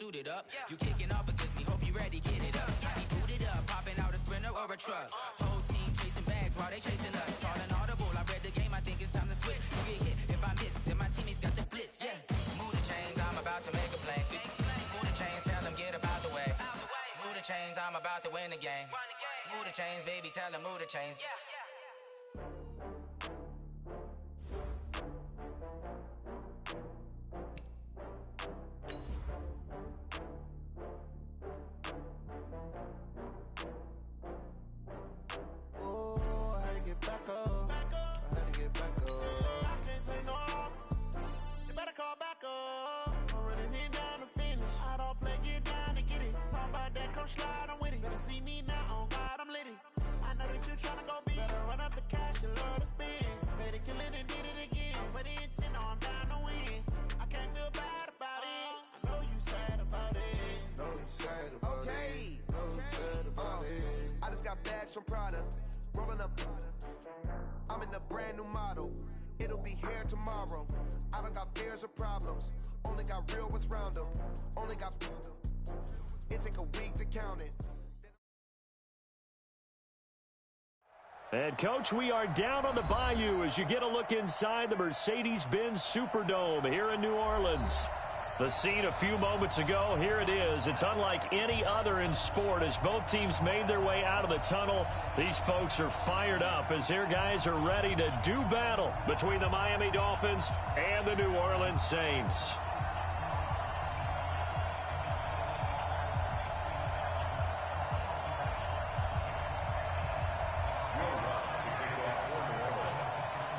suited up. You kicking off against me, hope you ready, get it up. Be booted up, popping out a Sprinter or a truck. Whole team chasing bags while they chasing us. Calling audible, I read the game, I think it's time to switch. You get hit if I miss, then my teammates got the blitz, yeah. Move the chains, I'm about to make a play. Move the chains, tell them get about the way. Move the chains, I'm about to win the game. Move the chains, baby, tell them move the chains. From Prada, rolling up. I'm in a brand new model. It'll be here tomorrow. I don't got fears or problems. Only got real ones round them. Only got. It take a week to count it. And, Coach, we are down on the bayou as you get a look inside the Mercedes-Benz Superdome here in New Orleans. The scene a few moments ago, here it is. It's unlike any other in sport as both teams made their way out of the tunnel. These folks are fired up as their guys are ready to do battle between the Miami Dolphins and the New Orleans Saints.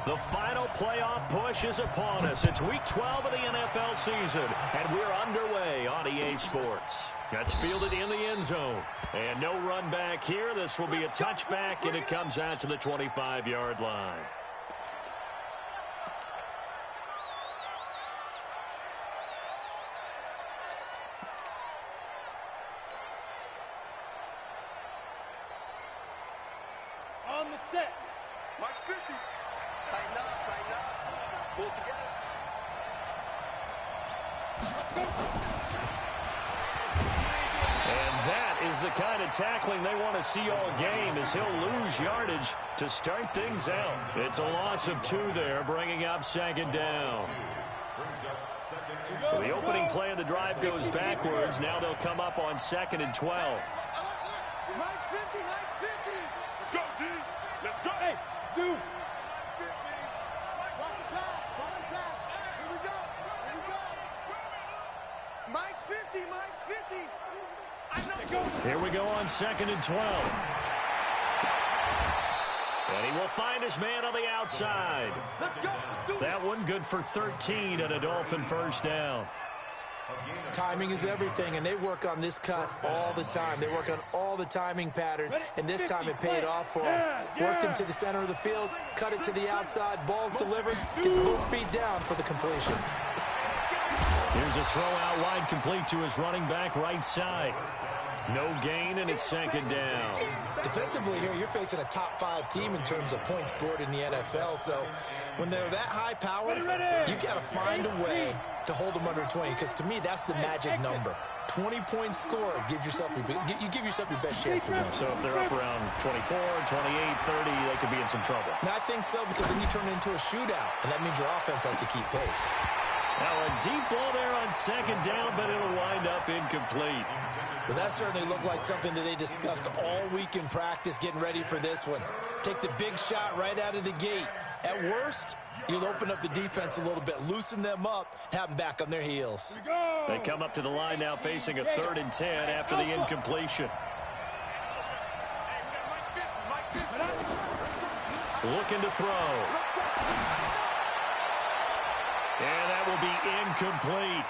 The final playoff push is upon us. It's week 12 of the NFL season, and we're underway on EA Sports. That's fielded in the end zone. And no run back here. This will be a touchback, and it comes out to the 25-yard line. On the set. March 50. Tighten up. Pull together. And that is the kind of tackling they want to see all game as he'll lose yardage to start things out. It's a loss of 2 there, bringing up second down. So the opening play of the drive goes backwards. Now they'll come up on 2nd and 12. March 50. Let's go, D. Let's go. Hey, Zoo. Mike's 50. Here we go on 2nd and 12. And he will find his man on the outside. Let's go. That one good for 13 and a Dolphin first down. Timing is everything, and they work on this cut all the time. They work on all the timing patterns, and this time it paid off for him. Worked him to the center of the field, cut it to the outside, ball's delivered, gets both feet down for the completion. Here's a throw out wide, complete to his running back right side. No gain, and it's second down. Defensively here, you're facing a top 5 team in terms of points scored in the NFL. So when they're that high powered, you got to find a way to hold them under 20. Because to me, that's the magic number. 20-point score gives yourself you give yourself your best chance to win. So if they're up around 24, 28, 30, they could be in some trouble. And I think so, because then you turn it into a shootout, and that means your offense has to keep pace. Now a deep ball there on second down, but it'll wind up incomplete. Well, that certainly looked like something that they discussed all week in practice, getting ready for this one. Take the big shot right out of the gate. At worst, you'll open up the defense a little bit, loosen them up, have them back on their heels. They come up to the line now facing a 3rd and 10 after the incompletion. Looking to throw. And that will be incomplete.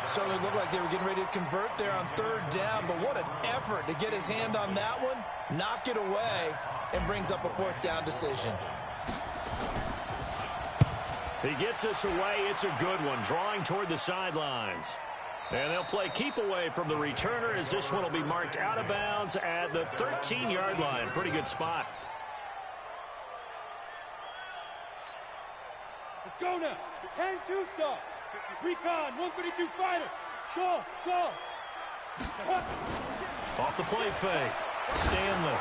Certainly looked like they were getting ready to convert there on 3rd down, but what an effort to get his hand on that one, knock it away, and brings up a 4th down decision. He gets us away. It's a good one, drawing toward the sidelines. And they'll play keep away from the returner as this one will be marked out of bounds at the 13-yard line. Pretty good spot. Let's go now. 10-2 stop. Recon, 132 fighter. Off the play fake. Stanley.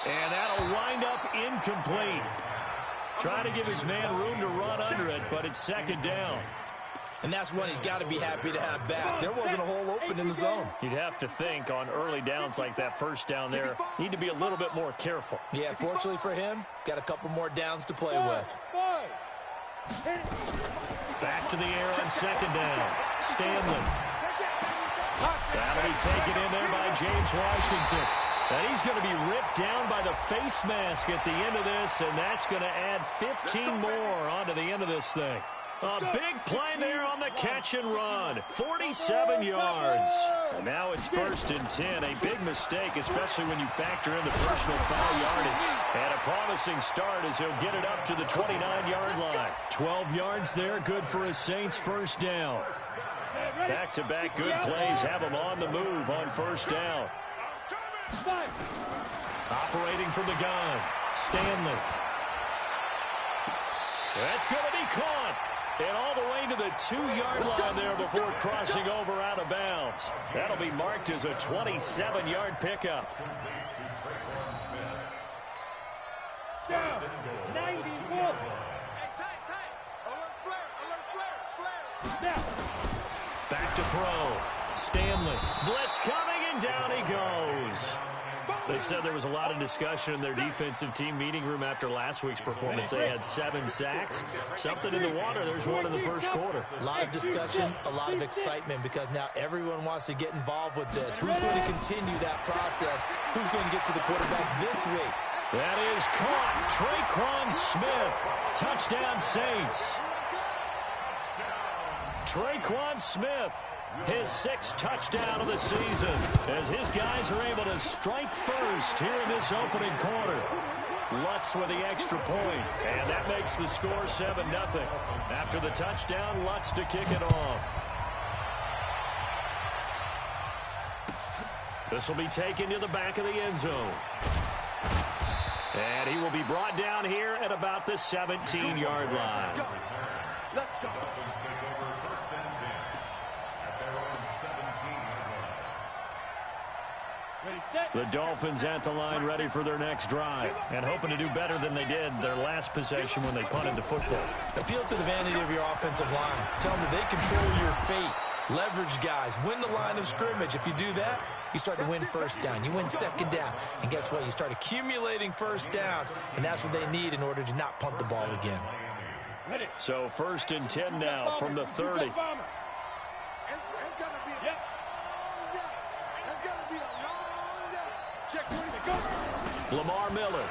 And that'll wind up incomplete. Trying to give his man room to run under it, but it's second down. And that's one he's got to be happy to have back. There wasn't a hole open in the zone. You'd have to think on early downs like that first down there, need to be a little bit more careful. Yeah, fortunately for him, got a couple more downs to play with. Back to the air on second down. Stanley. That'll be taken in there by James Washington. And he's going to be ripped down by the face mask at the end of this, and that's going to add 15 more onto the end of this thing. A big play there on the catch and run. 47 yards. And now it's 1st and 10. A big mistake, especially when you factor in the personal foul yardage. And a promising start as he'll get it up to the 29-yard line. 12 yards there, good for a Saints first down. Back-to-back good plays have him on the move on first down. Operating from the gun, Stanley. That's going to be caught. And all the way to the 2-yard line there before crossing over out of bounds. That'll be marked as a 27-yard pickup. Down, 91. Now. Back to throw. Stanley. Blitz coming, and down he goes. They said there was a lot of discussion in their defensive team meeting room after last week's performance. They had 7 sacks. Something in the water. There's one in the first quarter. A lot of discussion, a lot of excitement, because now everyone wants to get involved with this. Who's going to continue that process? Who's going to get to the quarterback this week? That is caught. Traquan Smith. Touchdown Saints. Traquan Smith. His 6th touchdown of the season as his guys are able to strike first here in this opening quarter. Lutz with the extra point, and that makes the score 7-0. After the touchdown, Lutz to kick it off. This will be taken to the back of the end zone. And he will be brought down here at about the 17-yard line. Let's go. The Dolphins at the line, ready for their next drive, and hoping to do better than they did their last possession when they punted the football. Appeal to the vanity of your offensive line. Tell them that they control your fate. Leverage guys. Win the line of scrimmage. If you do that, you start to win first down. You win second down. And guess what? You start accumulating first downs, and that's what they need in order to not punt the ball again. So 1st and 10 now from the 30. It's got to be a long day. It's got to be a long day. Check 20 to go. Lamar Miller.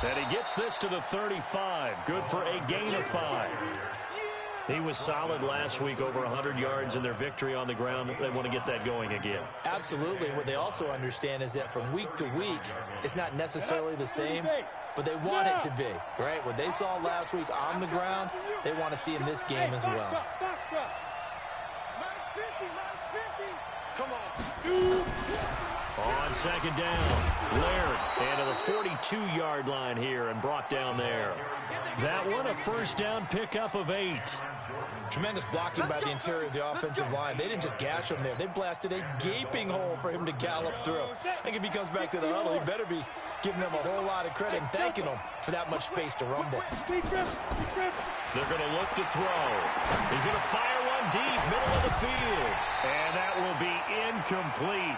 And he gets this to the 35. Good for a gain of 5. He was solid last week, over 100 yards in their victory on the ground. They want to get that going again. Absolutely. What they also understand is that from week to week, it's not necessarily the same, but they want it to be, right? What they saw last week on the ground, they want to see in this game as well. Come on. On second down, Laird, and to the 42-yard line here and brought down there. That one, a first down pickup of 8. Tremendous blocking by the interior of the offensive line. They didn't just gash him there. They blasted a gaping hole for him to gallop through. I think if he comes back to the huddle, he better be giving them a whole lot of credit and thanking them for that much space to rumble. They're going to look to throw. He's going to fire one deep, middle of the field. And that will be incomplete.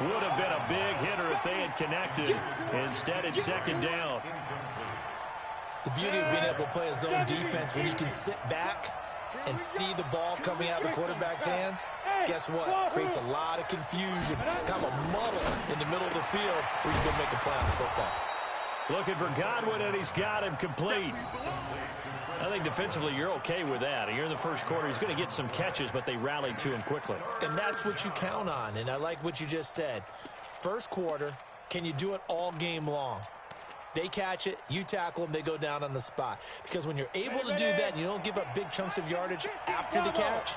Would have been a big hitter if they had connected. Instead, it's second down. The beauty of being able to play a zone defense, when you can sit back and see the ball coming out of the quarterback's hands, guess what? Creates a lot of confusion, kind of a muddle in the middle of the field where you can make a play on the football. Looking for Godwin, and he's got him complete. I think defensively you're okay with that. You're in the first quarter. He's going to get some catches, but they rallied to him quickly. And that's what you count on, and I like what you just said. First quarter, can you do it all game long? They catch it, you tackle them, they go down on the spot. Because when you're able to do that and you don't give up big chunks of yardage after the catch,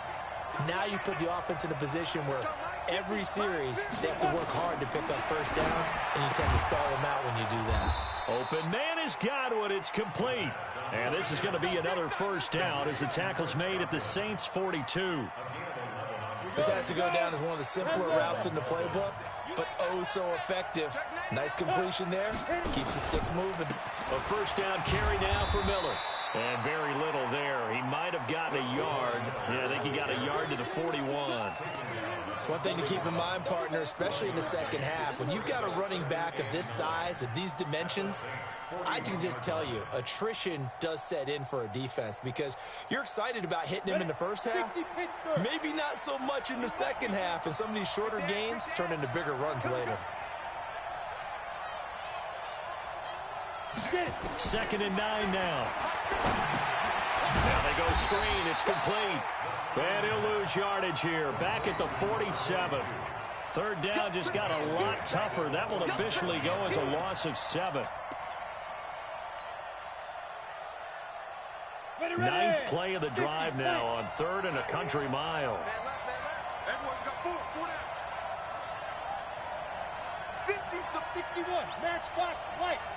Now you put the offense in a position where every series they have to work hard to pick up first downs, and you tend to stall them out when you do that. Open man has got it. It's complete. And this is going to be another first down as the tackle's made at the Saints' 42. This has to go down as one of the simpler routes in the playbook, but oh so effective. Nice completion there. Keeps the sticks moving. A first down carry now for Miller. And very little there. He might have gotten a yard. Yeah, I think he got a yard to the 41. One thing to keep in mind, partner, especially in the second half, when you've got a running back of this size, of these dimensions, I can just tell you, attrition does set in for a defense because you're excited about hitting him in the first half, maybe not so much in the second half, and some of these shorter gains turn into bigger runs later. 2nd and 9 now. Now they go screen. It's complete. And he'll lose yardage here. Back at the 47. Third down just got a lot tougher. That will officially go as a loss of 7. 9th play of the drive now on 3rd and a country mile. Everyone's got 4 down. 61. Match box lights.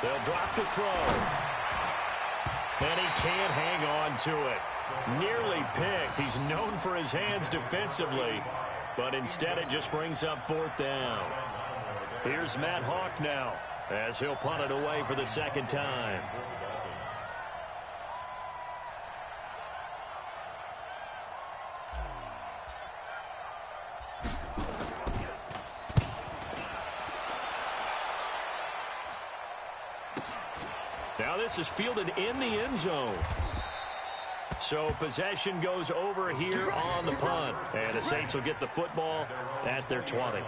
They'll drop the throw. And he can't hang on to it. Nearly picked. He's known for his hands defensively, but instead it just brings up 4th down. Here's Matt Hawk now as he'll punt it away for the 2nd time. Now this is fielded in the end zone. So possession goes over here on the punt. And the Saints will get the football at their 20.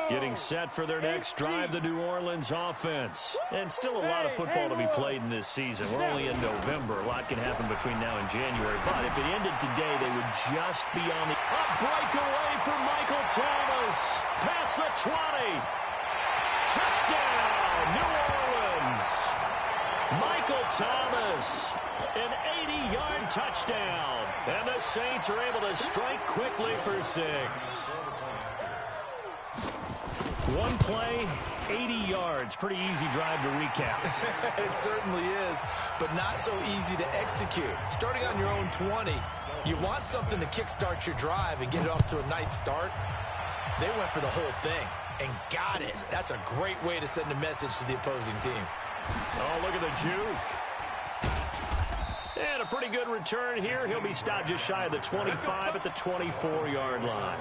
Getting set for their next drive, the New Orleans offense. And still a lot of football to be played in this season. We're only in November. A lot can happen between now and January. But if it ended today, they would just be on the breakaway for Michael Thomas. Past the 20. Touchdown, New Orleans. Michael Thomas, an 80-yard touchdown. And the Saints are able to strike quickly for 6. One play, 80 yards. Pretty easy drive to recap. It certainly is, but not so easy to execute. Starting on your own 20, you want something to kickstart your drive and get it off to a nice start. They went for the whole thing and got it. That's a great way to send a message to the opposing team. Oh, look at the juke. And a pretty good return here. He'll be stopped just shy of the 25 at the 24-yard line.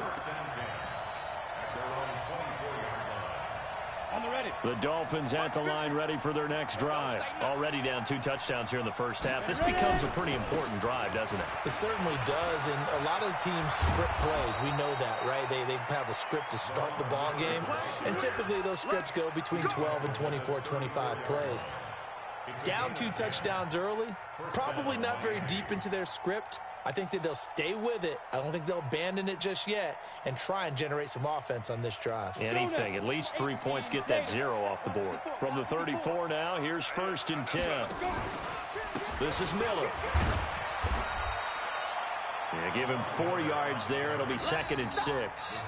The Dolphins at the line ready for their next drive. Already down 2 touchdowns here in the first half. This becomes a pretty important drive, doesn't it? It certainly does, and a lot of teams script plays. We know that, right? They have a script to start the ball game, and typically those scripts go between 12 and 24, 25 plays. Down 2 touchdowns early, probably not very deep into their script. I think that they'll stay with it. I don't think they'll abandon it just yet and try and generate some offense on this drive. Anything. At least 3 points, get that 0 off the board. From the 34 now, here's 1st and 10. This is Miller. Yeah, give him 4 yards there. It'll be 2nd and 6.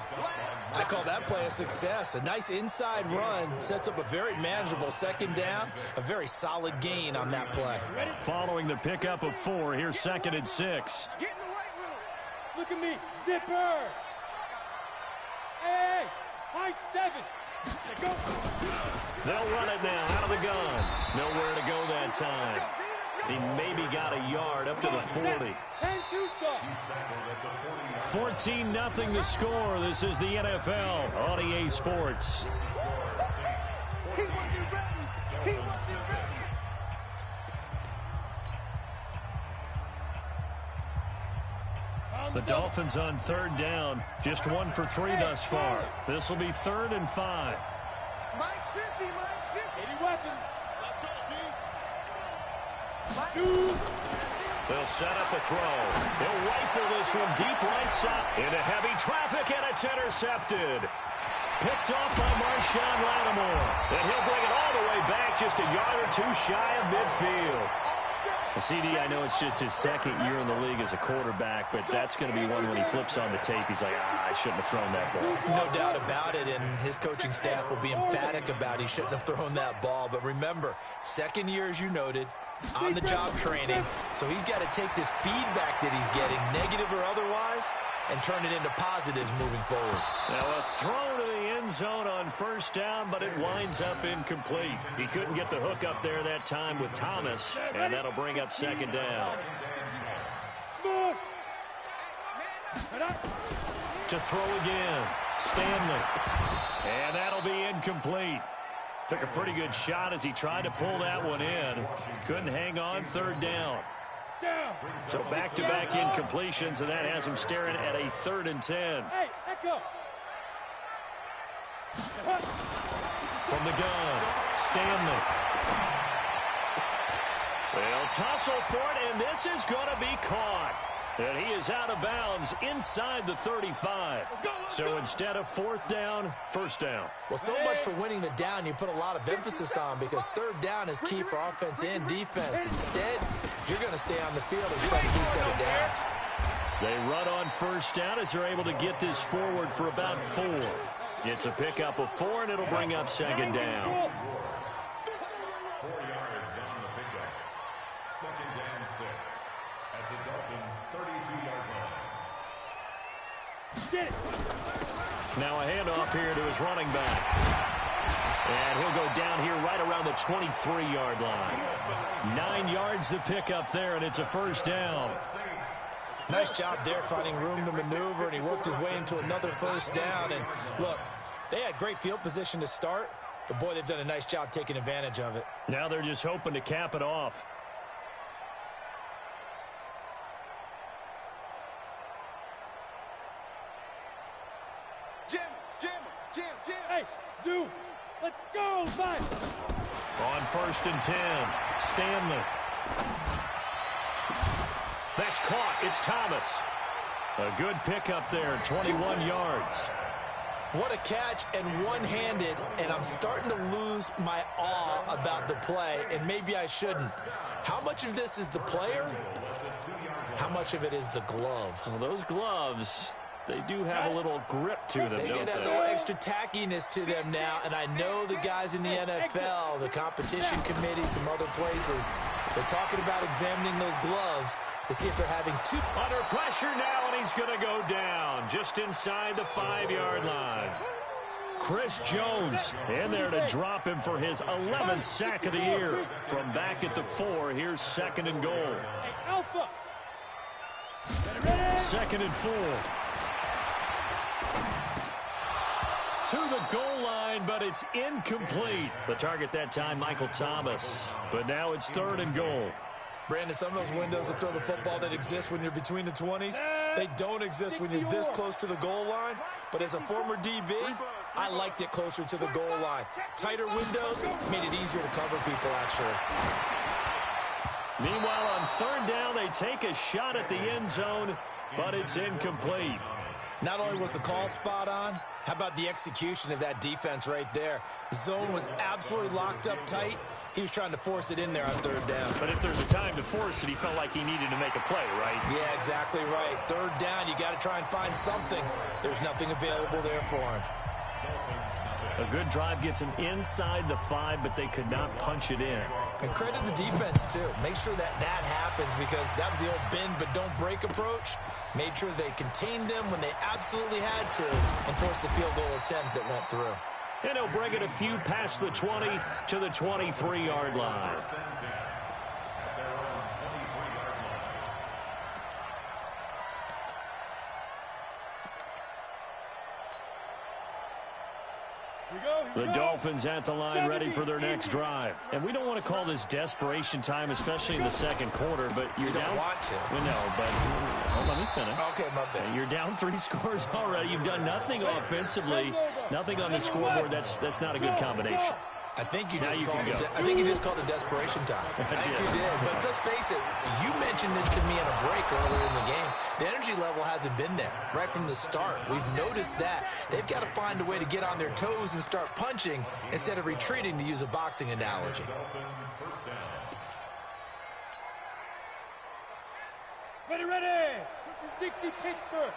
I call that play a success. A nice inside run sets up a very manageable 2nd down. A very solid gain on that play. Following the pickup of 4, here's 2nd and 6. Get in the weight room. Look at me. Zipper. Hey, high 7. Go. They'll run it now out of the gun. Nowhere to go that time. He maybe got a yard up to the 40. 14-0 the score. This is the NFL on EA Sports. He wasn't ready. He wasn't ready. The Dolphins on 3rd down. Just 1 for 3 thus far. This will be 3rd and 5. Mike's 50. Mike's 50. Any weapon. Let's go, D. They'll set up a throw. He'll rifle this one deep right side into heavy traffic, and it's intercepted. Picked off by Marshawn Lattimore. And he'll bring it all the way back just a yard or 2 shy of midfield. CD, I know it's just his second year in the league as a quarterback, but that's going to be one when he flips on the tape. He's like, I shouldn't have thrown that ball. No doubt about it, and his coaching staff will be emphatic about he shouldn't have thrown that ball. But remember, second year, as you noted, on-the-job training, so he's got to take this feedback that he's getting, negative or otherwise, and turn it into positives moving forward. Now a throw to the end zone on first down, but it winds up incomplete. He couldn't get the hook up there that time with Thomas, and that'll bring up second down. To throw again, Stanley. And that'll be incomplete. Took a pretty good shot as he tried to pull that one in. Couldn't hang on, third down. So back-to-back incompletions, and that has him staring at a 3rd and 10. Hey, echo. From the gun, Stanley. They'll tussle for it, and this is going to be caught. And he is out of bounds inside the 35. So instead of 4th down, 1st down. Well, so much for winning the down you put a lot of emphasis on, because 3rd down is key for offense and defense. Instead, you're going to stay on the field and start a new set of downs. They run on 1st down as they're able to get this forward for about 4. It's a pickup of 4, and it'll bring up 2nd down. 4 yards on the pickup. 2nd and 6 at the Dolphins' 32-yard line. Now a handoff here to his running back. And he'll go down here right around the 23-yard line. 9 yards to pick up there, and it's a 1st down. Nice job there finding room to maneuver, and he worked his way into another 1st down. And look, they had great field position to start, but boy, they've done a nice job taking advantage of it. Now they're just hoping to cap it off. Jim. Hey, Zoo, let's go, bud. On 1st and 10, Stanley. That's caught. It's Thomas. A good pickup there, 21 yards. What a catch, and one-handed, and I'm starting to lose my awe about the play, and maybe I shouldn't. How much of this is the player? How much of it is the glove? Well, those gloves, they do have a little grip to them, They don't get a they? little extra tackiness to them now, and I know the guys in the NFL, the competition committee, some other places, they're talking about examining those gloves to see if they're having too... Under pressure now, and he's going to go down just inside the 5-yard line. Chris Jones in there to drop him for his 11th sack of the year. From back at the 4, here's 2nd and goal. Hey, Alpha. 2nd and 4. To the goal line, but it's incomplete. The target that time, Michael Thomas. But now it's 3rd and goal. Brandon, some of those windows to throw the football that exist when you're between the 20s, they don't exist when you're this close to the goal line. But as a former DB, I liked it closer to the goal line. Tighter windows made it easier to cover people, actually. Meanwhile, on 3rd down, they take a shot at the end zone, but it's incomplete. Not only was the call spot on, how about the execution of that defense right there? The zone was absolutely locked up tight. He was trying to force it in there on 3rd down. But if there's a time to force it, he felt like he needed to make a play, right? Yeah, exactly right. 3rd down, you got to try and find something. There's nothing available there for him. A good drive gets him inside the 5, but they could not punch it in. And credit the defense, too. Make sure that happens, because that was the old bend but don't break approach. Made sure they contained them when they absolutely had to and forced the field goal attempt that went through. And he'll bring it a few past the 20 to the 23-yard line. The Dolphins at the line, ready for their next drive. And we don't want to call this desperation time, especially in the 2nd quarter, but you're You down. don't want to. Well, no, but let me finish. Okay, my bad. You're down 3 scores already. You've done nothing offensively, nothing on the scoreboard. That's not a good combination. I think you Now just you called can go. I think you just called it desperation time. I think you did. But let's face it, you mentioned this to me in a break earlier in the game. The energy level hasn't been there right from the start. We've noticed that. They've got to find a way to get on their toes and start punching instead of retreating, to use a boxing analogy. Ready. 60 Pittsburgh.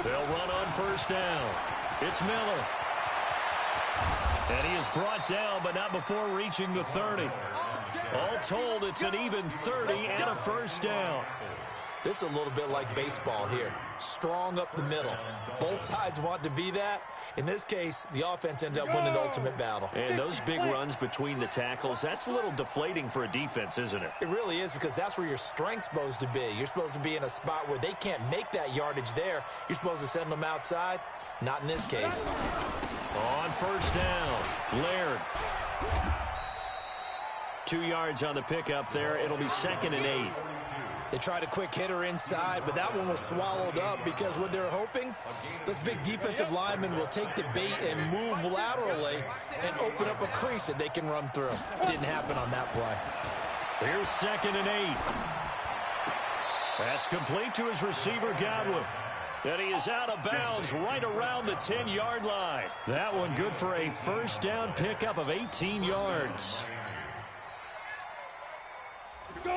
They'll run on first down. It's Miller. And he is brought down, but not before reaching the 30. All told, it's an even 30 and a first down. This is a little bit like baseball here. Strong up the middle. Both sides want to be that. In this case, the offense ended up winning the ultimate battle. And those big runs between the tackles, that's a little deflating for a defense, isn't it? It really is, because that's where your strength's supposed to be. You're supposed to be in a spot where they can't make that yardage there. You're supposed to send them outside. Not in this case. On first down, Laird. 2 yards on the pickup there. It'll be 2nd and 8. They tried a quick hitter inside, but that one was swallowed up because what they're hoping, those big defensive linemen will take the bait and move laterally and open up a crease that they can run through. Didn't happen on that play. Here's 2nd and 8. That's complete to his receiver, Godwin. And he is out of bounds right around the 10-yard line. That one good for a first down pickup of 18 yards.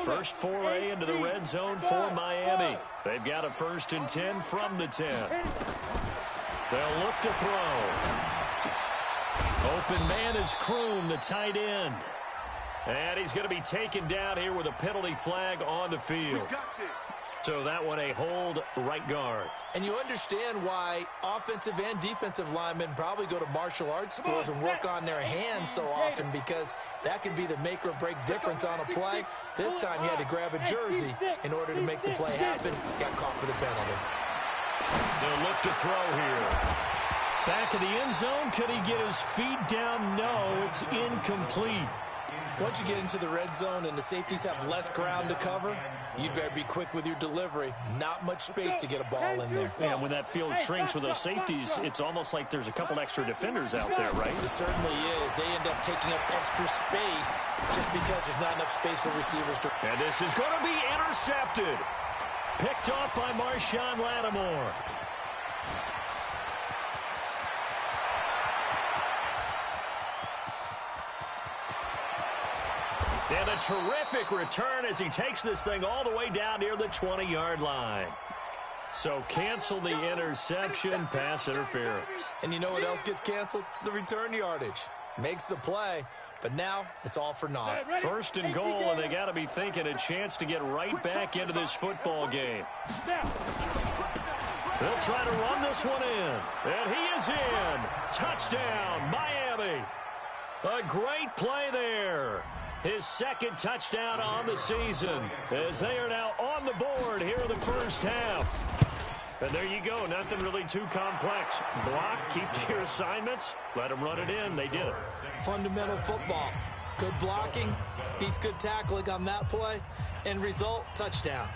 First foray into the red zone for Miami. They've got a 1st and 10 from the 10. They'll look to throw. Open man is Kroon, the tight end. And he's going to be taken down here with a penalty flag on the field. So that one a hold, right guard. And you understand why offensive and defensive linemen probably go to martial arts schools and work on their hands so often, because that can be the make or break difference on a play. This time he had to grab a jersey in order to make the play happen. Got caught for the penalty. They'll look to throw here. Back of the end zone. Could he get his feet down? No, it's incomplete. Once you get into the red zone and the safeties have less ground to cover, you better be quick with your delivery. Not much space to get a ball in there. And when that field shrinks with those safeties, it's almost like there's a couple extra defenders out there, right? It certainly is. They end up taking up extra space just because there's not enough space for receivers to... And this is going to be intercepted. Picked off by Marshawn Lattimore. And a terrific return as he takes this thing all the way down near the 20-yard line. So cancel the interception, pass interference. And you know what else gets canceled? The return yardage. Makes the play, but now it's all for naught. 1st and goal, and they got to be thinking a chance to get right back into this football game. They'll try to run this one in. And he is in. Touchdown, Miami. A great play there. His 2nd touchdown on the season, as they are now on the board here in the first half. And there you go. Nothing really too complex. Block, keep your assignments, let them run it in. They did it. Fundamental football. Good blocking, beats good tackling on that play. End result, touchdown.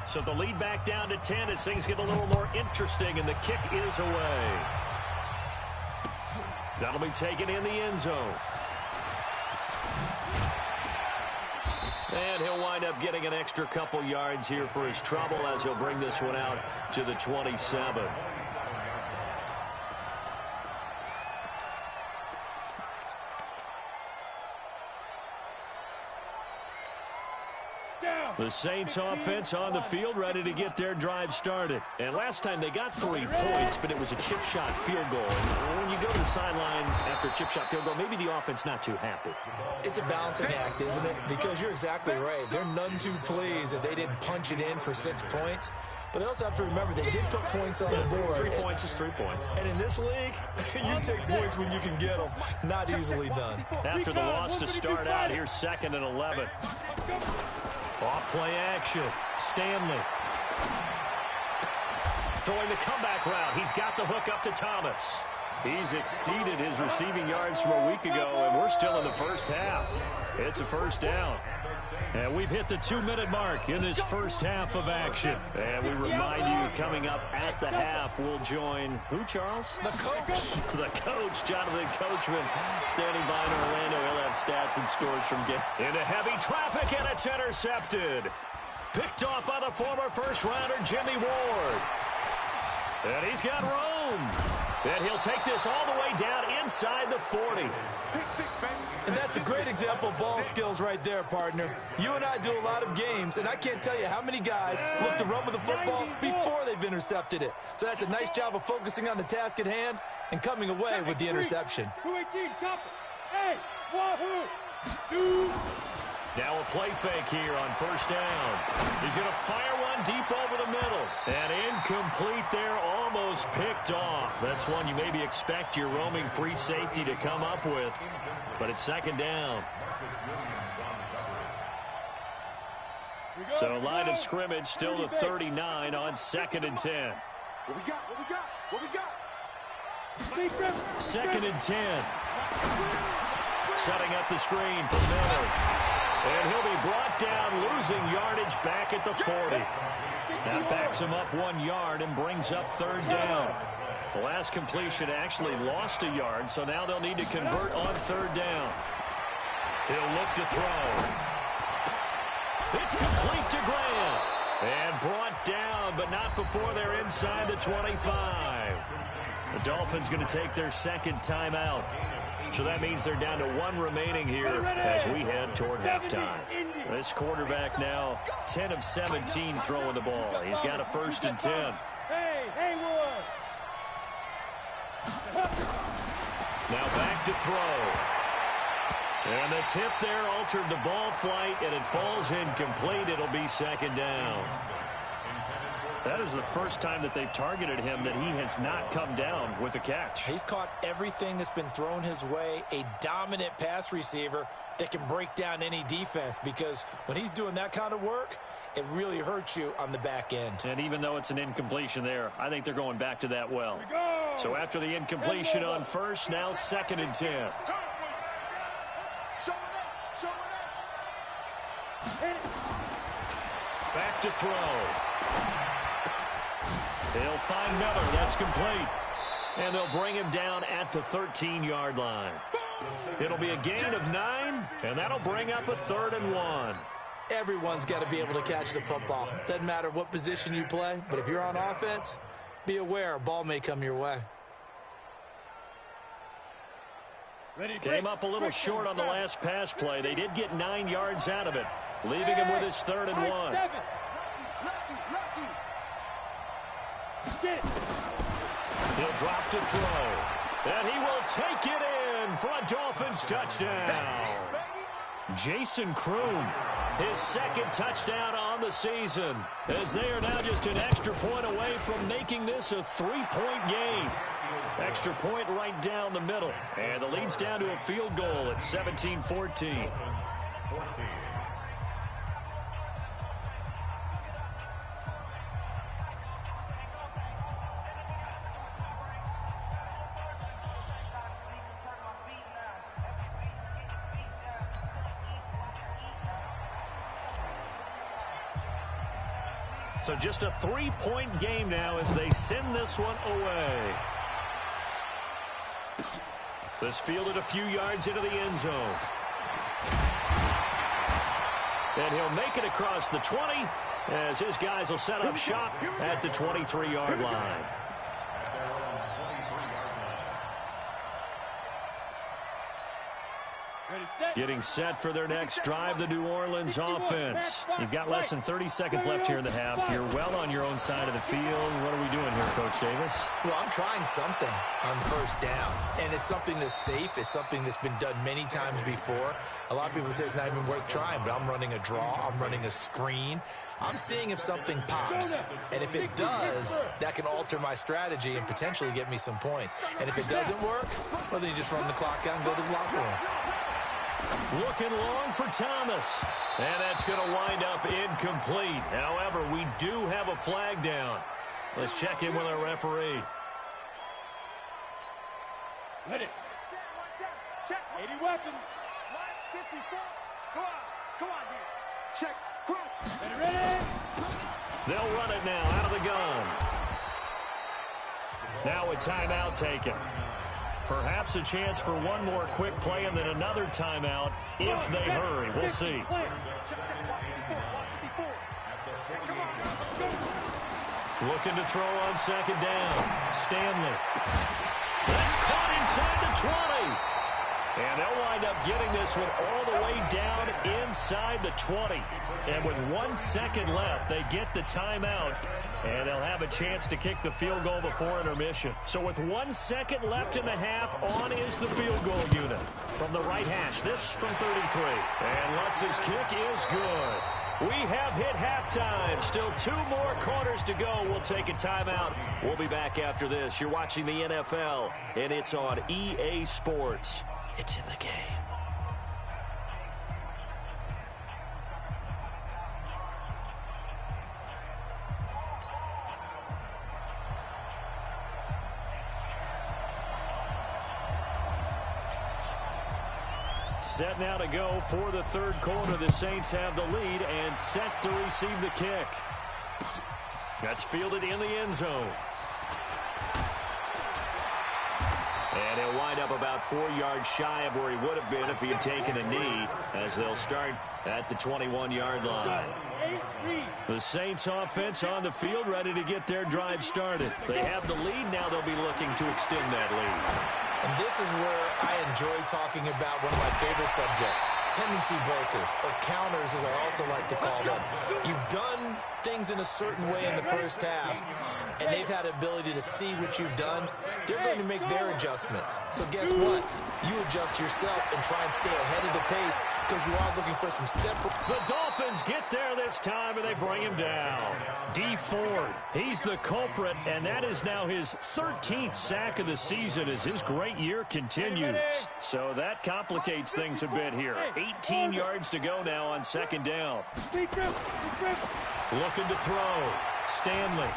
So the lead back down to 10 as things get a little more interesting, and the kick is away. That'll be taken in the end zone. And he'll wind up getting an extra couple yards here for his trouble as he'll bring this one out to the 27. The Saints offense on the field, ready to get their drive started. And last time they got 3 points, but it was a chip shot field goal. And when you go to the sideline after a chip shot field goal, maybe the offense not too happy. It's a balancing act, isn't it? Because you're exactly right. They're none too pleased that they didn't punch it in for 6 points. But they also have to remember they did put points on the board. 3 points is 3 points. And in this league, you take points when you can get them. Not easily done. After the loss to start out, here's 2nd and 11. Off play action. Stanley. Throwing the comeback route. He's got the hook up to Thomas. He's exceeded his receiving yards from a week ago, and we're still in the first half. It's a first down. And we've hit the 2-minute mark in this first half of action. And we remind you, coming up at the half, we'll join who, Charles? The coach. The coach, Jonathan Coachman, standing by in Orlando. He'll have stats and scores from game. Into heavy traffic, and it's intercepted. Picked off by the former first-rounder, Jimmy Ward. And he's got room. And he'll take this all the way down inside the 40. And that's a great example of ball skills right there, partner. You and I do a lot of games, and I can't tell you how many guys look to run with the football before they've intercepted it. So that's a nice job of focusing on the task at hand and coming away with the interception. 218, chop it. Hey, wahoo. Shoot. Now a play fake here on first down. He's going to fire one deep over the middle. And incomplete there, almost picked off. That's one you maybe expect your roaming free safety to come up with. But it's second down. So line of scrimmage still the 39 on 2nd and 10. What we got? What we got? What we got? Second and 10. Setting up the screen for Miller. And he'll be brought down, losing yardage back at the 40. That backs him up 1 yard and brings up third down. The last completion actually lost a yard, so now they'll need to convert on third down. He'll look to throw. It's complete to Graham. And brought down, but not before they're inside the 25. The Dolphins going to take their second timeout. So that means they're down to 1 remaining here as we head toward halftime. This quarterback now 10 of 17 throwing the ball. He's got a 1st and 10. Hey, Haywood. Now back to throw. And the tip there altered the ball flight, and it falls incomplete. It'll be second down. That is the first time that they've targeted him that he has not come down with a catch. He's caught everything that's been thrown his way, a dominant pass receiver that can break down any defense, because when he's doing that kind of work, it really hurts you on the back end. And even though it's an incompletion there, I think they're going back to that well. So after the incompletion on first, now 2nd and 10. Back to throw. They'll find Miller. That's complete. And they'll bring him down at the 13-yard line. It'll be a gain of 9, and that'll bring up a 3rd and 1. Everyone's got to be able to catch the football. Doesn't matter what position you play, but if you're on offense, be aware a ball may come your way. Came up a little short on the last pass play. They did get 9 yards out of it, leaving him with his 3rd and 1. He'll drop to throw. And he will take it in for a Dolphins touchdown. Jason Kroon, his 2nd touchdown on the season, as they are now just an extra point away from making this a 3-point game. Extra point right down the middle. And the lead's down to a field goal at 17-14. So just a 3-point game now as they send this one away. This fielded a few yards into the end zone. And he'll make it across the 20 as his guys will set up shop at the 23-yard line. Getting set for their next drive, the New Orleans offense. You've got less than 30 seconds left here in the half. You're well on your own side of the field. What are we doing here, Coach Davis? Well, I'm trying something on first down, and it's something that's safe. It's something that's been done many times before. A lot of people say it's not even worth trying, but I'm running a draw. I'm running a screen. I'm seeing if something pops, and if it does, that can alter my strategy and potentially get me some points. And if it doesn't work, well, then you just run the clock out and go to the locker room. Looking long for Thomas. And that's going to wind up incomplete. However, we do have a flag down. Let's check in with our referee. Ready. Check. 80 weapons. 54. Come on, D. check, crouch. Ready? They'll run it now out of the gun. Now a timeout taken. Perhaps a chance for one more quick play and then another timeout if they hurry. We'll see. Looking to throw on second down. Stanley. That's caught inside the 20. And they'll wind up getting this one all the way down inside the 20. And with 1 second left, they get the timeout. And they'll have a chance to kick the field goal before intermission. So with 1 second left in the half, on is the field goal unit. From the right hash, this from 33. And Lutz's kick is good. We have hit halftime. Still 2 more quarters to go. We'll take a timeout. We'll be back after this. You're watching the NFL, and it's on EA Sports. It's in the game. Set now to go for the third quarter. The Saints have the lead and set to receive the kick. That's fielded in the end zone. And he'll wind up about 4 yards shy of where he would have been if he had taken a knee, as they'll start at the 21-yard line. The Saints offense on the field, ready to get their drive started. They have the lead. Now they'll be looking to extend that lead. And this is where I enjoy talking about one of my favorite subjects, tendency breakers, or counters as I also like to call them. You've done things in a certain way in the first half, and they've had the ability to see what you've done. They're going to make their adjustments. So guess what? You adjust yourself and try and stay ahead of the pace because you are looking for some separate. The Dolphins get there this time, and they bring him down. D. Ford, he's the culprit, and that is now his 13th sack of the season as his great year continues. So that complicates things a bit here. 18 yards to go now on second down. Looking to throw. Stanley.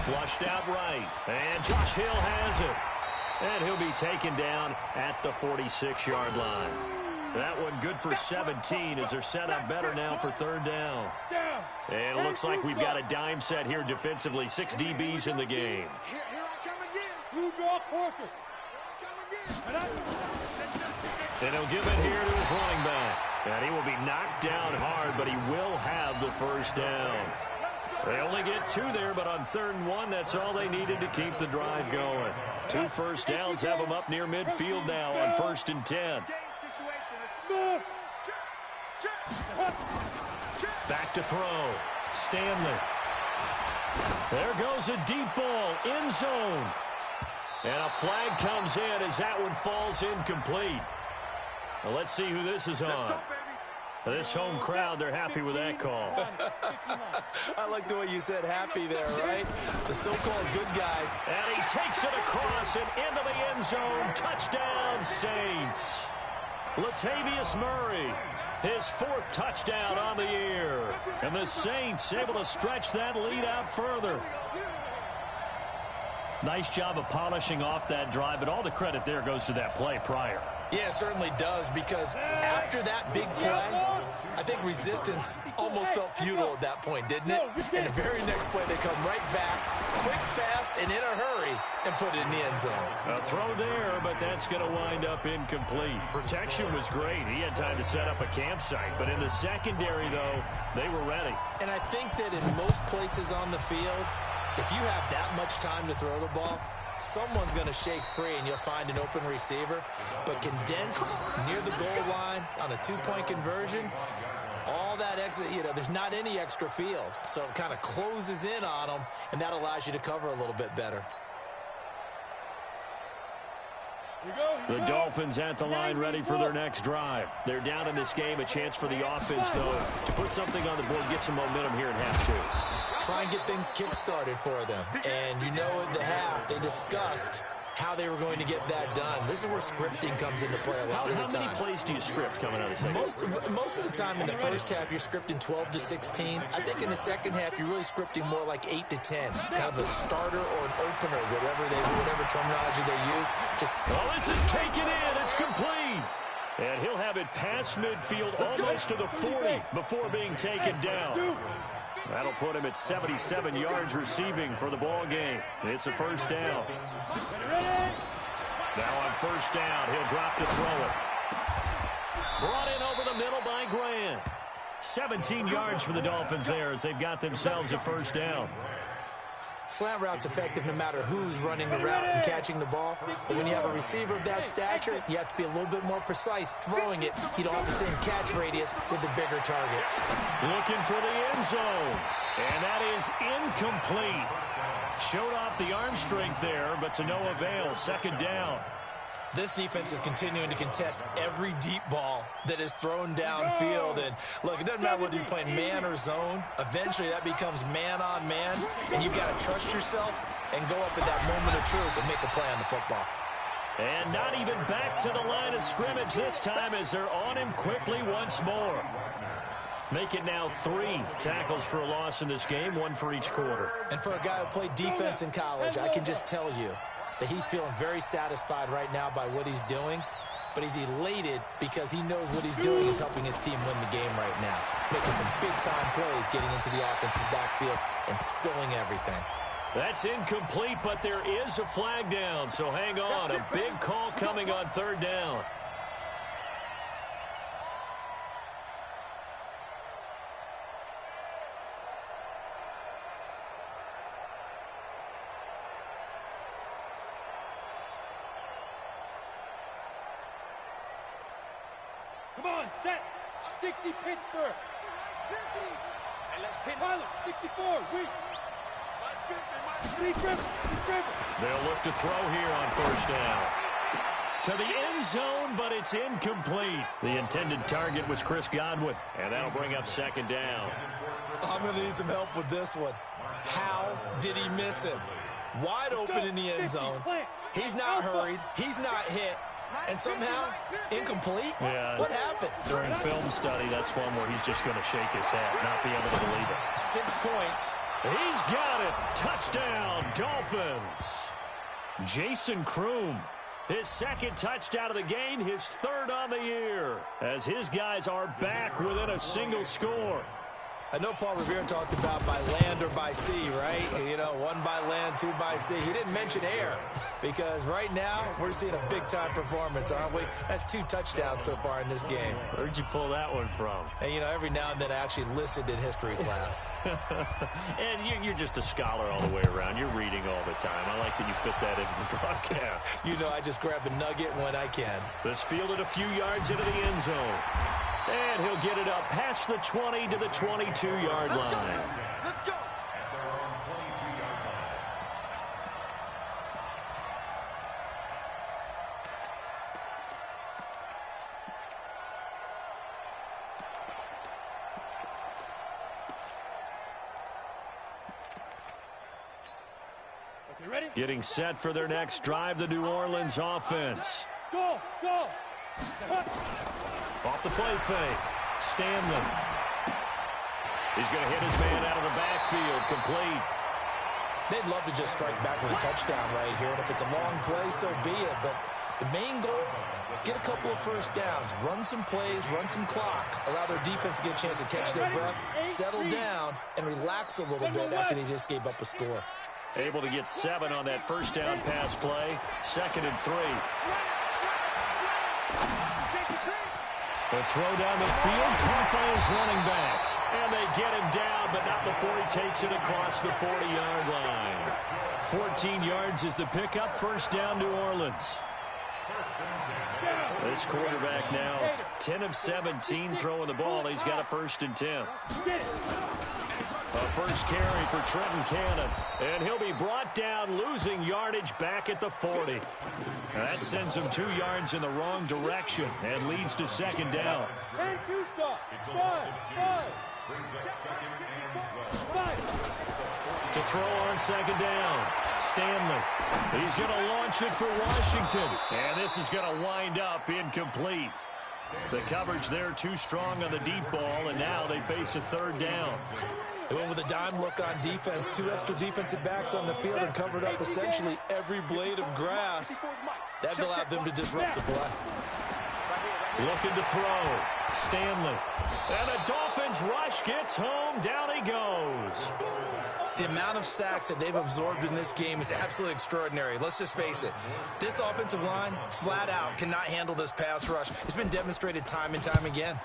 Flushed out right. And Josh Hill has it. And he'll be taken down at the 46-yard line. That one good for 17 as they're set up better now for third down. And it looks like we've got a dime set here defensively. 6 DBs in the game. Here I come again. Blue draw quarter. And he'll give it here to his running back. And he will be knocked down hard, but he will have the first down. They only get 2 there, but on 3rd and 1, that's all they needed to keep the drive going. 2 first downs have them up near midfield now on 1st and 10. Back to throw. Stanley. There goes a deep ball, end zone. And a flag comes in as that one falls incomplete. Well, let's see who this is on. This home crowd, they're happy with that call. I like the way you said happy there, right? The so-called good guys. And he takes it across and into the end zone. Touchdown, Saints. Latavius Murray, his 4th touchdown on the year. And the Saints able to stretch that lead out further. Nice job of polishing off that drive, but all the credit there goes to that play prior. Yeah, it certainly does, because after that big play, I think resistance almost felt futile at that point, didn't it? And the very next play, they come right back, quick, fast, and in a hurry, and put it in the end zone. A throw there, but that's going to wind up incomplete. Protection was great. He had time to set up a campsite, but in the secondary, though, they were ready. And I think that in most places on the field, if you have that much time to throw the ball, someone's going to shake free and you'll find an open receiver. But condensed near the goal line on a 2-point conversion, all that exit, there's not any extra field. So it kind of closes in on them, and that allows you to cover a little bit better. The Dolphins at the line ready for their next drive. They're down in this game. A chance for the offense, though, to put something on the board, get some momentum here in half 2. Try and get things kick-started for them. And you know at the half, they discussed how they were going to get that done. This is where scripting comes into play a lot of the time. How many plays do you script coming out of the second? Most of the time in the first half, you're scripting 12 to 16. I think in the second half, you're really scripting more like 8 to 10. Kind of a starter or an opener, whatever terminology they use. This is taken in. It's complete. And he'll have drive it past midfield, almost to the 40 before being taken down. That'll put him at 77 yards receiving for the ball game. It's a first down. Now on first down, he'll drop to throw it. Brought in over the middle by Grant. 17 yards for the Dolphins there as they've got themselves a first down. Slant route's effective no matter who's running the route and catching the ball. But when you have a receiver of that stature, you have to be a little bit more precise throwing it. You don't have the same catch radius with the bigger targets. Looking for the end zone. And that is incomplete. Showed off the arm strength there, but to no avail. Second down. This defense is continuing to contest every deep ball that is thrown downfield. And, look, it doesn't matter whether you're playing man or zone. Eventually, that becomes man on man, and you've got to trust yourself and go up at that moment of truth and make a play on the football. And not even back to the line of scrimmage this time as they're on him quickly once more. Make it now 3 tackles for a loss in this game, 1 for each quarter. And for a guy who played defense in college, I can just tell you that he's feeling very satisfied right now by what he's doing, but he's elated because he knows what he's doing is helping his team win the game right now, making some big-time plays, getting into the offense's backfield and spilling everything. That's incomplete, but there is a flag down, so hang on. A big call coming on third down. Come on, set. 60 Pittsburgh. 50. And let's pin Harlem. 64. Weak. They'll look to throw here on first down. To the end zone, but it's incomplete. The intended target was Chris Godwin, and that'll bring up second down. I'm going to need some help with this one. How did he miss him? Wide open in the end zone. He's not hurried. He's not hit. And somehow, incomplete? Yeah. What happened? During film study, that's one where he's just going to shake his head, not be able to believe it. 6 points. He's got it. Touchdown, Dolphins. Jason Kroom, his second touchdown of the game, his third on the year, as his guys are back within a single score. I know Paul Revere talked about by land or by sea, right? You know, 1 by land, 2 by sea. He didn't mention air because right now we're seeing a big-time performance, aren't we? That's 2 touchdowns so far in this game. Where'd you pull that one from? And, you know, every now and then I actually listened in history class. And you're just a scholar all the way around. You're reading all the time. I like that you fit that into the broadcast. You know, I just grab a nugget when I can. This fielded a few yards into the end zone. And he'll get it up past the 20 to the 22-yard line. Let's go. Okay, ready? Getting set for their next drive, the New Orleans offense. Go, go. Off the play fake. Stanley. He's going to hit his man out of the backfield. Complete. They'd love to just strike back with a touchdown right here, and if it's a long play, so be it. But the main goal, get a couple of first downs, run some plays, run some clock, allow their defense to get a chance to catch their breath, settle down, and relax a little bit after they just gave up a score. Able to get 7 on that first down pass play. 2nd and 3. The throw down the field, caught by his running back. And they get him down, but not before he takes it across the 40-yard line. 14 yards is the pickup. First down, New Orleans. This quarterback now 10 of 17 throwing the ball. He's got a 1st and 10. A first carry for Trenton Cannon. And he'll be brought down, losing yardage back at the 40. That sends him 2 yards in the wrong direction and leads to 2nd down. And 2 stop. 5. Brings up 2nd and 12. To throw on 2nd down, Stanley. He's going to launch it for Washington. And this is going to wind up incomplete. The coverage there too strong on the deep ball, and now they face a 3rd down. They went with a dime look on defense, 2 extra defensive backs on the field and covered up essentially every blade of grass. That allowed them to disrupt the play. Looking to throw. Stanley. And the Dolphins rush gets home. Down he goes. The amount of sacks that they've absorbed in this game is absolutely extraordinary. Let's just face it. This offensive line, flat out, cannot handle this pass rush. It's been demonstrated time and time again.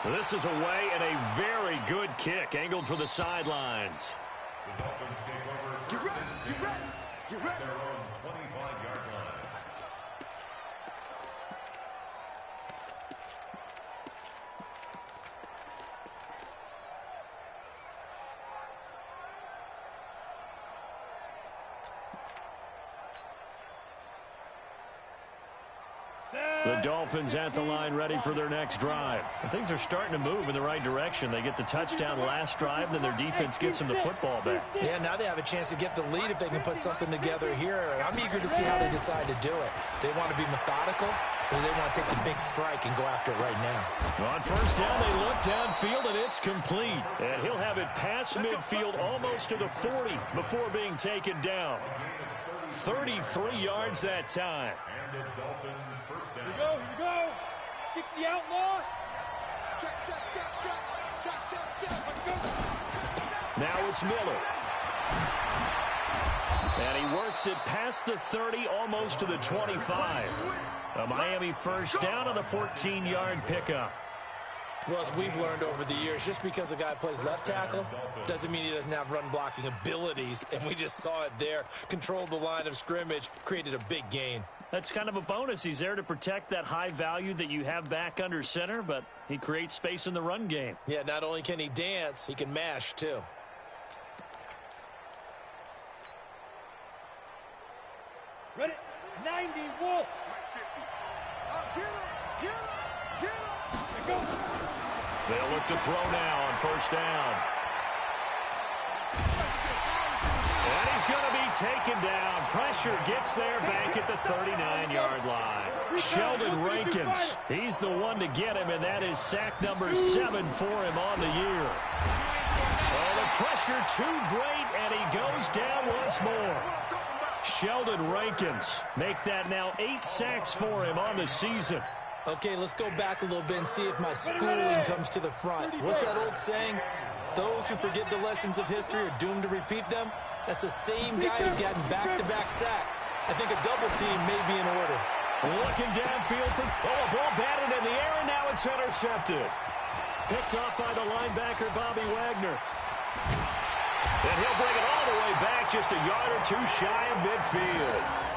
This is away and a very good kick angled for the sidelines. The Dolphins take over. Get ready, get ready, get ready. Their own 25-yard line. The Dolphins at the line ready for their next drive. And things are starting to move in the right direction. They get the touchdown last drive, then their defense gets them the football back. Yeah, now they have a chance to get the lead if they can put something together here. And I'm eager to see how they decide to do it. They want to be methodical, or they want to take the big strike and go after it right now. On first down, they look downfield, and it's complete. And he'll have it past midfield almost to the 40 before being taken down. 33 yards that time. And the Dolphins first down. Here we go. 60 outlaw. Check, check, check, check, check, check, check. Let's go. Now it's Miller. And he works it past the 30, almost to the 25. A Miami first down on the 14-yard pickup. Well, as we've learned over the years, just because a guy plays left tackle doesn't mean he doesn't have run-blocking abilities. And we just saw it there. Controlled the line of scrimmage, created a big gain. That's kind of a bonus. He's there to protect that high value that you have back under center, but he creates space in the run game. Yeah, not only can he dance, he can mash, too. Ready? 90, Wolf. Get him, get him, get him. Let's go. They'll look to throw now on first down. And he's going to be taken down. Pressure gets there back at the 39-yard line. Sheldon Rankins, he's the one to get him, and that is sack number 7 for him on the year. Oh, the pressure too great, and he goes down once more. Sheldon Rankins make that now 8 sacks for him on the season. Okay, let's go back a little bit and see if my schooling comes to the front. What's that old saying? Those who forget the lessons of history are doomed to repeat them. That's the same guy who's gotten back-to-back sacks. I think a double team may be in order. Looking downfield for a ball batted in the air, and now it's intercepted. Picked off by the linebacker, Bobby Wagner. And he'll bring it all the way back, just a yard or two shy of midfield.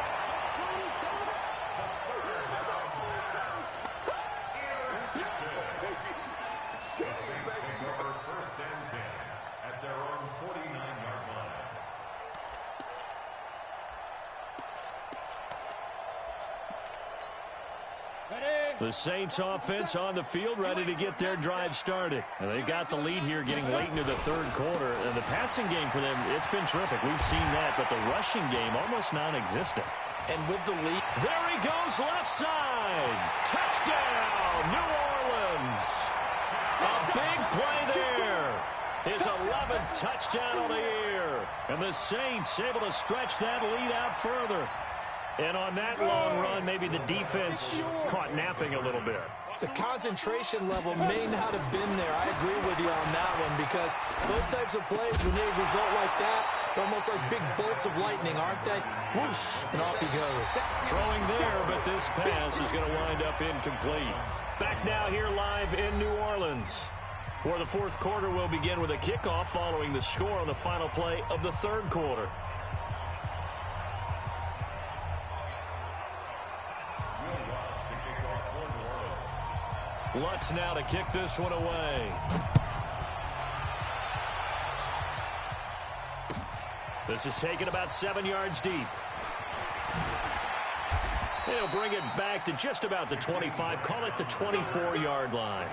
The Saints offense on the field ready to get their drive started. And they've got the lead here getting late into the third quarter. And the passing game for them, it's been terrific. We've seen that, but the rushing game almost non-existent. And with the lead, there he goes left side. Touchdown, New Orleans. A big play there. His 11th touchdown of the year. And the Saints able to stretch that lead out further. And on that long run, maybe the defense caught napping a little bit. The concentration level may not have been there. I agree with you on that one, because those types of plays, when they result like that, they're almost like big bolts of lightning, aren't they? Whoosh, and off he goes. Throwing there, but this pass is going to wind up incomplete. Back now here live in New Orleans, where the fourth quarter will begin with a kickoff following the score on the final play of the third quarter. Lutz now to kick this one away. This is taken about 7 yards deep. He'll bring it back to just about the 25. Call it the 24-yard line.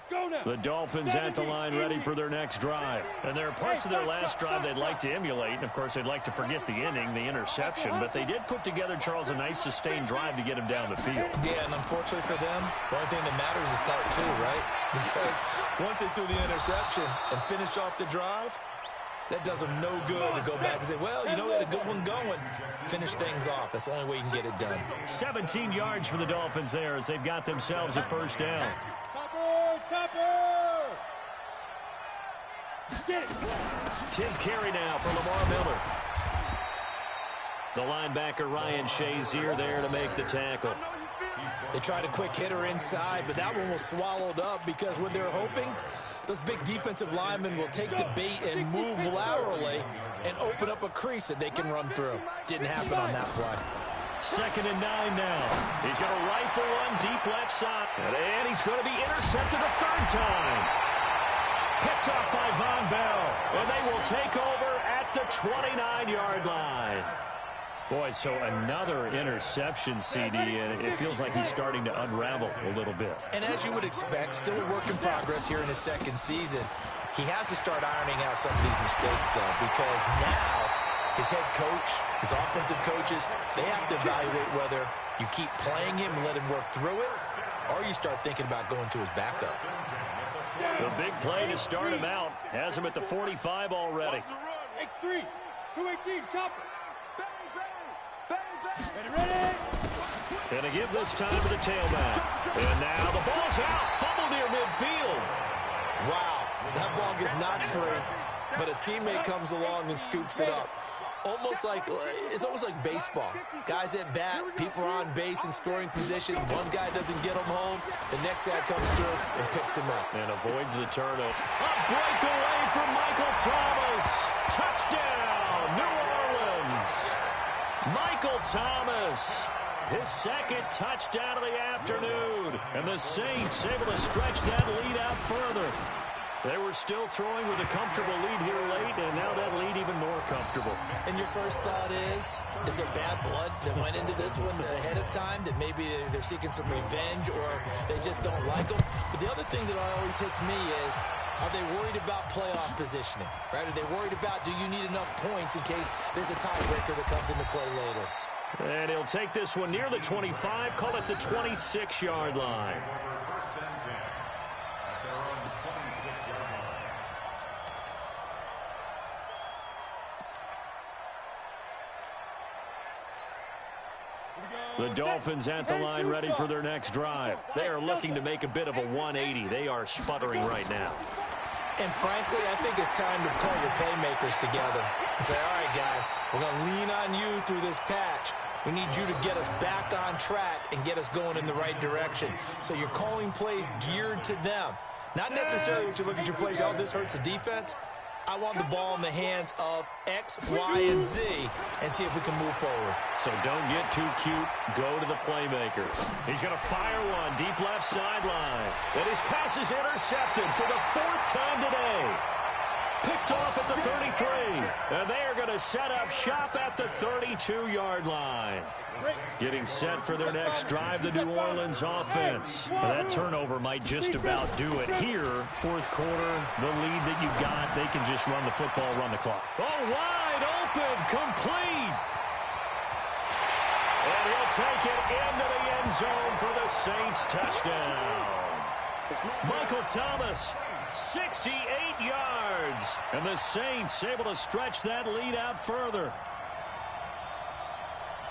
The Dolphins at the line ready for their next drive. And there are parts of their last drive they'd like to emulate. And, of course, they'd like to forget the inning, the interception. But they did put together, Charles, a nice sustained drive to get him down the field. Yeah, and unfortunately for them, the only thing that matters is part two, right? Because once they threw the interception and finished off the drive, that does them no good to go back and say, well, you know, we had a good one going. Finish things off. That's the only way you can get it done. 17 yards for the Dolphins there as they've got themselves a first down. Topper! Get it! 10th carry now for Lamar Miller. The linebacker Ryan Shazier there to make the tackle. They tried a quick hitter inside, but that one was swallowed up because what they're hoping, those big defensive linemen will take the bait and move laterally and open up a crease that they can run through. Didn't happen on that play. 2nd and 9 now. He's going to rifle one deep left side. And he's going to be intercepted a third time. Picked off by Von Bell. And they will take over at the 29-yard line. Boy, so another interception, CD, and it feels like he's starting to unravel a little bit. And as you would expect, still a work in progress here in his second season. He has to start ironing out some of these mistakes, though, because now his head coach, his offensive coaches, they have to evaluate whether you keep playing him and let him work through it, or you start thinking about going to his backup. The big play to start him out has him at the 45 already. X3, 218, chopper. Ready? And to give this time to the tailback. And now the ball's out. Fumble near midfield. Wow, that ball gets knocked free, but a teammate comes along and scoops it up. It's almost like baseball. Guys at bat, people are on base in scoring position. One guy doesn't get him home. The next guy comes through and picks him up. And avoids the turnover. A breakaway from Michael Thomas. Touchdown, New Orleans. Michael Thomas, his second touchdown of the afternoon. And the Saints able to stretch that lead out further. They were still throwing with a comfortable lead here late, and now that lead even more comfortable. And your first thought is there bad blood that went into this one ahead of time, that maybe they're seeking some revenge or they just don't like them? But the other thing that always hits me is, are they worried about playoff positioning? Right? Are they worried about, do you need enough points in case there's a tiebreaker that comes into play later? And he'll take this one near the 25, call it the 26-yard line. The Dolphins at the line ready for their next drive. They are looking to make a bit of a 180. They are sputtering right now. And frankly, I think it's time to call your playmakers together and say, all right, guys, we're going to lean on you through this patch. We need you to get us back on track and get us going in the right direction. So you're calling plays geared to them. Not necessarily what you look at your plays, oh, this hurts the defense. I want the ball in the hands of X, Y, and Z and see if we can move forward. So don't get too cute. Go to the playmakers. He's going to fire one deep left sideline. And his pass is intercepted for the 4th time today. Picked off at the 33. And they are going to set up shop at the 32-yard line. Getting set for their next drive, the New Orleans offense. Well, that turnover might just about do it here. 4th quarter, the lead that you've got, they can just run the football, run the clock. Oh, wide open, complete. And he'll take it into the end zone for the Saints touchdown. Michael Thomas, 68 yards. And the Saints able to stretch that lead out further.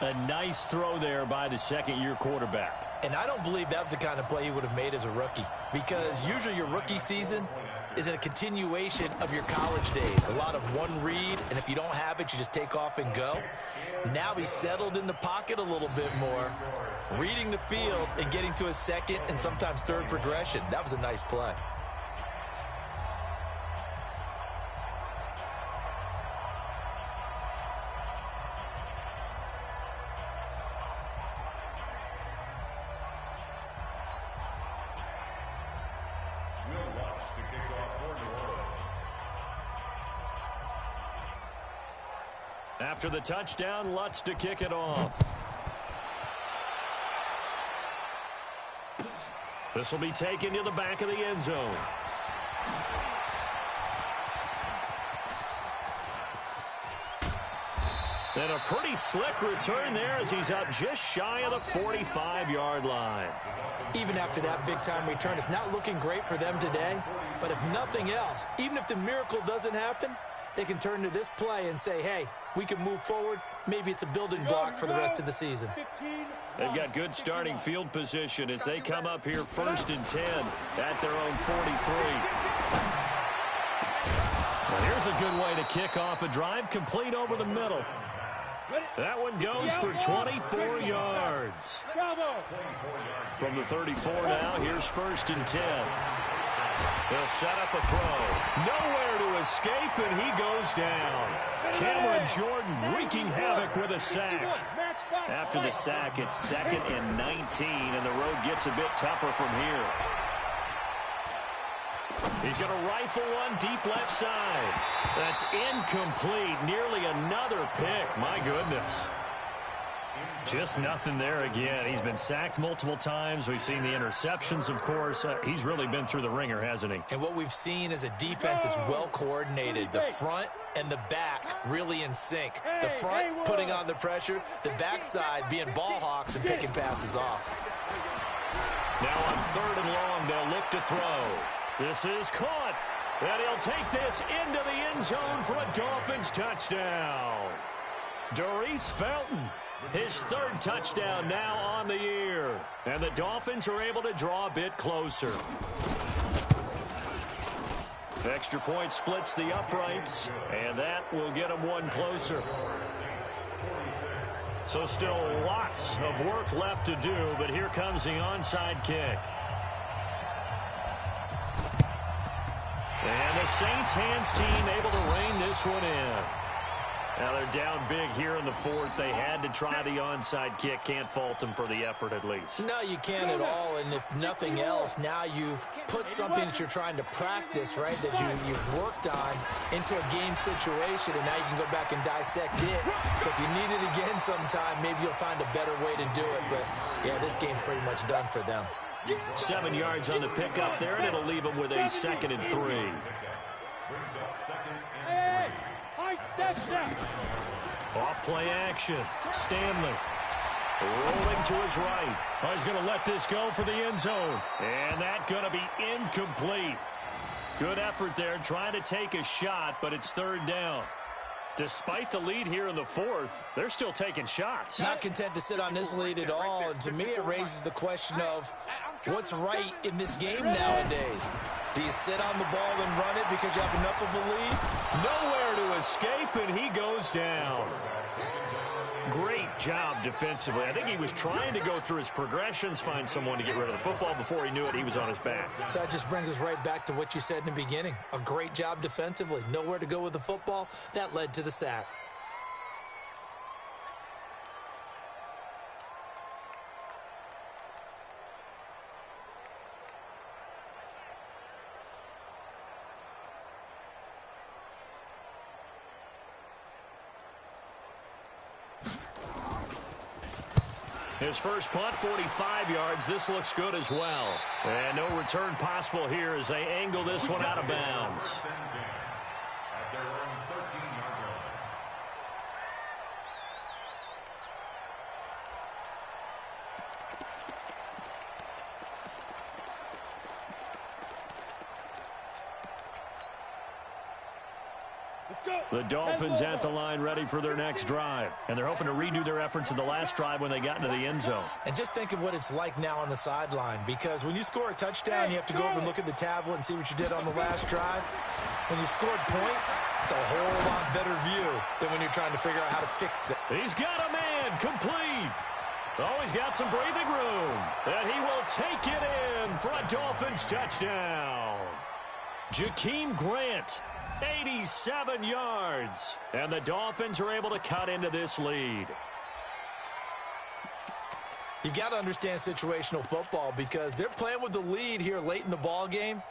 A nice throw there by the second-year quarterback. And I don't believe that was the kind of play he would have made as a rookie, because usually your rookie season is a continuation of your college days. A lot of one read, and if you don't have it, you just take off and go. Now he's settled in the pocket a little bit more, reading the field and getting to a second and sometimes third progression. That was a nice play. After the touchdown, Lutz to kick it off. This will be taken to the back of the end zone. And a pretty slick return there as he's up just shy of the 45-yard line. Even after that big-time return, it's not looking great for them today. But if nothing else, even if the miracle doesn't happen, they can turn to this play and say, hey, we can move forward. Maybe it's a building block for the rest of the season. They've got good starting field position as they come up here 1st and 10 at their own 43. Well, here's a good way to kick off a drive, complete over the middle. That one goes for 24 yards. From the 34 now, here's 1st and 10. They'll set up a throw. Nowhere to escape, and he goes down. Cameron Jordan wreaking havoc with a sack. After the sack, it's 2nd and 19, and the road gets a bit tougher from here. He's going to rifle one deep left side. That's incomplete. Nearly another pick. My goodness. Just nothing there again. He's been sacked multiple times. We've seen the interceptions, of course. He's really been through the ringer, hasn't he? And what we've seen is a defense that's well coordinated. The front and the back really in sync. The front putting on the pressure. The backside being ball hawks and picking passes off. Now on 3rd and long, they'll look to throw. This is caught. And he'll take this into the end zone for a Dolphins touchdown. Darius Felton, his 3rd touchdown now on the year. And the Dolphins are able to draw a bit closer. Extra point splits the uprights, and that will get them one closer. So still lots of work left to do, but here comes the onside kick. And the Saints hands team able to rein this one in. Now they're down big here in the 4th. They had to try the onside kick. Can't fault them for the effort at least. No, you can't at all. And if nothing else, now you've put something that you're trying to practice, right, that you've worked on into a game situation, and now you can go back and dissect it. So if you need it again sometime, maybe you'll find a better way to do it. But, yeah, this game's pretty much done for them. 7 yards on the pickup there, and it'll leave them with a 2nd and 3. Off play action. Stanley rolling to his right. Oh, he's going to let this go for the end zone. And that's going to be incomplete. Good effort there trying to take a shot, but it's 3rd down. Despite the lead here in the 4th, they're still taking shots. Not content to sit on this lead at all. And to me, it raises the question of what's right in this game nowadays. Do you sit on the ball and run it because you have enough of a lead? Nowhere to escape, and he goes down. Great job defensively. I think he was trying to go through his progressions, find someone to get rid of the football. Before he knew it, he was on his back. So that just brings us right back to what you said in the beginning. A great job defensively. Nowhere to go with the football. That led to the sack. His first punt, 45 yards. This looks good as well. And no return possible here as they angle this one out of bounds. The Dolphins at the line ready for their next drive. And they're hoping to redo their efforts in the last drive when they got into the end zone. And just think of what it's like now on the sideline, because when you score a touchdown, you have to go over and look at the tablet and see what you did on the last drive. When you scored points, it's a whole lot better view than when you're trying to figure out how to fix them. He's got a man complete. Oh, he's got some breathing room. And he will take it in for a Dolphins touchdown. Jakeem Grant, 87 yards. And the Dolphins are able to cut into this lead. You've got to understand situational football because they're playing with the lead here late in the ball game.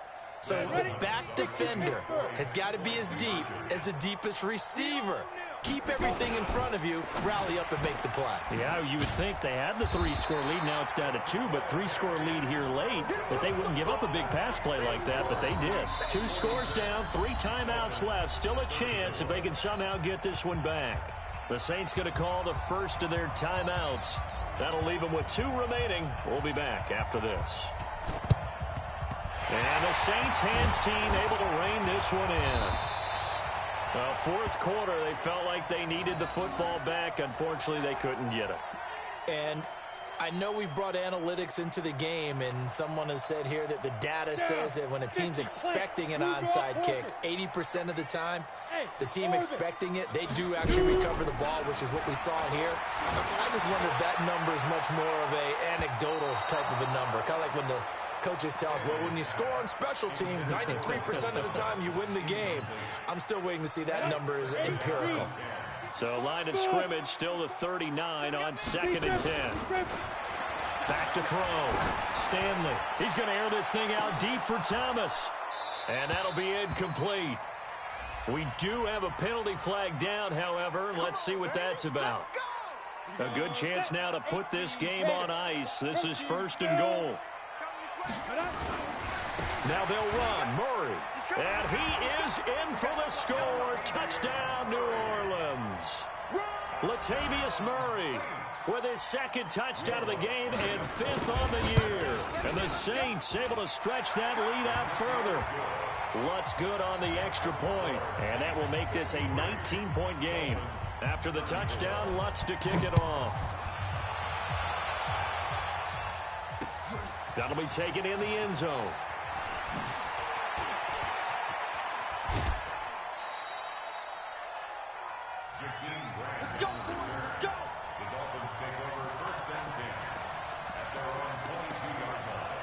So the back defender has got to be as deep as the deepest receiver. keep everything in front of you, rally up and make the play. Yeah, you would think they had the 3-score lead. Now it's down to 2, but 3-score lead here late, that they wouldn't give up a big pass play like that, but they did. 2 scores down, 3 timeouts left. Still a chance if they can somehow get this one back. The Saints going to call the first of their timeouts. That'll leave them with 2 remaining. We'll be back after this. And the Saints hands team able to rein this one in. Well, fourth quarter, they felt like they needed the football back. Unfortunately, they couldn't get it. And I know we brought analytics into the game, and someone has said here that the data says that when a team's expecting an onside kick, 80% of the time, the team expecting it, they do actually recover the ball, which is what we saw here. I just wonder if that number is much more of an anecdotal type of a number, kind of like when the coaches tell us, well, when you score on special teams, 93% of the time you win the game. I'm still waiting to see that number is empirical. So line of scrimmage still the 39 on 2nd and 10. Back to throw. Stanley. He's going to air this thing out deep for Thomas. And that'll be incomplete. We do have a penalty flag down, however. Let's see what that's about. A good chance now to put this game on ice. This is 1st and goal. Now they'll run. Murray. And he is in for the score. Touchdown, New Orleans. Latavius Murray with his 2nd touchdown of the game and 5th on the year. And the Saints able to stretch that lead out further. Lutz good on the extra point. And that will make this a 19-point game. After the touchdown, Lutz to kick it off. That'll be taken in the end zone. Let's go. Let's go. The Dolphins take over 1st and 10 at their own 22-yard line.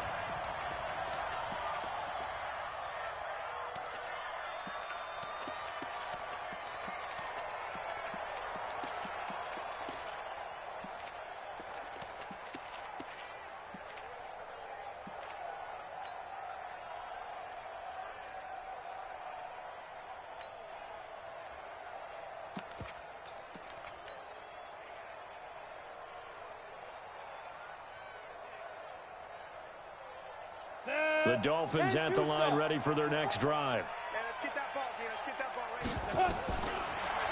The Dolphins at the line ready for their next drive. Man, let's get that ball, man. Let's get that ball right here.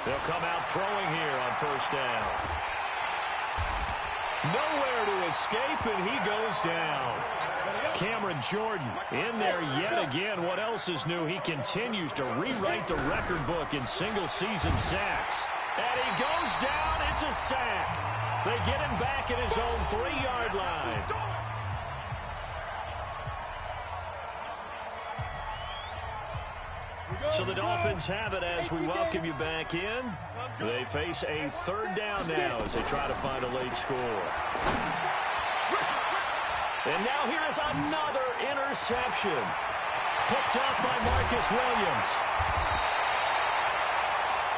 They'll come out throwing here on 1st down. Nowhere to escape, and he goes down. Cameron Jordan in there yet again. What else is new? He continues to rewrite the record book in single-season sacks. And he goes down. It's a sack. They get him back at his own 3-yard line. So the Dolphins have it as we welcome you back in. They face a 3rd down now as they try to find a late score. And now here is another interception. Picked up by Marcus Williams.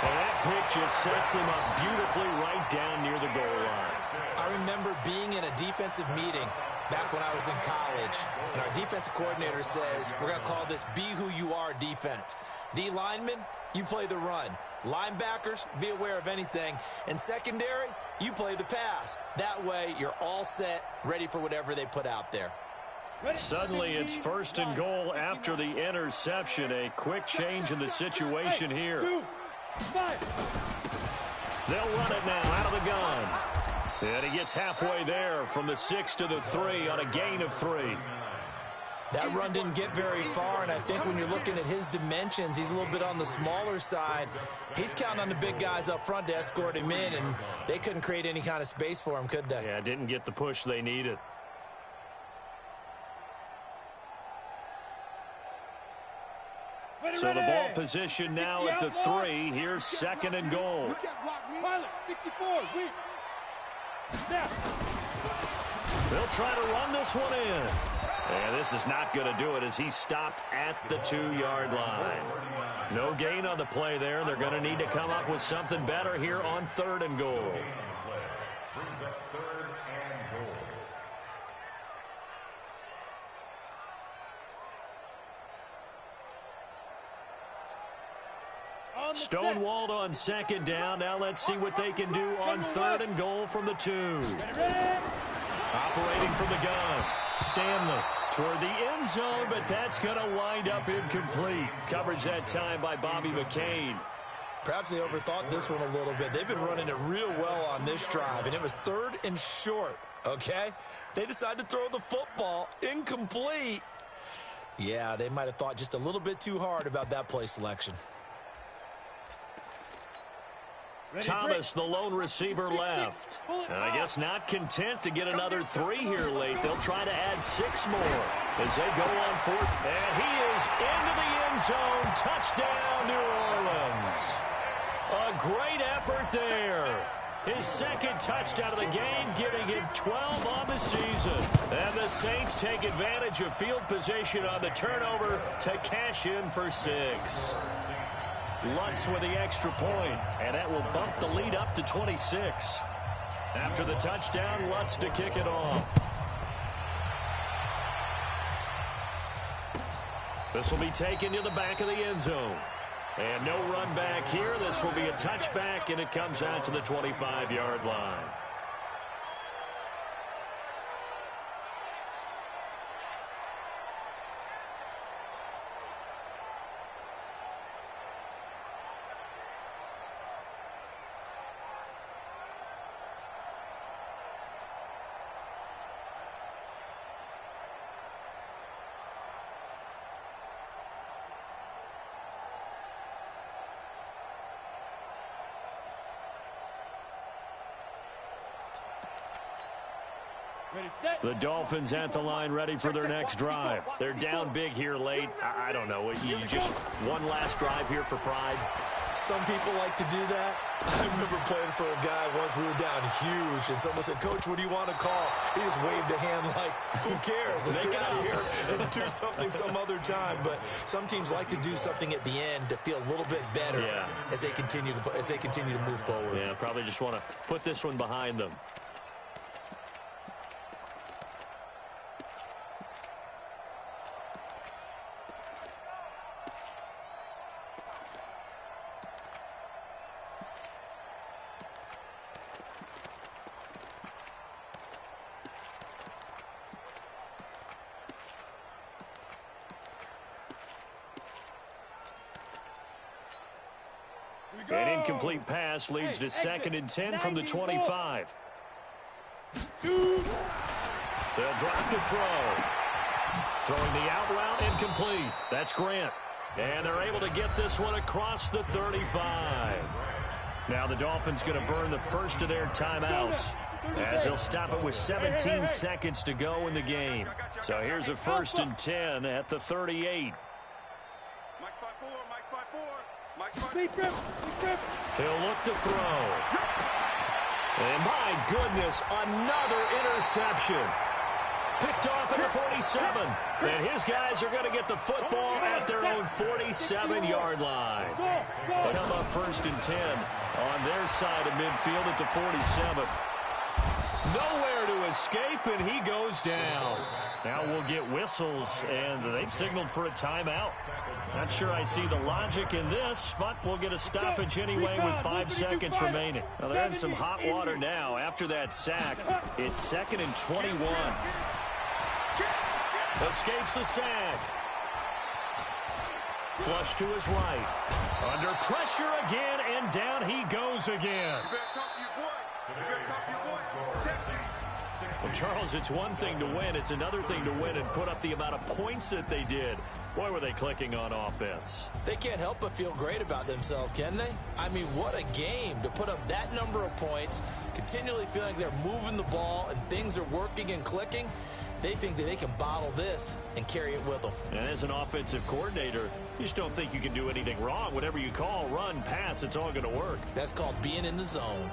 And that pick just sets him up beautifully right down near the goal line. I remember being in a defensive meeting back when I was in college, and our defensive coordinator says, we're going to call this be who you are defense. D linemen, you play the run. Linebackers, be aware of anything. And secondary, you play the pass. That way, you're all set, ready for whatever they put out there. Suddenly, it's 1st and goal after the interception. A quick change in the situation here. They'll run it now out of the gun. And he gets halfway there from the 6 to the 3 on a gain of 3. That run didn't get very far, and I think when you're looking at his dimensions, he's a little bit on the smaller side. He's counting on the big guys up front to escort him in, and they couldn't create any kind of space for him, could they? Yeah, didn't get the push they needed. So the ball position now at the 3. Here's 2nd and goal. Pilot, 64, weak. Snap. They'll try to run this one in. And this is not going to do it as he's stopped at the 2-yard line. No gain on the play there. They're going to need to come up with something better here on 3rd and goal. Brings up 3rd and goal. Stonewalled on second down. Now let's see what they can do on third and goal from the 2. Operating from the gun. Stanley toward the end zone, but that's going to wind up incomplete. Coverage that time by Bobby McCain. Perhaps they overthought this one a little bit. They've been running it real well on this drive, and it was 3rd and short, okay? They decided to throw the football incomplete. Yeah, they might have thought just a little bit too hard about that play selection. Thomas, the lone receiver, left. And I guess not content to get another 3 here late. They'll try to add 6 more as they go on 4th. And he is into the end zone. Touchdown, New Orleans. A great effort there. His 2nd touchdown of the game, giving him 12 on the season. And the Saints take advantage of field position on the turnover to cash in for 6. Lutz with the extra point, and that will bump the lead up to 26. After the touchdown, Lutz to kick it off. This will be taken to the back of the end zone. And no run back here. This will be a touchback, and it comes out to the 25-yard line. The Dolphins at the line, ready for their next drive. They're down big here late. I don't know. You just one last drive here for pride. Some people like to do that. I remember playing for a guy once. We were down huge, and someone said, "Coach, what do you want to call?" He just waved a hand like, "Who cares? Let's get out of here and do something some other time." But some teams like to do something at the end to feel a little bit better as they continue to move forward. Yeah, probably just want to put this one behind them. An incomplete pass leads to 2nd and 10 from the 25. They'll drop the throw. Throwing the out route, incomplete. That's Grant. And they're able to get this one across the 35. Now the Dolphins going to burn the first of their timeouts as they'll stop it with 17 seconds to go in the game. So here's a 1st and 10 at the 38. He'll look to throw. And my goodness, another interception. Picked off at the 47. And his guys are going to get the football at their own 47-yard line. But how about 1st and 10 on their side of midfield at the 47. Nowhere to escape, and he goes down. Now we'll get whistles, and they've signaled for a timeout. Not sure I see the logic in this, but we'll get a stoppage anyway with 5 seconds remaining. Now they're in some hot water now after that sack. It's 2nd and 21. Escapes the sack. Flush to his right. Under pressure again, and down he goes again. Well, Charles, it's one thing to win. It's another thing to win and put up the amount of points that they did. Boy, were they clicking on offense. They can't help but feel great about themselves, can they? I mean, what a game to put up that number of points, continually feeling like they're moving the ball and things are working and clicking. They think that they can bottle this and carry it with them. And as an offensive coordinator, you just don't think you can do anything wrong. Whatever you call, run, pass, it's all going to work. That's called being in the zone.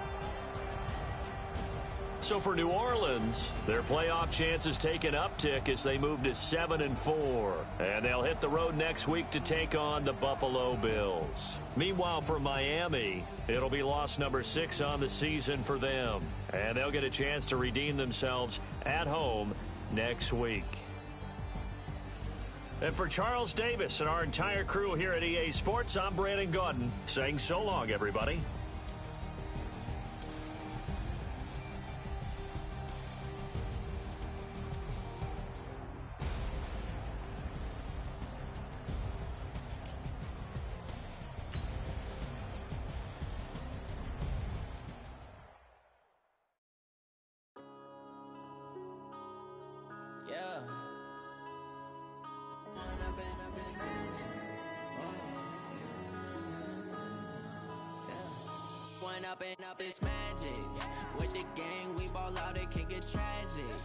So for New Orleans, their playoff chances take an uptick as they move to 7-4. And they'll hit the road next week to take on the Buffalo Bills. Meanwhile, for Miami, it'll be loss number 6 on the season for them. And they'll get a chance to redeem themselves at home next week. And for Charles Davis and our entire crew here at EA Sports, I'm Brandon Gaudin saying so long, everybody. Yeah. One up and up is magic. With the gang, we ball out, it can get tragic.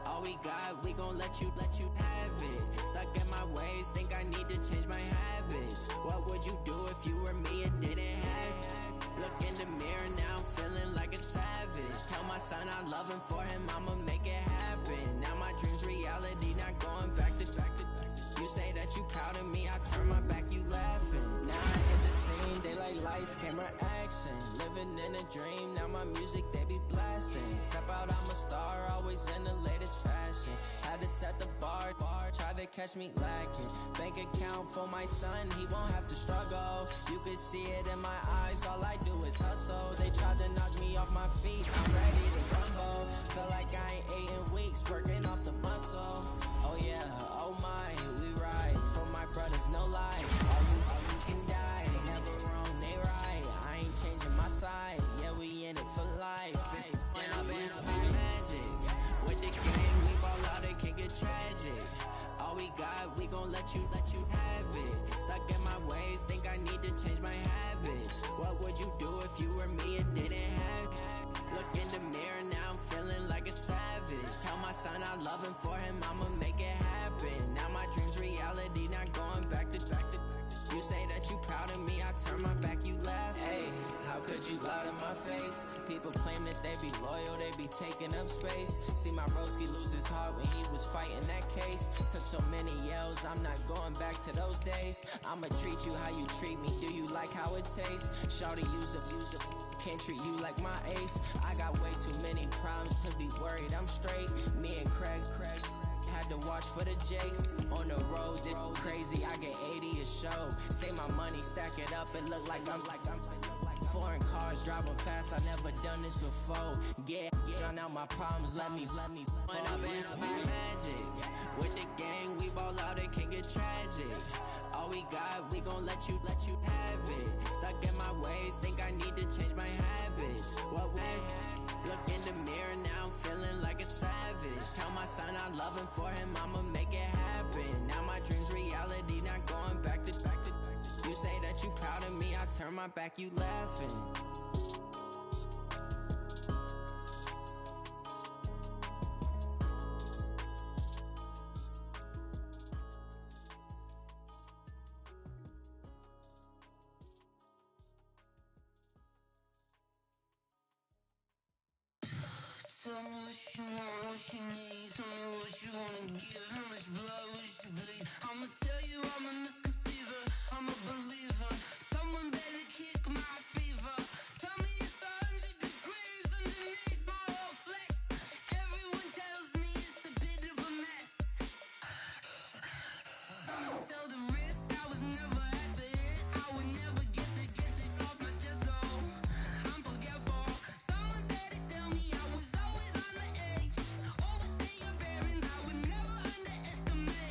All we got, we gon' let you have it. Stuck in my ways, think I need to change my habits. What would you do if you were me and didn't have it? Look in the mirror, now I'm feeling like a savage. Tell my son I love him, for him I'ma make it happen. Now my dream's reality, not going back to. You say that you proud of me, I turn my back, you laughing. Now I hit the scene, daylight lights, camera action. Living in a dream, now my music, they be blasting. Step out, I'm a star, always in the latest fashion. Had to set the bar, try to catch me lacking. Bank account for my son, he won't have to struggle. You can see it in my eyes, all I do is hustle. They tried to knock me off my feet, I'm ready to rumble. Feel like I ain't ate in weeks, working off the muscle. Oh yeah, oh my, we ride for my brothers, no lie. All you can die, never wrong, they right. I ain't changing my side, yeah, we in it for life. And up is magic. With the game, we ball out, it can get tragic. All we got, we gon' let you have it. Stuck in my ways, think I need to change my habits. What would you do if you were me and didn't have it? Look in the mirror, now I'm feeling like a savage. Tell my son I love him, for him I'ma make it happen. Now my dream's reality, not going back to. You say that you proud of me, I turn my back, you laugh. Hey, how could you lie to my face? People claim that they be loyal, they be taking up space. See my broski lose his heart when he was fighting that case. Took so many yells, I'm not going back to those days. I'ma treat you how you treat me, do you like how it tastes? Shawty, use up, can't treat you like my ace. I got way too many problems to be worried, I'm straight. Me and Craig had to watch for the Jakes. On the road, this crazy, I get 80 a show. Say my money, stack it up, it look like I'm foreign cars, driving fast, I never done this before. Get drown out my problems, let me One up is magic. With the gang, we ball out, it can get tragic. All we got, we gon' let you have it. Stuck in my ways, think I need to change my habits. What way? Look in the mirror, now I'm feeling like a savage. Tell my son I love him, for him I'ma make it happen. Now my dream's reality, not going back to. You say that you proud of me, I turn my back, you laughing. Tell me what you want, what you need. Tell me what you wanna give. How much blood would you bleed? I'ma tell you I'm a misconceiver. I'm a believer. Someone better kick my fever. Tell me it's 100 degrees underneath my whole flesh. Everyone tells me it's a bit of a mess. I'ma tell the risk I was never at the hit. I would never get this off my chest. Oh, I'm forgetful. Someone better tell me I was always on the edge. Overstay your bearings, I would never underestimate.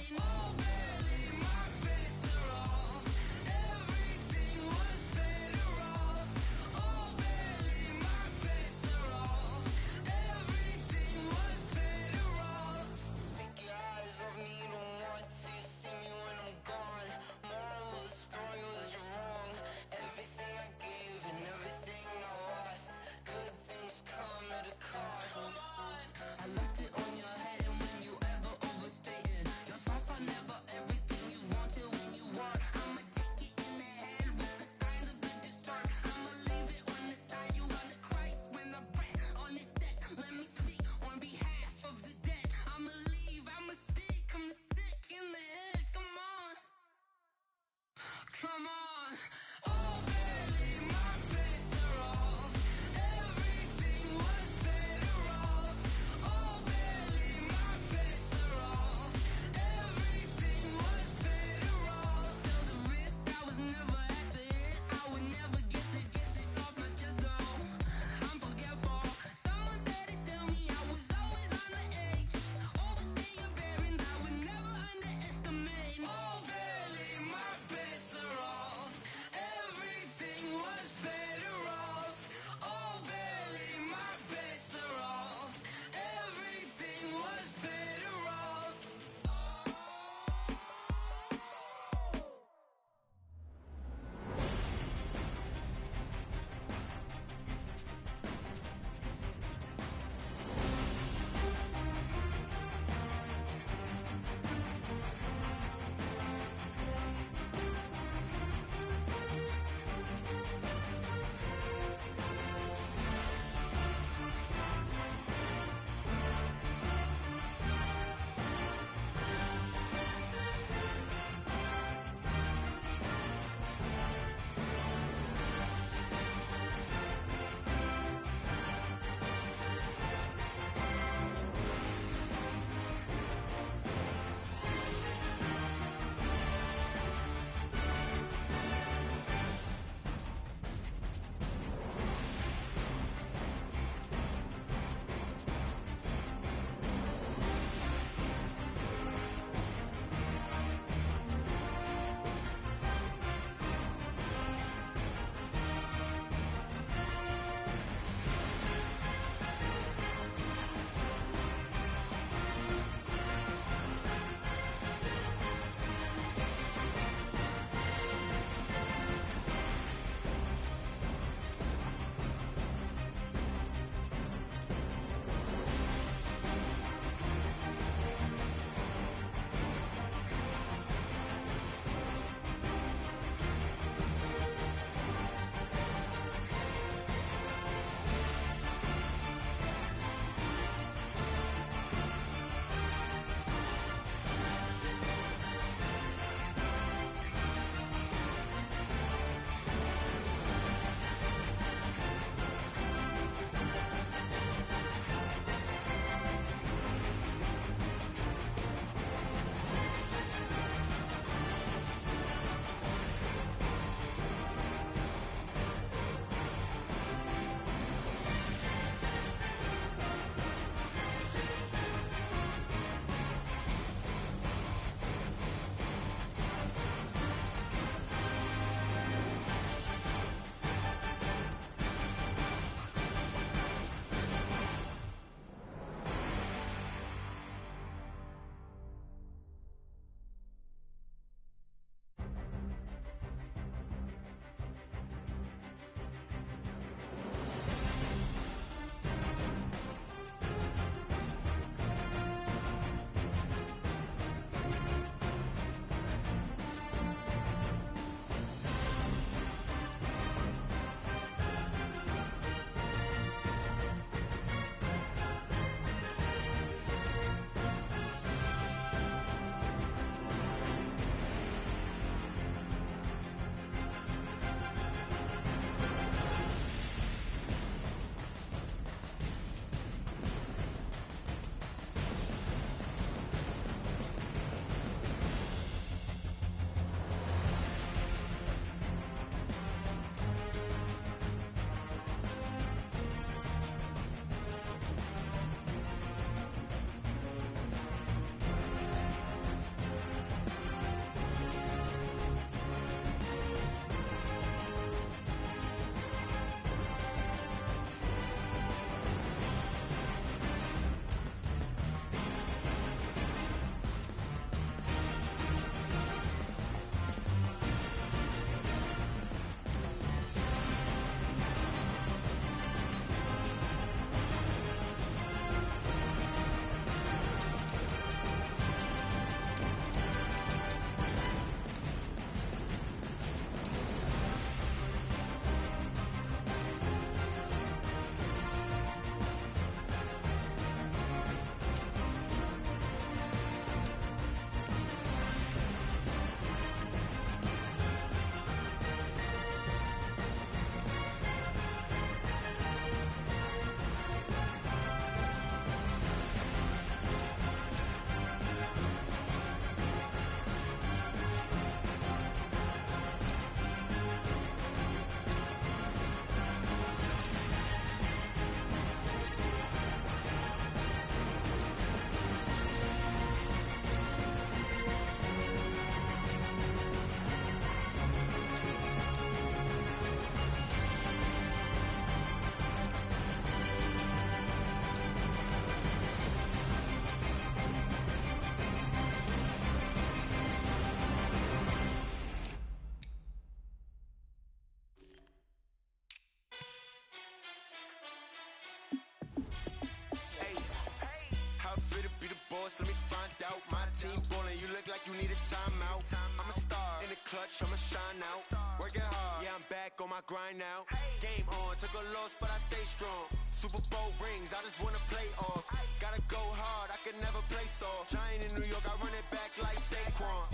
boss, let me find out. My team ballin', you look like you need a timeout. I'm a star in the clutch, I'ma shine out. Working hard, yeah, I'm back on my grind now. Game on, took a loss, but I stay strong. Super Bowl rings, I just wanna play off. Gotta go hard, I can never play soft. Giant in New York, I run it back like Saquon.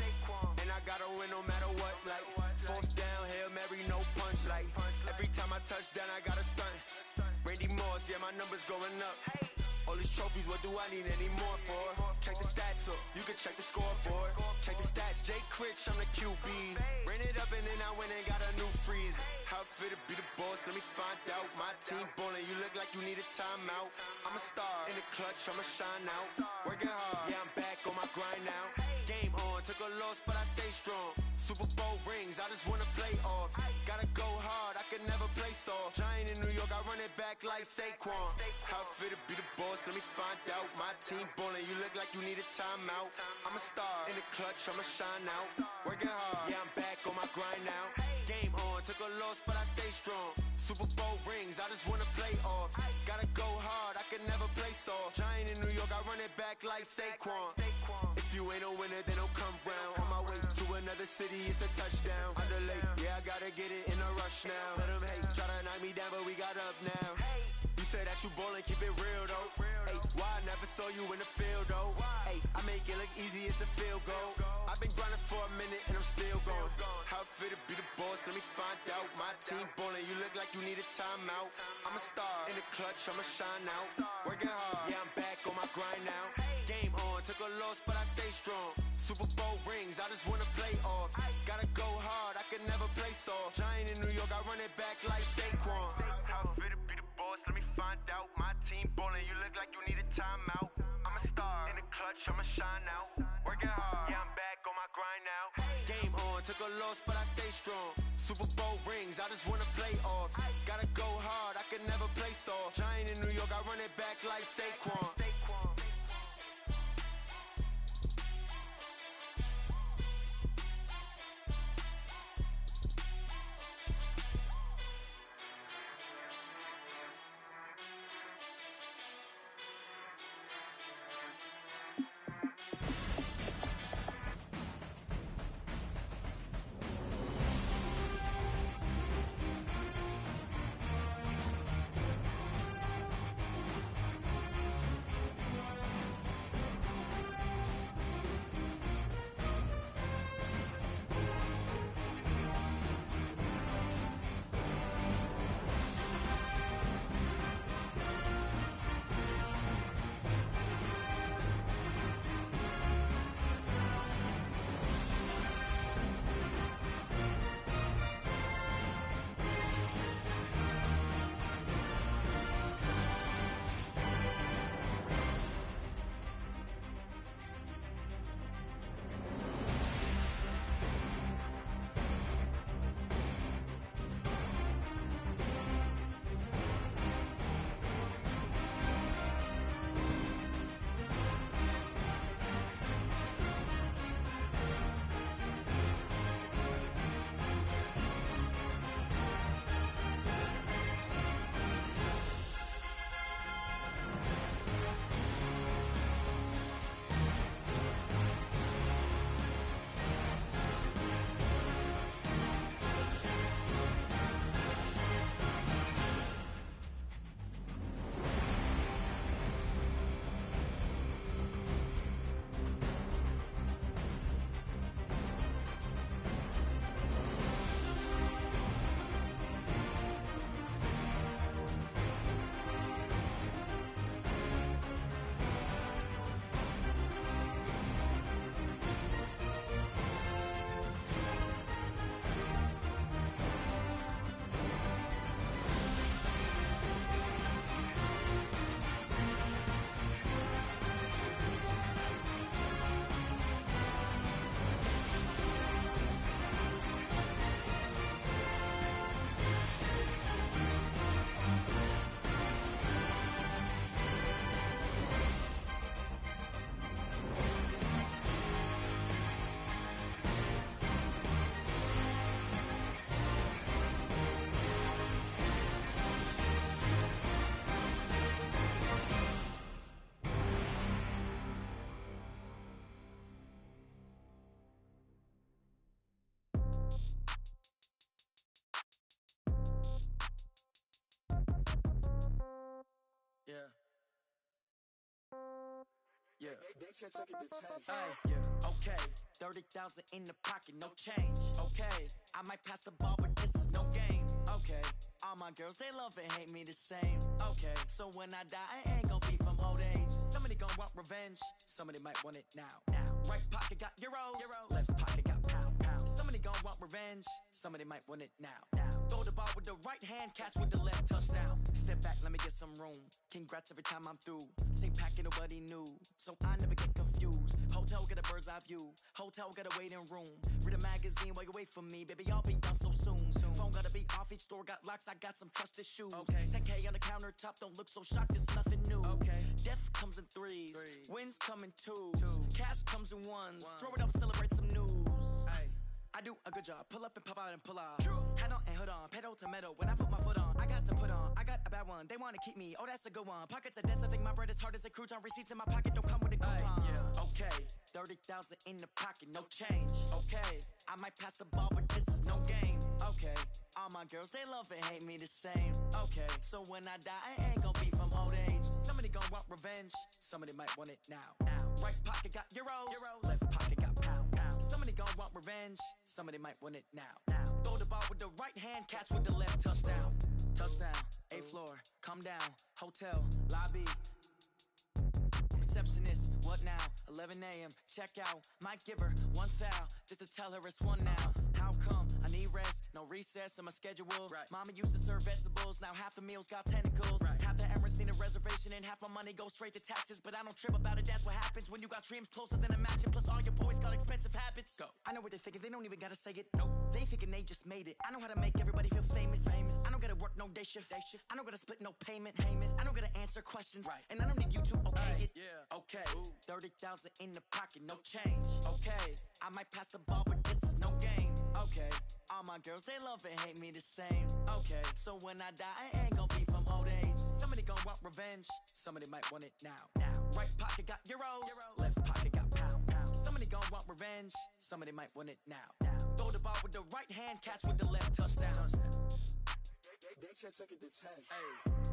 And I gotta win no matter what, like fourth down, Hail Mary, no punch. Like every time I touch down, I gotta stunt. Randy Moss, yeah, my numbers going up. All these trophies, what do I need any more for? Check the stats up, you can check the scoreboard. Check the stats, Jay Critch, I'm the QB. Ran it up and then I went and got a new freeze. How fit to be the boss, let me find out. My team ballin', you look like you need a timeout. I'm a star in the clutch, I'ma shine out. Working hard, yeah, I'm back on my grind now. Game on, took a loss, but I stay strong. Super Bowl rings, I just wanna play off. Gotta go hard, I can never play soft. Giant in New York, I run it back like Saquon. How fit to be the boss, let me find out. My team ballin', you look like you need a timeout. I'm a star in the clutch, I'ma shine out. Working hard, yeah, I'm back on my grind now. Game on, took a loss, but I stay strong. Super Bowl rings, I just wanna play off. Gotta go hard, I can never play soft. Giant in New York, I run it back like Saquon. If you ain't a winner, then don't come round. On my way to another city, it's a touchdown. Underlay, yeah, I gotta get it in a rush now. Let them hate, try to knock me down, but we got up now. You said that you ballin', keep it real though. Hey, why I never saw you in the field though? Hey, I make it look easy, it's a field goal. I've been grinding for a minute and I'm still going. How fit to be the boss, let me find out. My team ballin', you look like you need a timeout. I'm a star in the clutch, I'ma shine out. Working hard, yeah, I'm back on my grind now. Game on, took a loss, but I stay strong. Super Bowl rings, I just wanna play off. Gotta go hard, I can never play soft. Giant in New York, I run it back like Saquon. How fit to be the boss, let me find out. My team ballin', you look like you need a timeout. I'm a star in the clutch, I'ma shine out. Working hard, yeah, I'm back on my grind now. Game on, took a loss, but I stay strong. Super Bowl rings, I just wanna play off. Gotta go hard, I can never play soft. Giant in New York, I run it back like Saquon. Okay, 30,000 in the pocket, no change. Okay, I might pass the ball, but this is no game. Okay, all my girls, they love and hate me the same. Okay, so when I die, I ain't gon' be from old age. Somebody gon' want revenge, somebody might want it now. Right pocket got euros, left pocket got pound. Somebody gon' want revenge, somebody might want it now. Throw the ball with the right hand, catch with the left, touchdown. Step back, let me get some room. Congrats every time I'm through. Same packet, nobody new, so I never get confused. Hotel get a bird's eye view. Hotel get a waiting room. Read a magazine while you wait for me, baby. I'll be done so soon. Phone gotta be off. Each store got locks. I got some trusted shoes. 10K on the countertop. Don't look so shocked. It's nothing new. Death comes in threes. Wins come in twos. Cash comes in ones. Throw it up, celebrate some news. I do a good job. Pull up and pop out and pull off. Hat on and hood on. Pedal to metal. When I put my foot on, I got to put on. I got a bad one. They want to keep me. Oh, that's a good one. Pockets are dense. I think my bread is hard as a crouton. Receipts in my pocket don't come with a coupon. Okay, 30,000 in the pocket, no change. Okay, I might pass the ball, but this is no game. Okay, all my girls, they love and hate me the same. Okay, so when I die, I ain't gon' be from old age. Somebody gon' want revenge. Somebody might want it now. Right pocket got euros. Left pocket got pound. Somebody gon' want revenge. Somebody might want it now. Throw the ball with the right hand, catch with the left, touchdown. Touchdown, 8th floor, come down, hotel, lobby. Receptionist, what now? 11 a.m., check out. Might give her one foul, just to tell her it's one now. How come? I need rest, no recess in my schedule. Mama used to serve vegetables, now half the meals got tentacles. Half the Emirates need a reservation and half my money goes straight to taxes. But I don't trip about it, that's what happens when you got dreams closer than a mansion. Plus all your boys got expensive habits. Go. I know what they're thinking, they don't even gotta say it. Nope. They thinking they just made it. I know how to make everybody feel famous. I don't gotta work no day shift. I don't gotta split no payment. I don't gotta answer questions. And I don't need you to okay it. Okay, 30,000 in the pocket, no change. Okay, I might pass the ball, but this is no game. Okay, all my girls, they love and hate me the same. Okay, so when I die, I ain't gon' be from old age. Somebody gon' want revenge, somebody might want it now. Right pocket got euros, left pocket got pound. Somebody gon' want revenge, somebody might want it now. Throw the ball with the right hand, catch with the left, touchdown. They check it to 10.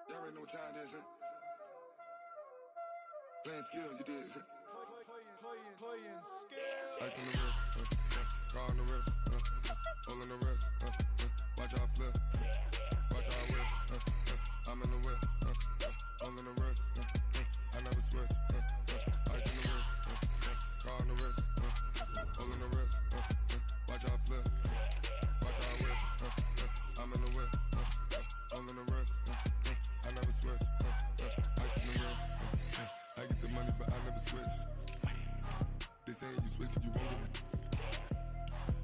Y'all already know what time it is, huh? Playing skills, you did. Playing skills. Ice on the wrist, yeah. car on the wrist, all in the wrist, watch how I flip, watch how I whip, I'm in the whip, all in the wrist, I never switch, ice in the wrist, car on the wrist, all in the wrist, watch how I flip, watch how I whip, I'm in the whip, all in the wrist, I never switch, ice in the wrist, I get the money but I never switch. They saying you switch and you won't get it.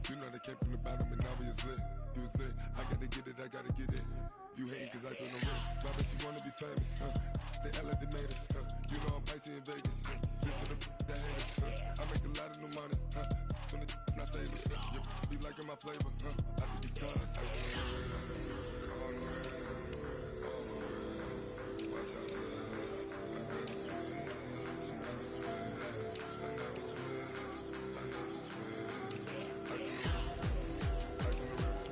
You know they came from the bottom and now we is lit. You was lit, I gotta get it, I gotta get it. You hating cause ice on the wrist. My bitch, she wanna be famous, They act like they made us, You know I'm icy in Vegas, This for the that hate us, I make a lot of new money, When it's not savers, You be liking my flavor, I think it's cause ice on the wrist, on the wrist, on the wrist. Watch out, cuz I never switch, I never switch, I never switch, I never switch. Ice on the wrist, ice on the wrist,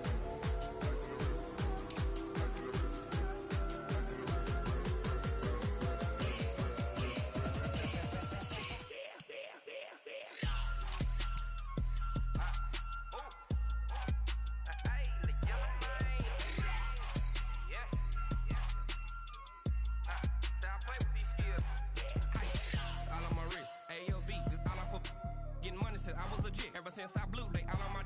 ice on the wrist, ice on the wrist, ice on the wrist, I was legit. Ever since I blew, they all on my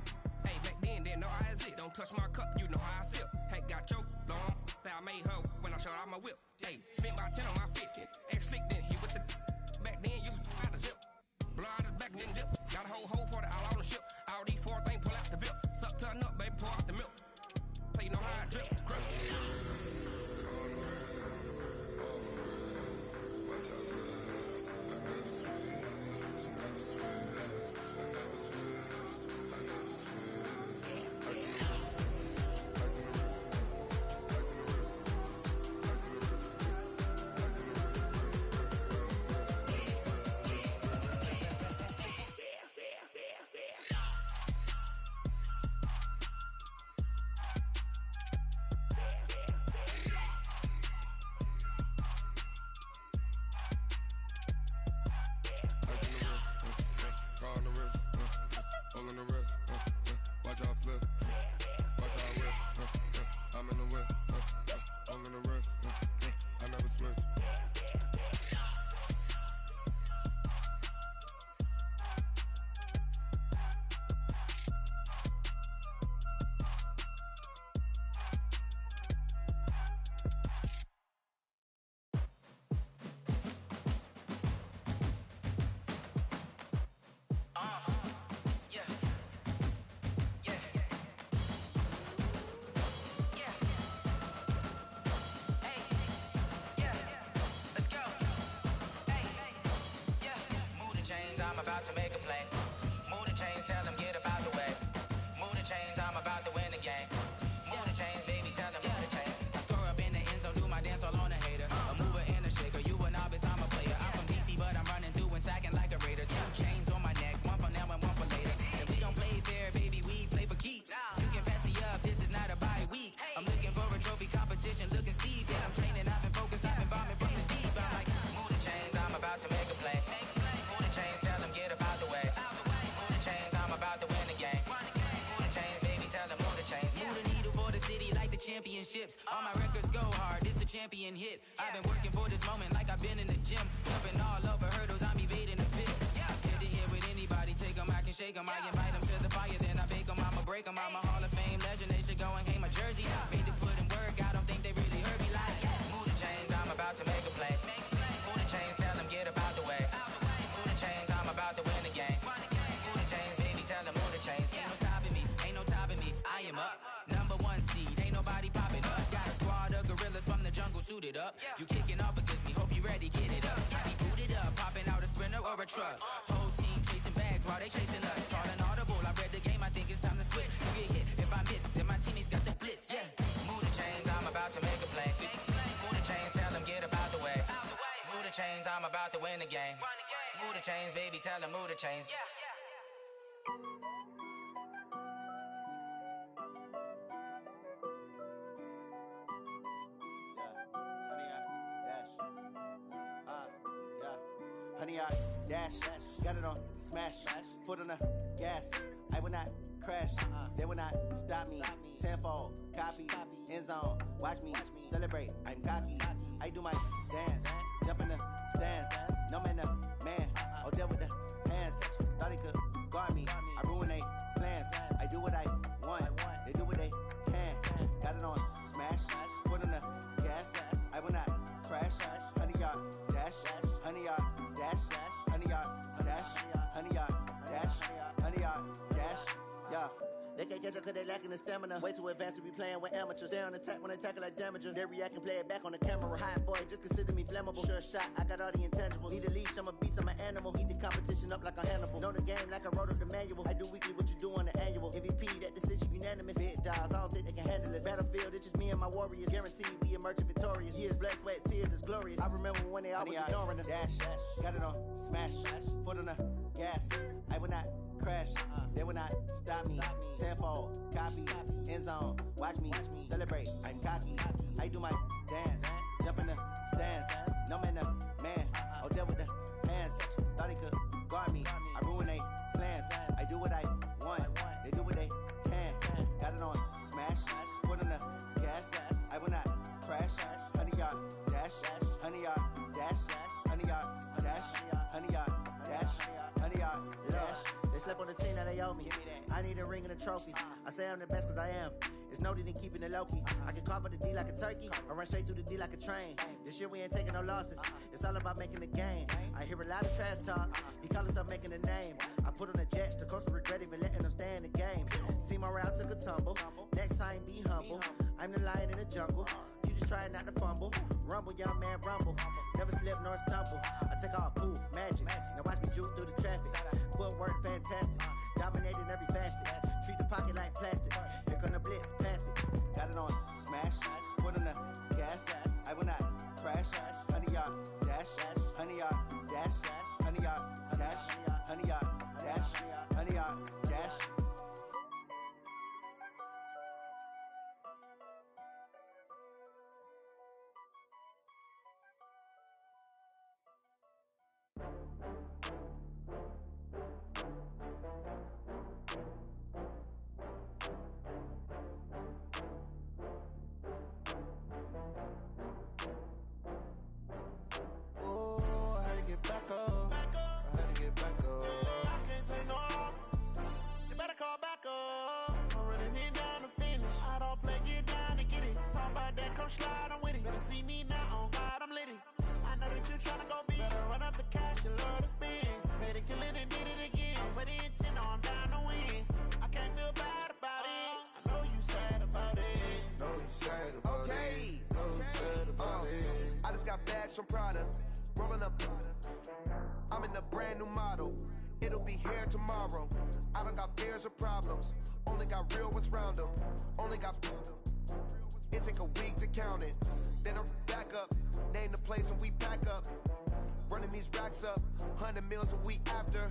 hey, back then, didn't know I exist. Don't touch my cup, you know how I sip. Hey, got choked, long. Say I made her when I showed out my whip. Hey, spent my 10 on my 50. Ex slick, then he with the back then, used to out the zip. Blow out his back, then dip. Got a whole party all on the ship. All these four things, pull out the VIP. Suck, turn up, baby, pour out the milk. So you know how I drip. Crush. I'm about to make a play. Move the chains, tell them get up out the way. Move the chains, I'm about to win the game. Move the chains, baby, tell them move the chains. I score up in the end zone, do my dance all on a hater. A mover and a shaker, you a novice, I'm a player. I'm from DC, but I'm running through and sacking like a raider. 2 chains on my neck, one for now and one for later. If we don't play fair, baby, we play for keeps. You can pass me up, this is not a bye week. I'm looking for a trophy competition, looking steep. And I'm training, I've been focused, I've been bombing from the deep. I'm like, move the chains, I'm about to make a play. Move the chains, tell them get up out the way. Move the chains, I'm about to win the game. Move the chains, baby, tell them move the chains. Move the needle for the city like the championships. All my records go hard, this a champion hit. I've been working for this moment like I've been in the gym. Jumping all over hurdles, I'm evading the pit. Head to head with anybody, take them, I can shake them. I invite them to the fire, then I bake them, I'ma break them. I'm a Hall of Fame legend, they should go and hang my jersey. Made to put in work, I don't think they really heard me like. Move the chains, I'm about to make a play. Move the chains, tell them get up out the way. Move the chains, I'm about to win the game. Move the chains, baby, tell them move the chains. Ain't no stopping me, ain't no topping me. I am up, #1 seed, ain't nobody popping up. Got a squad of gorillas from the jungle suited up. You kicking off against me, hope you ready, get it up. I be booted up, popping out a sprinter or a truck. Whole team chasing bags while they chasing us. Calling audible, I read the game, I think it's time to switch. You get hit if I miss, then my teammates got the blitz. Yeah, move the chains, I'm about to make a play. Move the chains, tell them get up out the way. Move the chains, I'm about to win the game. Move the chains, baby, tell them move the chains. Honey, I dash. Got it on smash. Foot on the gas. I will not crash. They will not stop me. Tenfold, copy, end zone. Watch me celebrate. I'm cocky. I do my dance. Jump in the stands. No man, man. Oh, deal with the hands. Thought he could guard me. I ruin they plans. I do what I want. They do what they can. Got it on smash. Foot on the gas. I will not crash. 100 yard dash. 100 yard dash. 100 yard dash. 100 yard dash. 100 yard dash. Yeah. They can't catch up cause they lacking the stamina. Way too advanced to be playing with amateurs. Stay on attack when they tackle like damager. They react and play it back on the camera. Hot boy, just consider me flammable. Sure shot, I got all the intangibles. Need a leash, I'm a beast, I'm an animal. Eat the competition up like a Hannibal. Know the game like I wrote up the manual. I do weekly what you do on the annual. MVP, that decision unanimous. Big dogs, I don't think they can handle this. Battlefield, it's just me and my warriors. Guaranteed we emerging victorious. Years, blood, sweat, tears, it's glorious. I remember when they always ignoring us. Dash, got it on smash. Foot on the gas. I will not crash. They will not stop me. Tenfold, copy, end zone. Watch me celebrate. I'm cocky. I do my dance. Jump in the stands. No man, man. Oh, deal with the hands. Thought he could guard me. I ruin they plans. I do what I want. They do what they can. Got it on smash. Foot on the gas. I will not crash. 100 yard dash. 100 yard dash. 100 yard dash. 100 yard dash. 100 yard dash. They slept on the team that they owe me. I need a ring and a trophy. I say I'm the best cause I am. It's no need in keeping it low-key. I can carve up the D like a turkey, or run straight through the D like a train. This year we ain't taking no losses. It's all about making the game. I hear a lot of trash talk. He call himself making a name. I put on the Jets, the coach will regret even letting them stay in the game. Team morale took a tumble. Next time be humble. I'm the lion in the jungle. You just trying not to fumble. Rumble, young man, rumble. Never slip nor stumble. I take off, poof, magic. Now watch me juke through the traffic. Footwork fantastic. Dominating every facet. Treat the pocket like plastic. Here come the blitz, pass it. Got it on smash. Foot on the gas. I will not crash. 100 yard dash. 100 yard dash. 100 yard dash. 100 yard dash. 100 yard dash. Back up. I had to get back up. I can't take no loss. You better call back up. I'm running in down to finish. I don't play, get down to get it. Talk about that, come slide, I'm with it. Better see me now, on God, I'm litty. I know that you tryna go big. Better run up the cash, you love to spend. Better kill it and did it again. I'm with the intent, no, I'm down to win. I can't feel bad about it. I know you sad about it. Know you sad about it. Know you sad about it. I just got bags from Prada. Rolling up. I'm in a brand new model. It'll be here tomorrow. I don't got fears or problems. Only got real ones round them. Only got. It take a week to count it. Then I'm back up. Name the place and we pack up. Running these racks up. 100 meals a week after.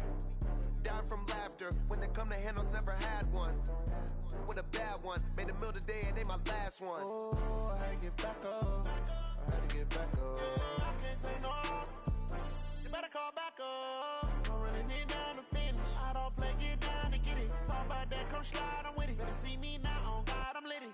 Down from laughter. When they come to handles, never had one. With a bad one. Made a meal today and they my last one. Oh, I had to get back up. I had to get back up. I can't take no loss. You better call back up. I'm running in down to finish. I don't play, get down to get it. Talk about that, come slide, I'm with it. Better see me now, on God, I'm litty.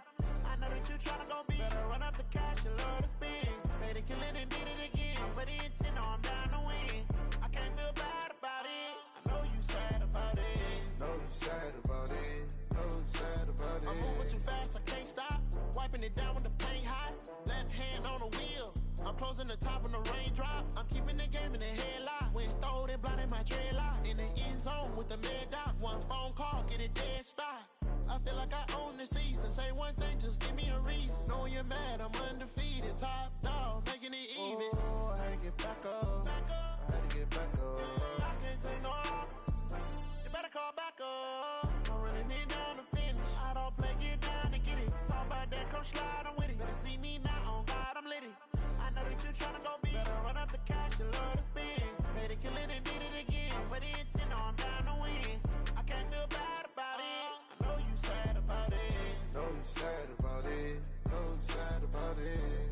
I know that you tryna go big. Better run up the cash, you love to spend. Better kill it and did it again. I'm with the intent, no, I'm down to win. I can't feel bad about it. I know you sad about it. Know you sad about it. Know you sad about it. I'm moving too fast, I can't stop. Wiping it down with the paint hot. Left hand on the wheel. I'm closing the top when the raindrop. I'm keeping the game in the headlock. When throwed and blinded my dreadlock. In the end zone with the mad dot. One phone call, get it dead stop. I feel like I own the season. Say one thing, just give me a reason. Knowing you're mad, I'm undefeated. Top dog, making it even. Oh, I had to get back up. I had to get back up. I can't take no loss. You better call back up. I'm running in down to finish. I don't play, get down to get it. Talk about that, come slide, I'm with it. Better see me now, on God, I'm litty. I know that you tryna go big. Better run up the cash, you love to spend. Better kill it and did it again. I'm with the intent, no, I'm down to win. I can't feel bad about it. I know you sad about it. Know you sad about it. Know you sad about it.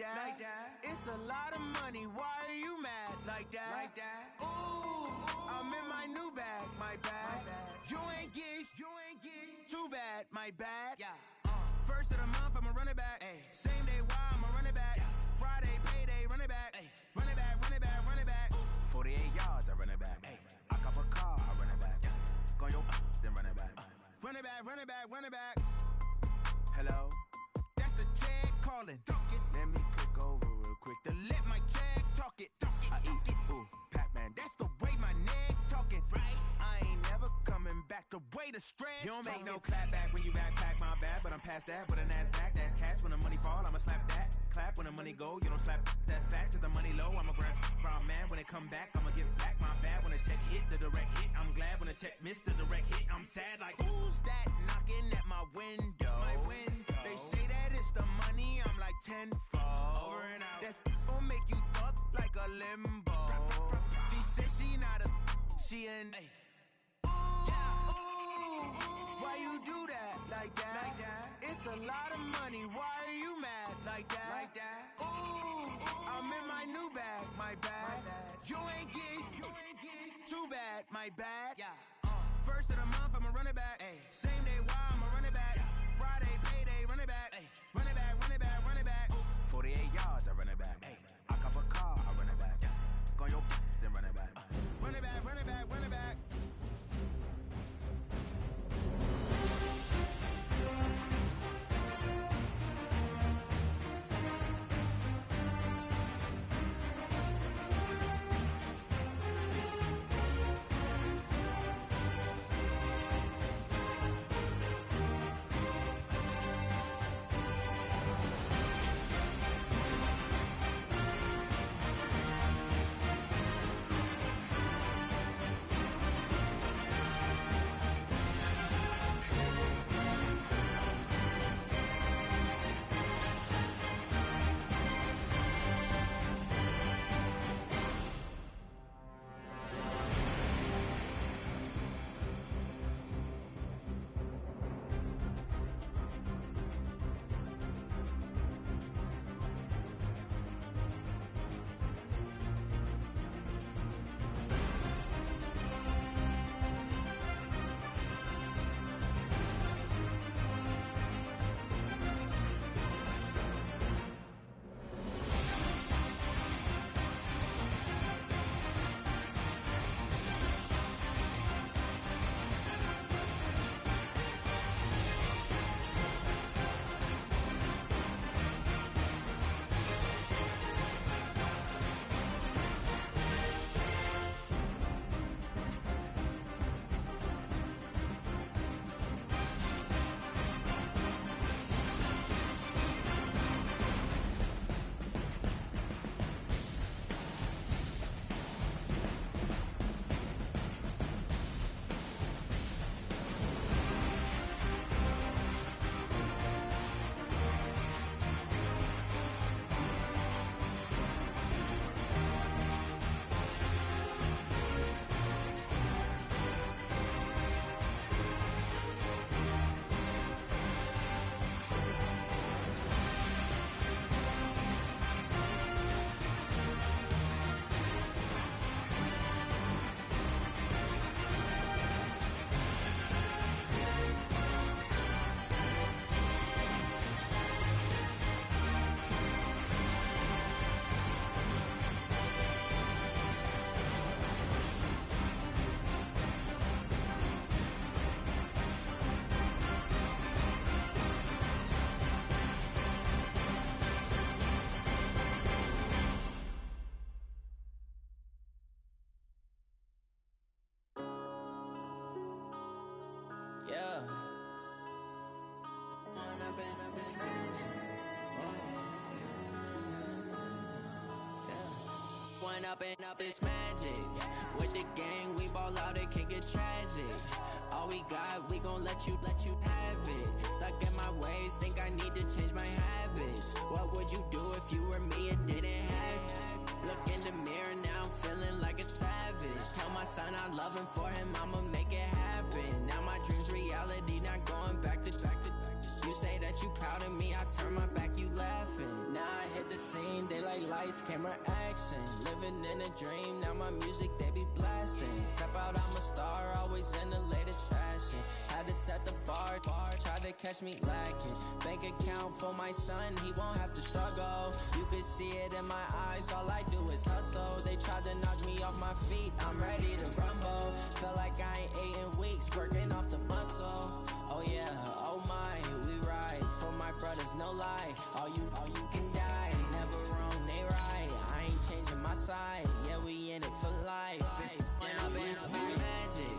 like that. It's a lot of money, why are you mad like that? Ooh, I'm in my new bag, my bad. You ain't get too bad, my bad. First of the month, I'ma run it back. Same day, why I'ma run it back. Friday, payday, run it back. Run it back, run it back, run it back. 48 yards, I run it back. I cop a car, I run it back. Go your then run it back. Run it back, run it back, run it back. Hello, that's the check calling. Let me click over real quick to let my check talk it. I eat it, ooh, Pac-Man, that's the way my neck talking. Right, I ain't never coming back the way the stress. You don't make no clap back when you backpack, my bad, but I'm past that. But a NASDAQ, that's cash. When the money fall, I'ma slap that. Clap when the money go, you don't slap. That's facts. If the money low, I'ma grab brown man. When it come back, I'ma give back my bad. When the check hit, the direct hit. I'm glad when the check missed the direct hit. I'm sad like, who's that knocking at my window? They say that it's the money, I'm like tenfold. Over and out. That's gon' make you up like a limbo. She said she not a, she an. Why you do that like that? It's a lot of money, why are you mad like that? Ooh, I'm in my new bag, my bad. You ain't get too bad, my bad. First of the month, I'ma run it back. Same day, why I'ma run it back. Friday, payday, run it back. Run it back, run it back, run it back. 48 yards, I run it back. I cop a car, I run it back. Go your then run it back. Run it back, run it back, run it back. One up and up, it's magic. With the gang, we ball out, it can get tragic. All we got, we gon' let you have it. Stuck in my ways, think I need to change my habits. What would you do if you were me and didn't have it? Look in the mirror, now I'm feeling like a savage. Tell my son I love him, for him I'ma make it happen. Now my dream's reality, not going back to. You say that you proud of me, I turn my back, you laughing. Now I hit the screen, they like lights, camera, action. Living in a dream, now my music they be blasting. Step out, I'm a star, always in the latest fashion. Had to set the bar, tried to catch me lacking. Bank account for my son, he won't have to struggle. You can see it in my eyes, all I do is hustle. They tried to knock me off my feet, I'm ready to rumble. Feel like I ain't ate in weeks, working off the muscle. Oh yeah, oh my, we ride for my brothers, no lie. All you can die, never wrong, they right. I ain't changing my side, yeah, we in it for life. When I've been it's magic.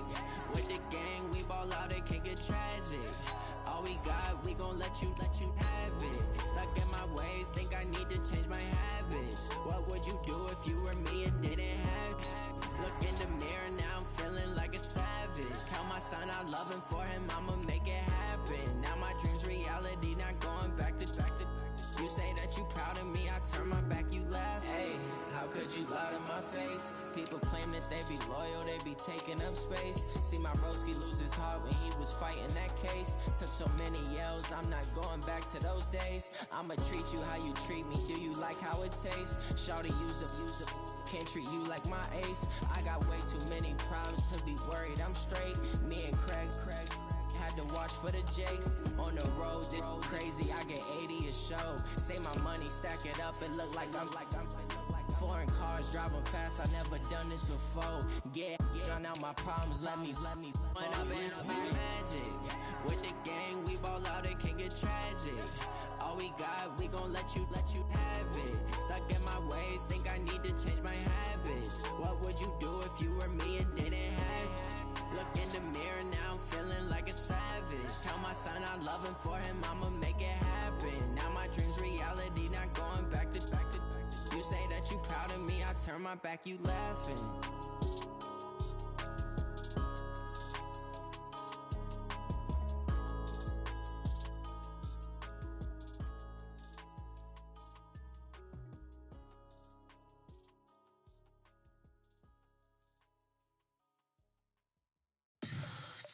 With the gang, we ball out, it can get tragic. All we got, we gon' let you have it. Stuck in my ways, think I need to change my habits. What would you do if you were me and didn't have it? Look in the mirror, now I'm feeling like a savage. Tell my son I love him, for him I'ma make it happen. Now my dream's reality, not going back to. You say that you proud of me, I turn my back, you laugh. Hey, how could you lie to my face? People claim that they be loyal, they be taking up space. See my broski lose his heart when he was fighting that case. Took so many yells, I'm not going back to those days. I'ma treat you how you treat me, do you like how it tastes? Shawty, use up, can't treat you like my ace. I got way too many problems to be worried, I'm straight. Me and Craig had to watch for the Jakes. On the road, this crazy, I get 80 a show. Say my money, stack it up, it look like I'm foreign cars, driving fast, I never done this before. Get drown out my problems, let me when I've been it's magic. With the gang, we ball out, it can get tragic. All we got, we gon' let you have it. Stuck in my ways, think I need to change my habits. What would you do if you were me and didn't have it? Look in the mirror, now I'm feeling like a savage. Tell my son I love him, for him I'ma make it happen. Now my dream's reality, not going back to. You say that you proud of me, I turn my back, you laughing.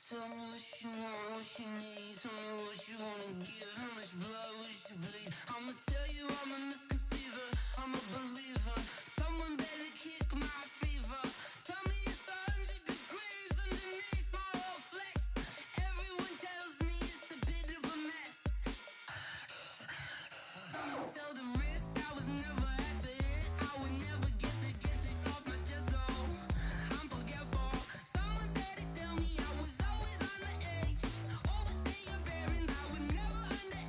Tell me what you want, what you need. Tell me what you wanna give. How much blood would you bleed? I'ma tell you I'm a misconceiver. I'm a believer. Someone better kick my fever. Tell me it's 100 degrees underneath my whole flesh. Everyone tells me it's a bit of a mess. I'ma tell the risk I was never at the end. I would never get this off my chest though. I'm forgetful. Someone better tell me I was always on the edge. Overstay your bearings, I would never underage.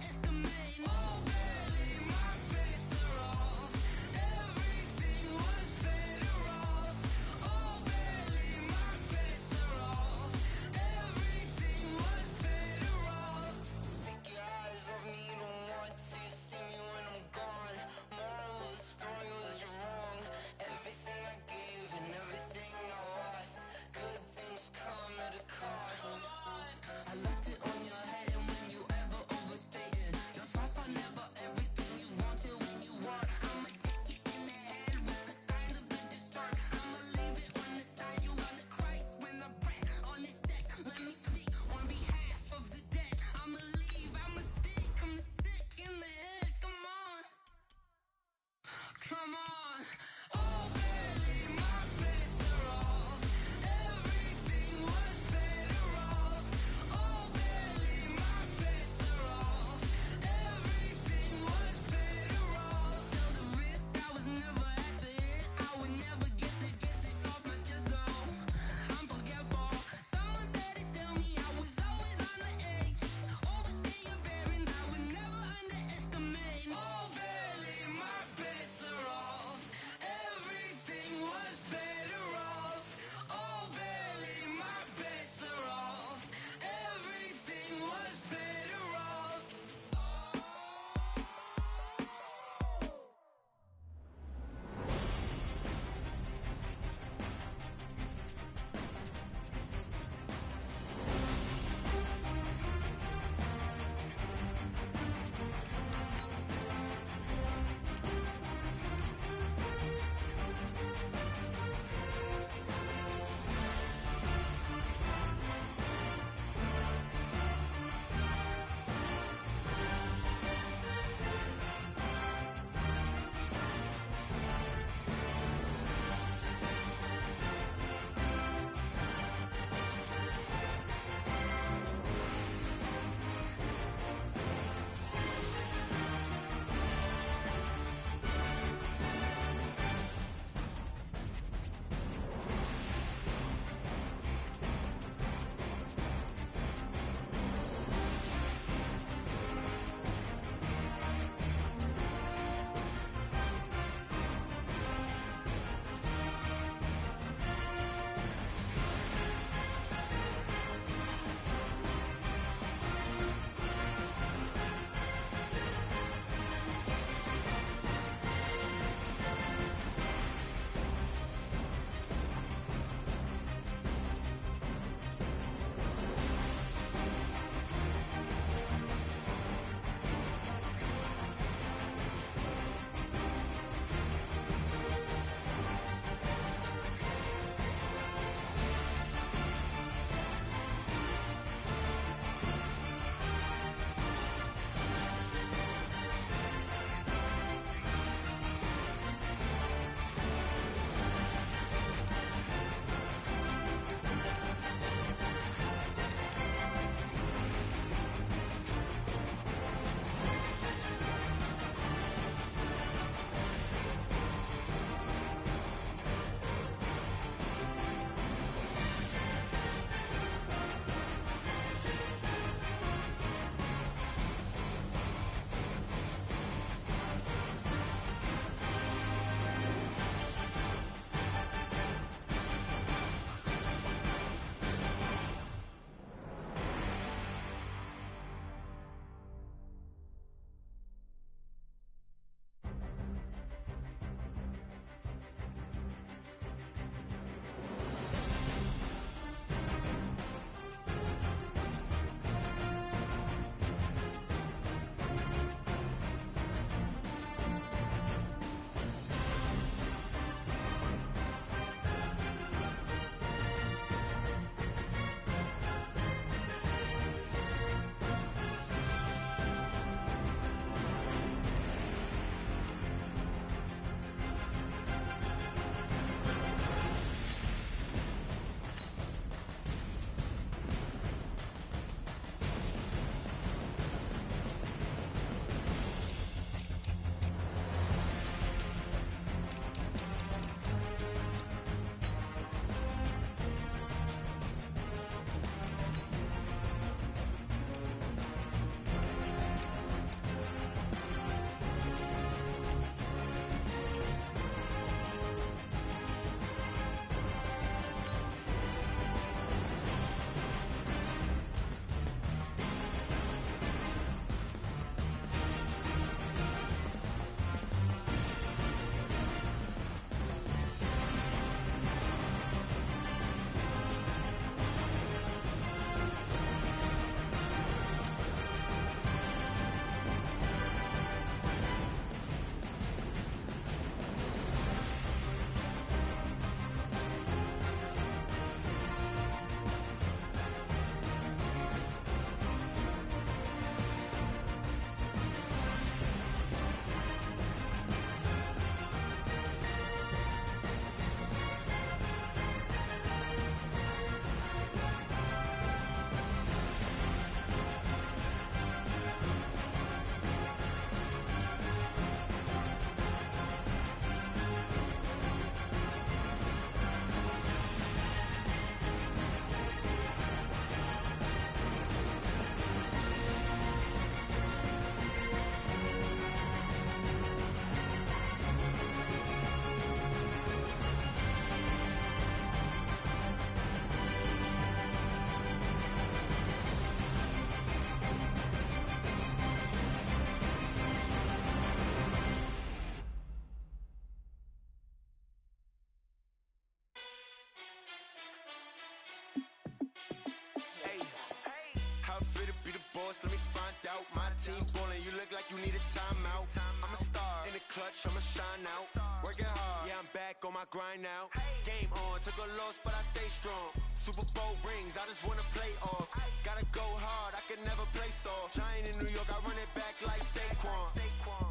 How it feel to be the boss? Let me find out. My team ballin', you look like you need a timeout. I'm a star in the clutch, I'ma shine out. Working hard, yeah, I'm back on my grind now. Game on, took a loss, but I stay strong. Super Bowl rings, I just wanna play off. Gotta go hard, I can never play soft. Giant in New York, I run it back like Saquon.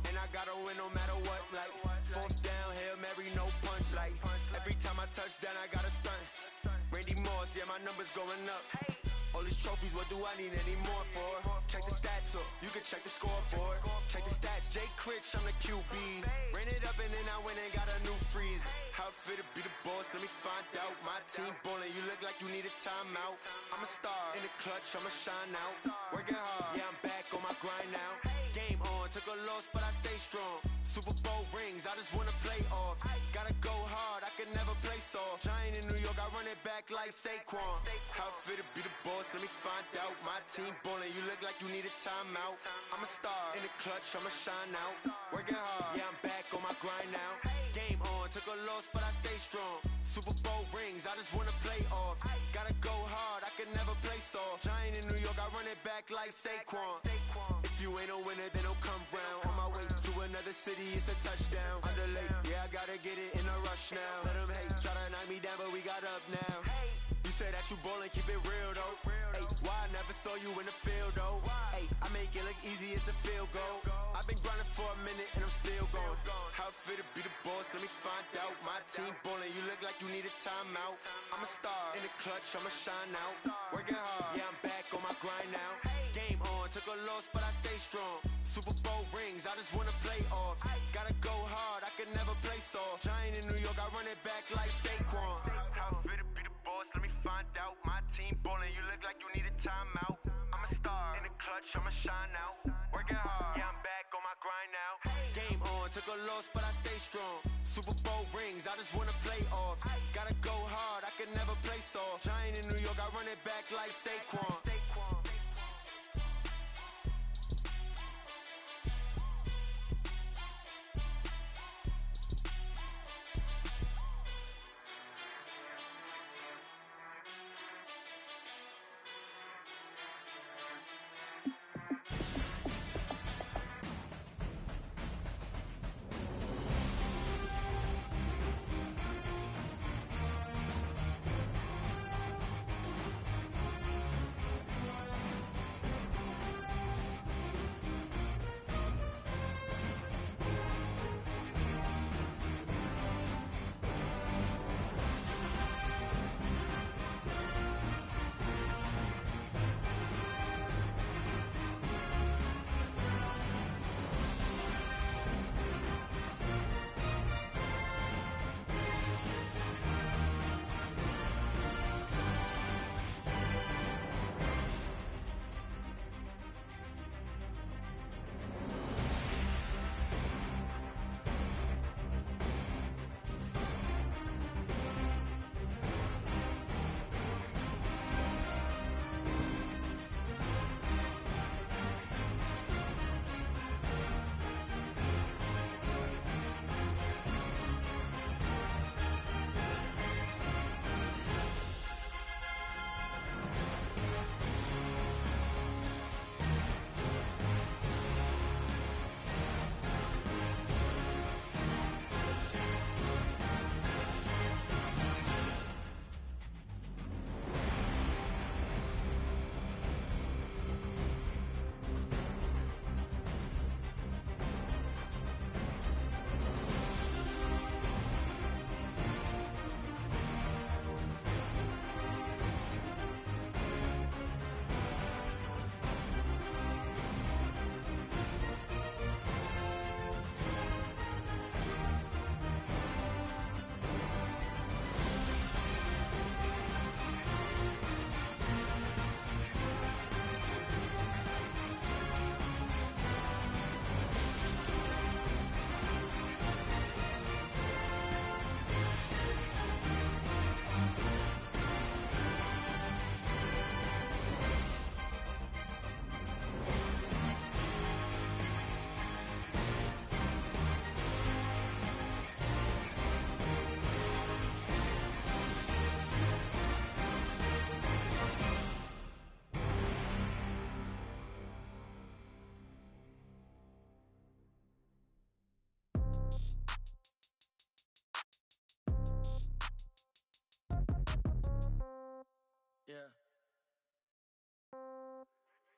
And I gotta win no matter what, like fourth down, Hail Mary, no punch. Like every time I touch down, I gotta stunt. Randy Moss, yeah, my numbers going up. All these trophies, what do I need any more for? Check the stats up, you can check the scoreboard. Check the stats, Jay Critch, I'm the QB. Ran it up and then I went and got a new freeze. How it feel to be the boss, let me find out. My team ballin', you look like you need a timeout. I'm a star in the clutch, I'ma shine out. Working hard, yeah, I'm back on my grind now. Game on, took a loss, but I stay strong. Super Bowl rings, I just wanna play off. Gotta go hard, I can never play soft. Giant in New York, I run it back like Saquon. How it feel to be the boss, let me find out. My team ballin', you look like you need a timeout. I'm a star in the clutch, I'ma shine out. Working hard, yeah, I'm back on my grind now. Game on, took a loss, but I stay strong. Super Bowl rings, I just wanna play off. Gotta go hard, I can never play soft. Giant in New York, I run it back like Saquon. If you ain't a winner, then don't come round. On my way to another city, it's a touchdown. Underlay, yeah, I gotta get it in a rush now. Let them hate, try to knock me down, but we got up now. You said that you ballin', keep it real though. Ay, why I never saw you in the field though? Ay, I make it look easy, it's a field goal. I've been grinding for a minute and I'm still going. How it feel to be the boss, let me find out. My team ballin', you look like you need a timeout. I'm a star in the clutch, I'ma shine out. Working hard, yeah, I'm back on my grind now. Game on, took a loss, but I stay strong. Super Bowl rings, I just wanna play off. Gotta go hard, I can never play soft. Giant in New York, I run it back like Saquon. How it feel to be the boss, let me find out. My team ballin', you look like you need a timeout. I'm a star in the clutch, I'ma shine out. Working hard, yeah, I'm back on my grind now. Game on, took a loss, but I stay strong. Super Bowl rings, I just wanna play off. Gotta go hard, I can never play soft. Giant in New York, I run it back like Saquon.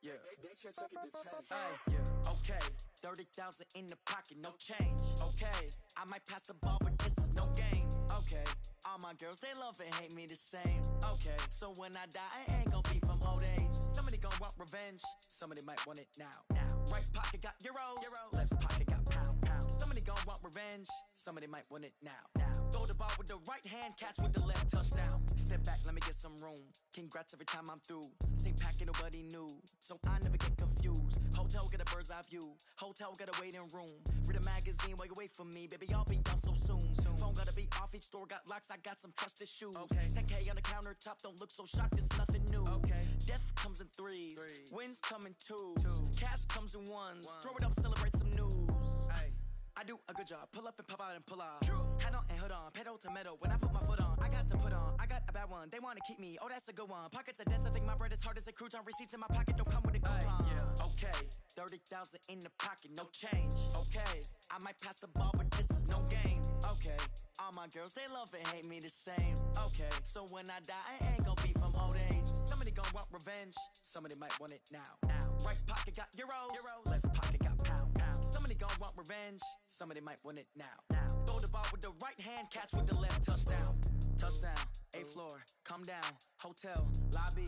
Yeah. That check take it to 10. Hey, yeah. Okay. 30,000 in the pocket, no change. Okay. I might pass the ball, but this is no game. Okay. All my girls, they love and hate me the same. Okay. So when I die, I ain't gon' be from old age. Somebody gon' want revenge. Somebody might want it now. Right pocket got euros. Left pocket got pound. Somebody gon' want revenge. Somebody might want it now. Throw the ball with the right hand, catch with the left, touchdown. Step back, let me get some room. Congrats every time I'm through. Same packet, nobody knew. So I never get confused. Hotel get a bird's eye view. Hotel get a waiting room. Read a magazine while you wait for me. Baby, I'll be done so soon. Phone gotta be off, each store got locks. I got some trusted shoes. 10K on the countertop, don't look so shocked, it's nothing new. Death comes in threes. Wins come in twos. Cash comes in ones. Throw it up, celebrate some news. I do a good job, pull up and pop out and pull out. Head on and hood on, pedal to metal. When I put my foot on, I got to put on. I got a bad one, they wanna keep me. Oh, that's a good one. Pockets are dense, I think my bread is hard as a crouton. Receipts in my pocket don't come with a coupon. Okay, 30,000 in the pocket, no change. Okay, I might pass the ball, but this is no game. Okay, all my girls, they love and hate me the same. Okay, so when I die, I ain't gon' be from old age. Somebody gon' want revenge, somebody might want it now. Right pocket got euros. Left pocket got pound. Somebody gon' want revenge, somebody might want it now. Throw the ball with the right hand, catch with the left, touchdown. Touchdown, 8th floor, come down, hotel, lobby.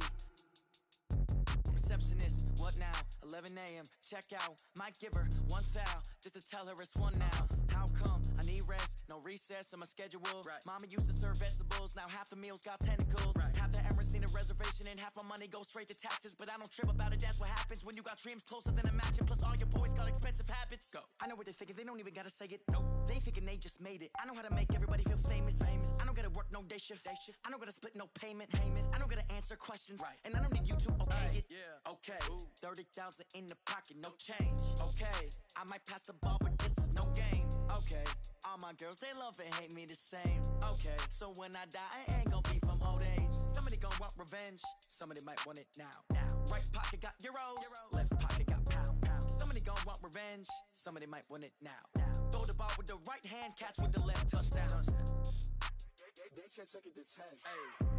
Receptionist, what now? 11 a.m., check out. Might give her one foul, just to tell her it's one now. How come? I need rest, no recess in my schedule. Mama used to serve vegetables, now half the meals got tentacles. Half the Emirates need a reservation and half my money goes straight to taxes. But I don't trip about it, that's what happens when you got dreams closer than a match. And plus all your boys got expensive habits. Go. I know what they're thinking, they don't even gotta say it. Nope. They thinking they just made it. I know how to make everybody feel famous. I don't gotta work no day shift. I don't gotta split no payment. I don't gotta answer questions. And I don't need you to okay it. Okay, 30,000 in the pocket, no change. Okay, I might pass the ball, but this is no game. Okay, all my girls, they love and hate me the same. Okay, so when I die, I ain't gon' be from old age. Somebody gon' want revenge, somebody might want it now. Right pocket got euros. Left pocket got pound. Somebody gon' want revenge, somebody might want it now. Throw the ball with the right hand, catch with the left, touchdown. That check take it to 10. Hey.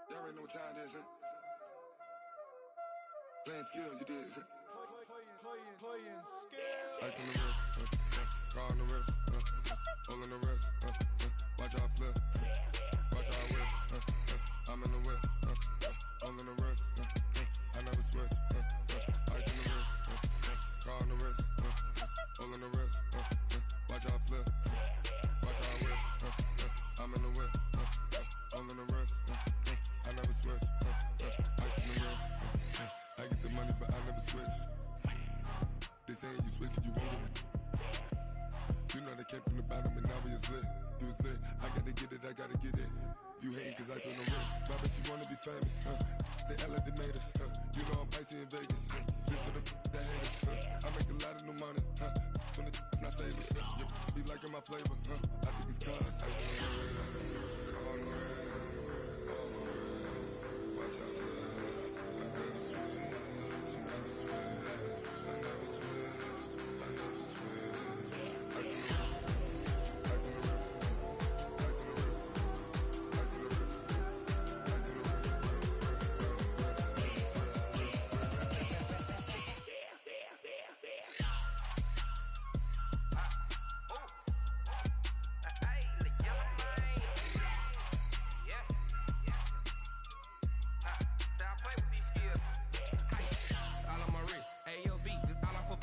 Y'all already know what time it is, huh? Playing skills, you did. Playing skills. Ice on the wrist, car on the wrist, all on the wrist, Watch how I flip. Watch how I whip. I'm in the whip. All in the wrist. I never switch. Ice in the wrist. Car on the wrist. All in the wrist. Watch how I flip. Watch how I whip. I'm in the whip. All in the wrist. I never switch. Ice in the wrist. I get the money, but I never switch. They say you switch, you won't get it. You know they came from the bottom and now we is lit. You was lit, I gotta get it, I gotta get it. You hating cause ice on the wrist. My bitch, you wanna be famous, They act like they made us, You know I'm icy in Vegas, This for the that hate us, I make a lot of new money, When the not savers, Be liking my flavor, I think it's cause ice on the wrist, on the wrist, on the wrist. Watch out, cuz I never switch, you never switch, I never switch, I never switch. Ice on the wrist, ice on the wrist, ice on the wrist, ice on the wrist, ice on the wrist, All on my wrist, AOB, just all off of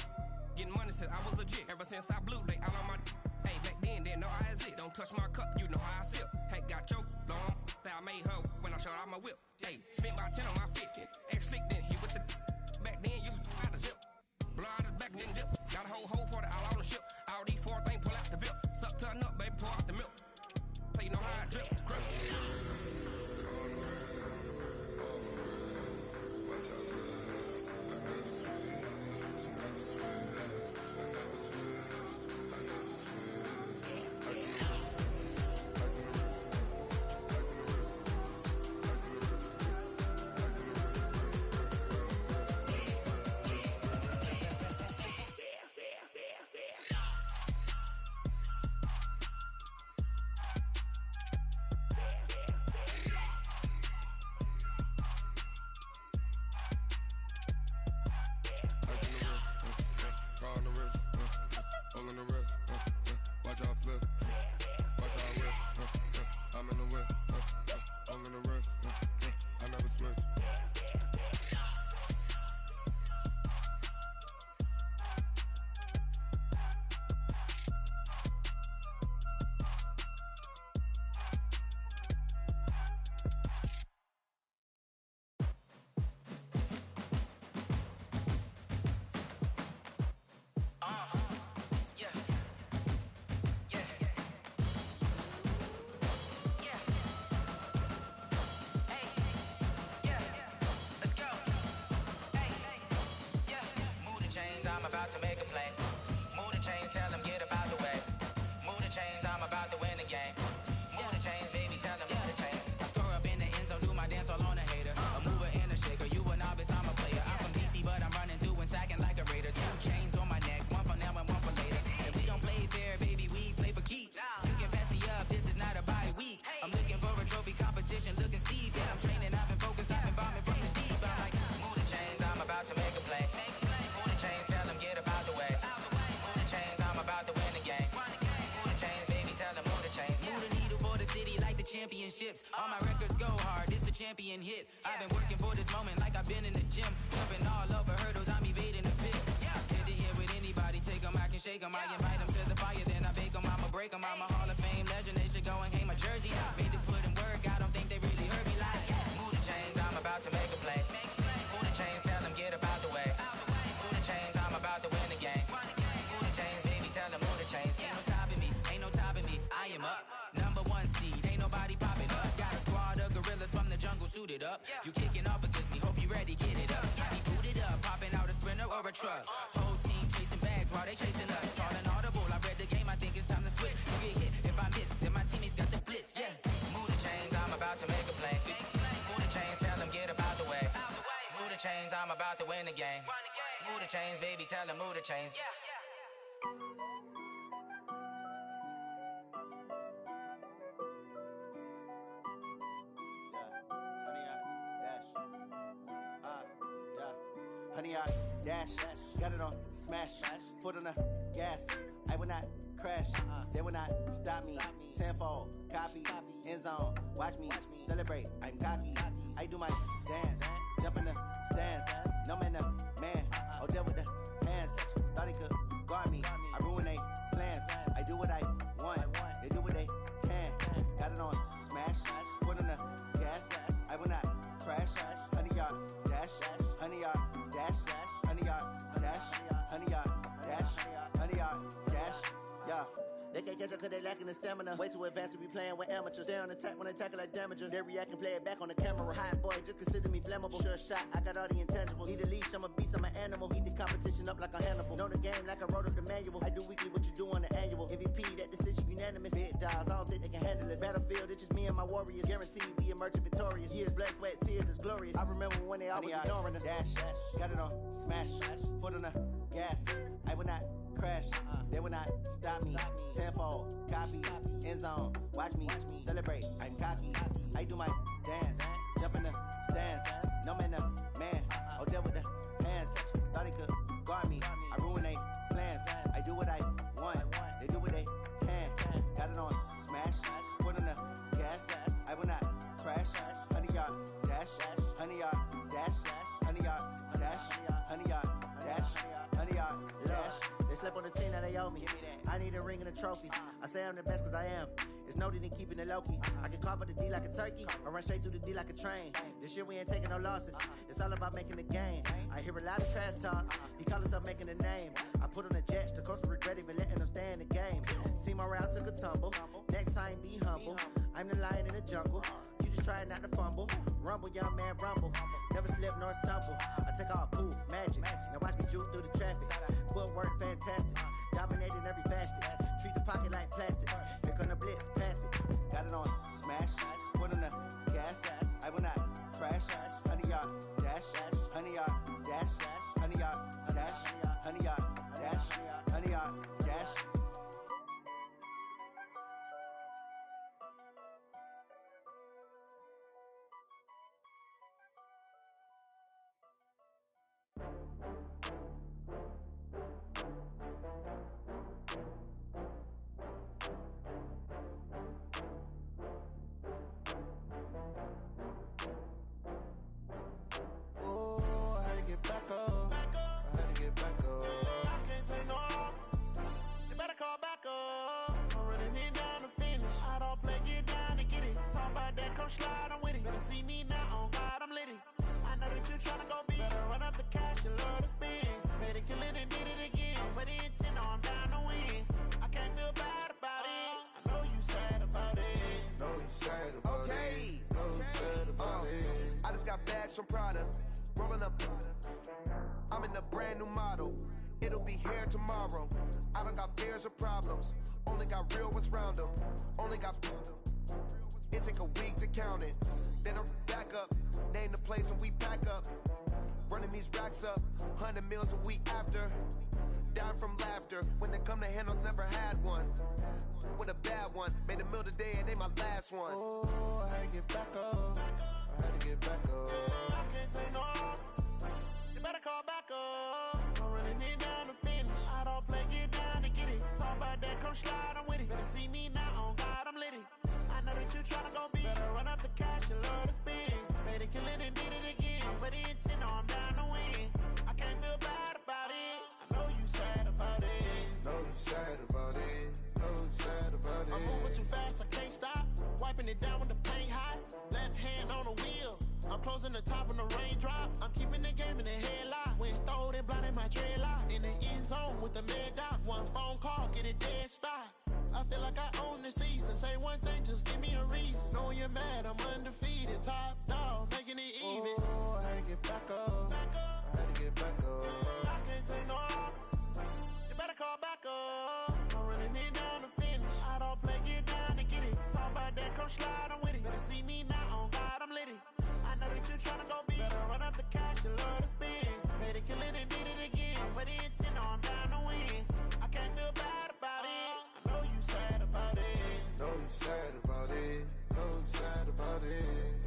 getting money since I was legit. Ever since I blew, they all on my. Hey, back then, didn't know I exist. Don't touch my cup, you know how I sip. Hey, got your long, that I made her when I showed out my whip. Hey, spent about 10 on my fit. Ex slick, then hit with the. Back then, used to out the zip. Blow out his back, then dip. Got a whole party all on the ship. All these four things, pull out the VIP. Suck, turn up, baby, pour out the milk. So you know how I drip. Crush. watch out, cuz I never switch, you never switch, I never switch, I never switch. Ice in the wrist, ice in the wrist, ice in the wrist, ice in the wrist, ice in the wrist. Car on the wrist, all in the wrist, watch how I flip, watch how I whip, I'm in the whip, all in the wrist, I never switch. I'm about to make a play. Move the chains, tell them get up out the way. Move the chains, I'm about to win the game. Move the chains, baby, tell them move the chains. I score up in the end zone, do my dance all on a hater. A mover and a shaker, you a novice, I'm a player. I'm from DC, but I'm running through and sacking like a raider. 2 chains on my neck, one for now and one for later. And we don't play fair, baby, we play for keeps. You can pass me up, this is not a bye week. I'm looking for a trophy competition, looking steep. And I'm training, I've been focused, I've been bombing from the deep. I'm like, move the chains, I'm about to make a play. Move the chains, tell them get up out the way. Move the chains, I'm about to win the game. Move the chains, baby, tell them move the chains. Move the needle for the city like the championships. All my records go hard, this a champion hit. I've been working for this moment like I've been in the gym. Jumping all over hurdles, I'm evading the pit. Hit to hit with anybody, take them, I can shake them. I invite them to the fire, then I bake them, I'ma break them. I'm a Hall of Fame legend, they should go and hang my jersey. Made to put in work, I don't think they really heard me like. Move the chains, I'm about to make a play. Move the chains, tell them get up out the way. Move the chains, I'm about to win the game. Move the chains, baby, tell them move the chains. Ain't no stopping me, ain't no topping me. I am up, #1 seed, ain't nobody popping up. Got a squad of gorillas from the jungle suited up. You kicking off against me, hope you ready, get it up. I be booted up, popping out a sprinter or a truck. Whole team chasing bags while they chasing us. Calling audible, I read the game, I think it's time to switch. You get hit, if I miss, then my teammates got the blitz, Move the chains, I'm about to make a play. Move the chains, tell them get up out the way. Move the chains, I'm about to win the game. Move the chains, baby, tell them move the chains. Honey, I dash, got it on smash, foot on the gas. I will not crash. They will not stop me. Tenfold, copy, end zone. Watch me celebrate. I'm cocky. I do my dance, jump in the stands. No man, man. Oh, deal with the hands. Thought he could guard me. I ruin they plans. I do what I want. They do what they can. Got it on smash. Foot on the gas. I will not crash. 100-yard dash. 100-yard dash. 100-yard dash. 100-yard dash. 100-yard dash. Yeah. They can't catch up cause they lacking the stamina. Way too advanced to be playing with amateurs. Stay on attack when attack like damager. They react and play it back on the camera. Hot boy, just consider me flammable. Sure shot, I got all the intangibles. Need a leash, I'm a beast, I'm an animal. Heat the competition up like a Hannibal. Know the game like I wrote up the manual. I do weekly what you do on the annual. MVP, that decision unanimous. Big dials, I don't think they can handle this. Battlefield, it's just me and my warriors. Guaranteed we emerging victorious. Years, blood, sweat, tears, is glorious. I remember when they always ignoring us. Dash, got it on smash. Foot on the gas. I will not crash. They will not stop me. Tenfold, copy, end zone. Watch me celebrate. I'm cocky. I do my dance, jump in the stands. No man, man. Oh, deal with the hands. Thought he could guard me. I ruin they plans. I do what I want. They do what they can. Got it on smash. Foot on the gas. I will not crash. 100-yard dash. 100-yard dash. 100-yard dash. 100-yard dash. 100-yard dash. They slept on the team that they owe me. I need a ring and a trophy. I say I'm the best cause I am. It's noted in keeping it low-key. I can carve up the D like a turkey or run straight through the D like a train. This year we ain't taking no losses. It's all about making the game. I hear a lot of trash talk. He call himself making a name. I put on the Jets. The coach will regret even letting them stay in the game. Team morale took a tumble. Next time be humble. I'm the lion in the jungle. You just try not to fumble. Rumble, young man, rumble. Never slip nor stumble. I take off, poof, magic. Now watch me juke through the traffic. Footwork fantastic. Dominating every facet. Treat the pocket like plastic. Here come the blitz, pass it. Got it on smash. Foot on the gas. I will not crash. 100-yard dash. 100-yard dash. 100-yard dash. 100-yard dash. 100-yard dash. Back up. I had to get back up. I can't take no loss. You better call back up. I'm running it down to finish. I don't play, get down to get it. Talk about that, come slide, I'm with it. Better see me now, on God, I'm litty. I know that you tryna go big. Better run up the cash, you love to spend. Better kill it and did it again. But the intent, no, I'm down to win. I can't feel bad about it. I know you sad about it. Know you sad about it. Know you sad about it. I just got bags from Prada. Rolling up, I'm in a brand new model. It'll be here tomorrow. I don't got fears or problems. Only got real ones round them. Only got. It take a week to count it. Then I'm back up. Name the place and we pack up. Running these racks up. 100 meals a week after. Down from laughter. When they come to handles, never had one. With a bad one. Made a meal today and they my last one. Oh, I had to get back up. I had to get back up. I can't take no loss. You better call back up. I'm running it down to finish. I don't play, get down to get it. Talk about that, come slide, I'm with it. Better see me now, on God, I'm litty. I know that you tryna go big. Better run up the cash, you love to spend. Better kill it and did it again. But the intent, no, I'm down to win. I can't feel bad about it. I know you sad about it. Know you sad about it. Know you sad about it. I'm moving too fast, I can't stop. Wiping it down with the paint hot. Left hand on the wheel. I'm closing the top when the raindrop. I'm keeping the game in the headlock. When throwed and blinded my dreadlock. In the end zone with the mad dot. One phone call, get it dead stop. I feel like I own the season. Say one thing, just give me a reason. Knowing you're mad, I'm undefeated. Top dog, making it even. Oh, I had to get back up. I had to get back up. I can't take no loss. You better call back up. I'm running it down to finish. I don't play, get down to get it. Talk about that, come slide, I'm with it. Better see me now, on God, I'm litty. I know that you tryna go big. Better run up the cash, you love to spend. Better kill it and did it again. But the intent, no, I'm down to win. I can't feel bad about it. I know you sad about it. Know you sad about it. Know you sad about it.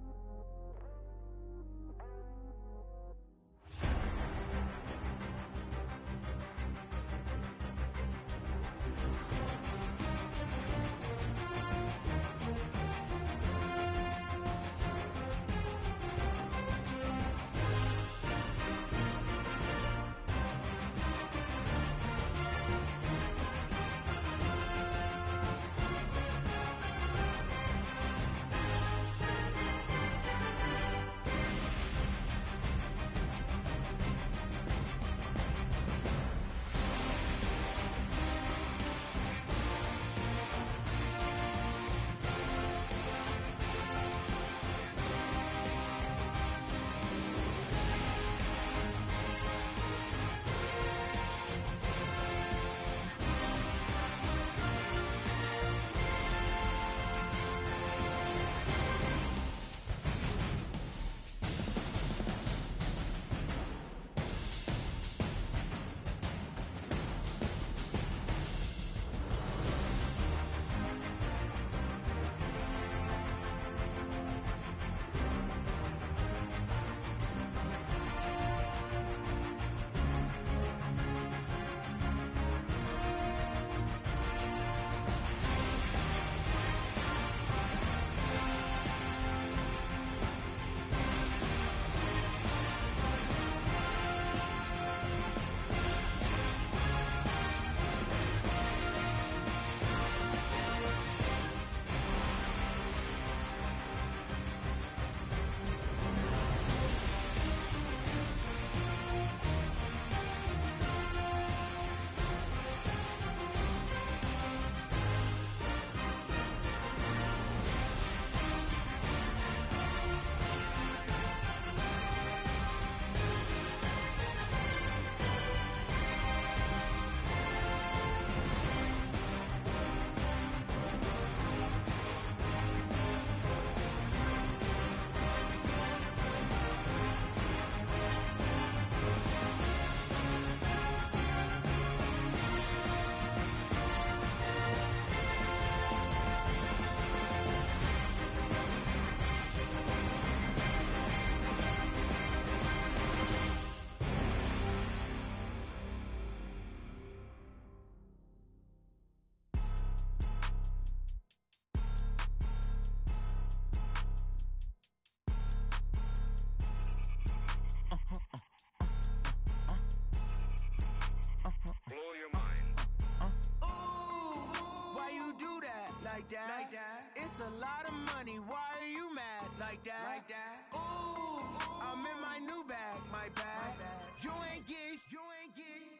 like that? It's a lot of money, why are you mad like that? Ooh, I'm in my new bag, my bad. You ain't getting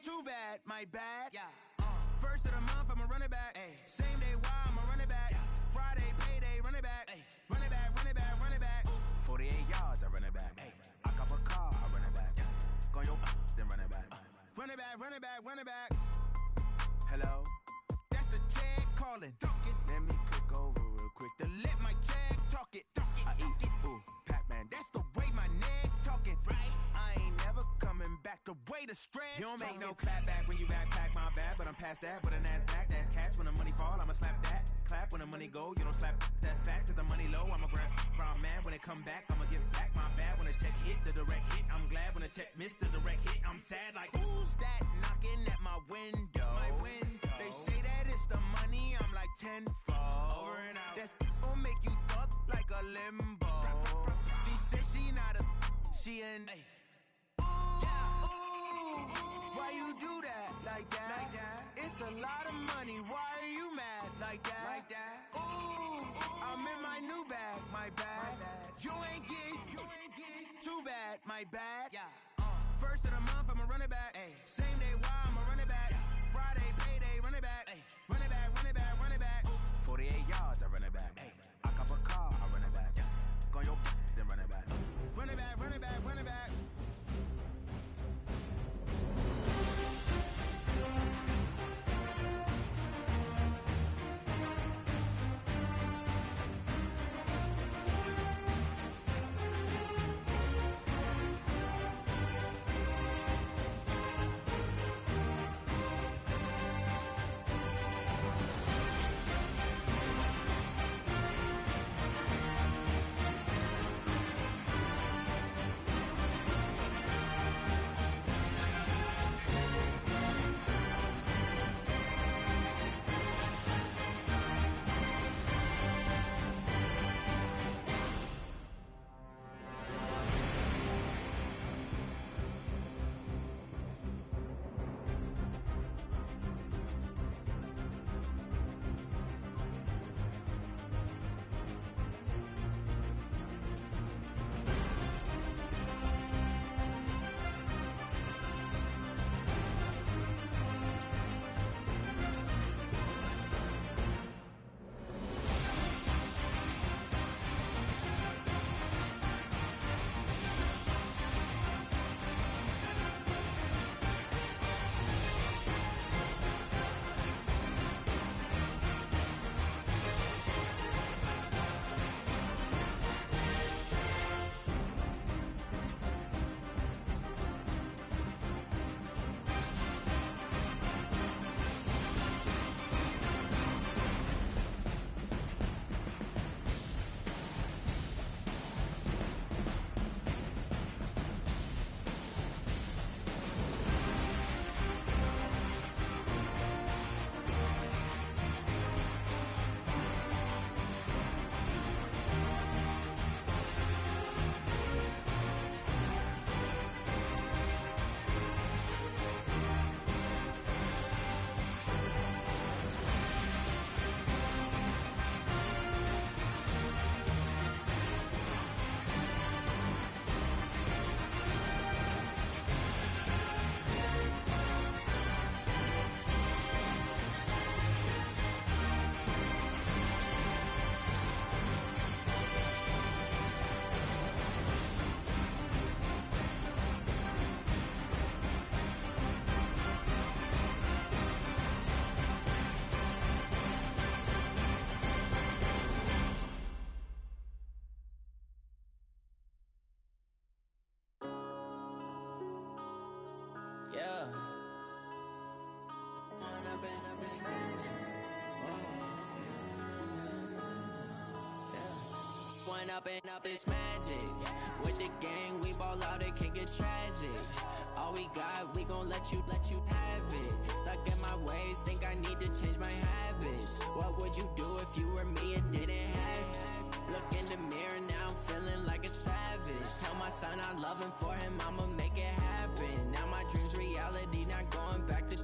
too bad, my bad. First of the month, I'ma run it back. Same day, why I'ma run it back. Friday, payday, run it back. Run it back, run it back, run it back. 48 yards, I run it back. I cop a car, I run it back. Go yo, then run it back. Run it back, run it back, run it back. Hello? That's the check calling. Let me click over real quick to let my check talk it. I eat, ooh, Pac-Man, that's the way my neck talking. Right? I ain't never coming back the way the stress. You don't make no clap back when you backpack, my bad, but I'm past that. With a NASDAQ, that's cash. When the money fall, I'ma slap that. Clap when the money go, you don't slap. That's facts. If the money low, I'ma grab brown man. When it come back, I'ma give back my bad. When the check hit, the direct hit, I'm glad. When the check missed the direct hit, I'm sad. Like, who's that knocking at my window? They say that it's the money, I'm like tenfold. Over and out. That's gon' make you fuck like a limbo. She said she not a, she an. Why you do that like that? It's a lot of money, why are you mad like that? Ooh, I'm in my new bag, my bad. You ain't getting too bad, my bad. First of the month, I'ma run it back. Same day, why I'ma run it back. Friday, payday, run it back. Run it back, run it back, run it back. 48 yards, I run it back. I cop a car, I run it back. Go yo, then run it back. Run it back, run it back, run it back. Yeah. One up and up this magic. With the gang, we ball out, it can get tragic. All we got, we gon' let you have it. Stuck in my ways, think I need to change my habits. What would you do if you were me and didn't have it? Look in the mirror, now I'm feeling like a savage. Tell my son I love him, for him I'ma make it happen. Now my dream's reality, not going back to.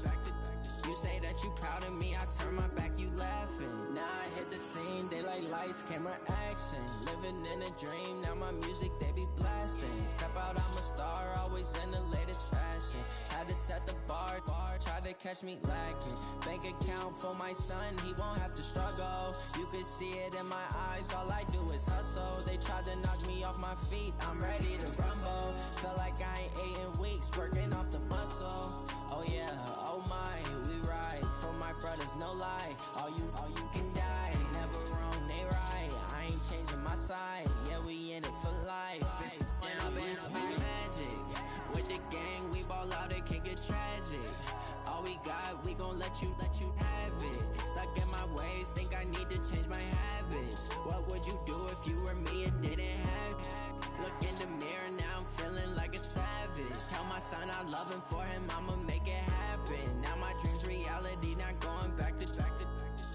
You say that you proud proud of me, I turn my back, you laughing. Now I hit the scene, they like lights, camera, action. Living in a dream, now my music, they be blasting. Step out, I'm a star, always in the latest fashion. Had to set the bar, try to catch me lacking. Bank account for my son, he won't have to struggle. You can see it in my eyes, all I do is hustle. They tried to knock me off my feet, I'm ready to rumble. Felt like I ain't ate in weeks, working off the muscle. Oh yeah, oh my, we ride for my brothers, no lie. All you can die, never wrong, they right. I ain't changing my side, yeah, we in it for life. When I've been up, it's magic. With the gang, we ball out, it can get tragic. All we got, we gon' let you have it. Stuck in my ways, think I need to change my habits. What would you do if you were me and didn't have it? Look in the mirror, now I'm feeling like a savage. Tell my son I love him, for him I'ma make it happen. Now my dream's reality, not going back to.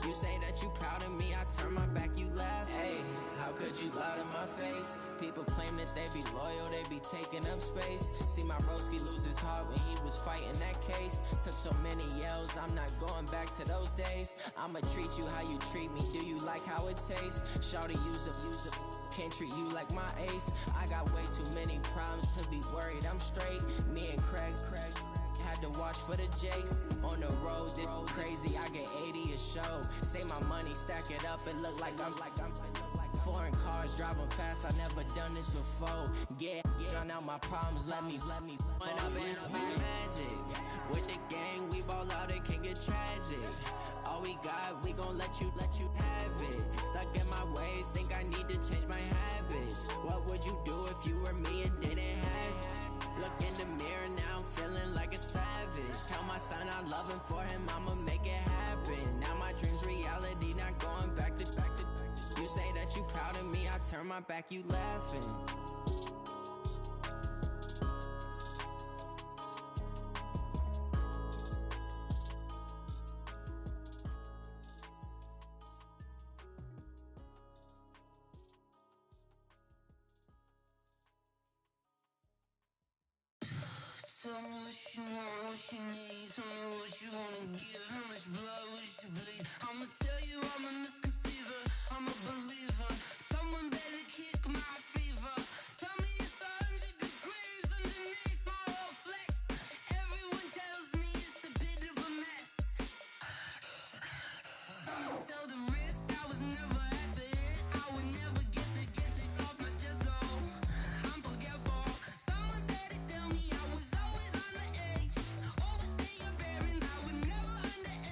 You say that you proud of me, I turn my back, you laugh. Hey, how could you lie to my face? People claim that they be loyal, they be taking up space. See my broski lose his heart when he was fighting that case. Took so many yells, I'm not going back to those days. I'ma treat you how you treat me, do you like how it tastes? Shawty, use up, can't treat you like my ace. I got way too many problems to be worried, I'm straight. Me and Craig had to watch for the Jakes. On the road, this crazy, I get 80 a show. Say my money, stack it up, it look like I'm foreign cars, driving fast, I never done this before. Get drown out my problems, let me When I've been up, it's magic. With the gang, we ball out, it can get tragic. All we got, we gon' let you have it. Stuck in my ways, think I need to change my habits. What would you do if you were me and didn't have it? Look in the mirror, now I'm feeling like a savage. Tell my son I love him, for him I'ma make it happen. Now my dream's reality, not going back to. You say that you proud of me, I turn my back, you laughing. Tell me what you want, what you need. Tell me what you wanna give. How much blood would you bleed? I'ma tell you I'm a misconceiver. I'm a believer. Someone better kick my fever. Tell me it's 100 degrees underneath my whole flesh. Everyone tells me it's a bit of a mess. Someone tell the risk I was never at the end. I would never get this off my chest though. I'm forgetful. Someone better tell me I was always on the edge. Overstay your bearings, I would never underage.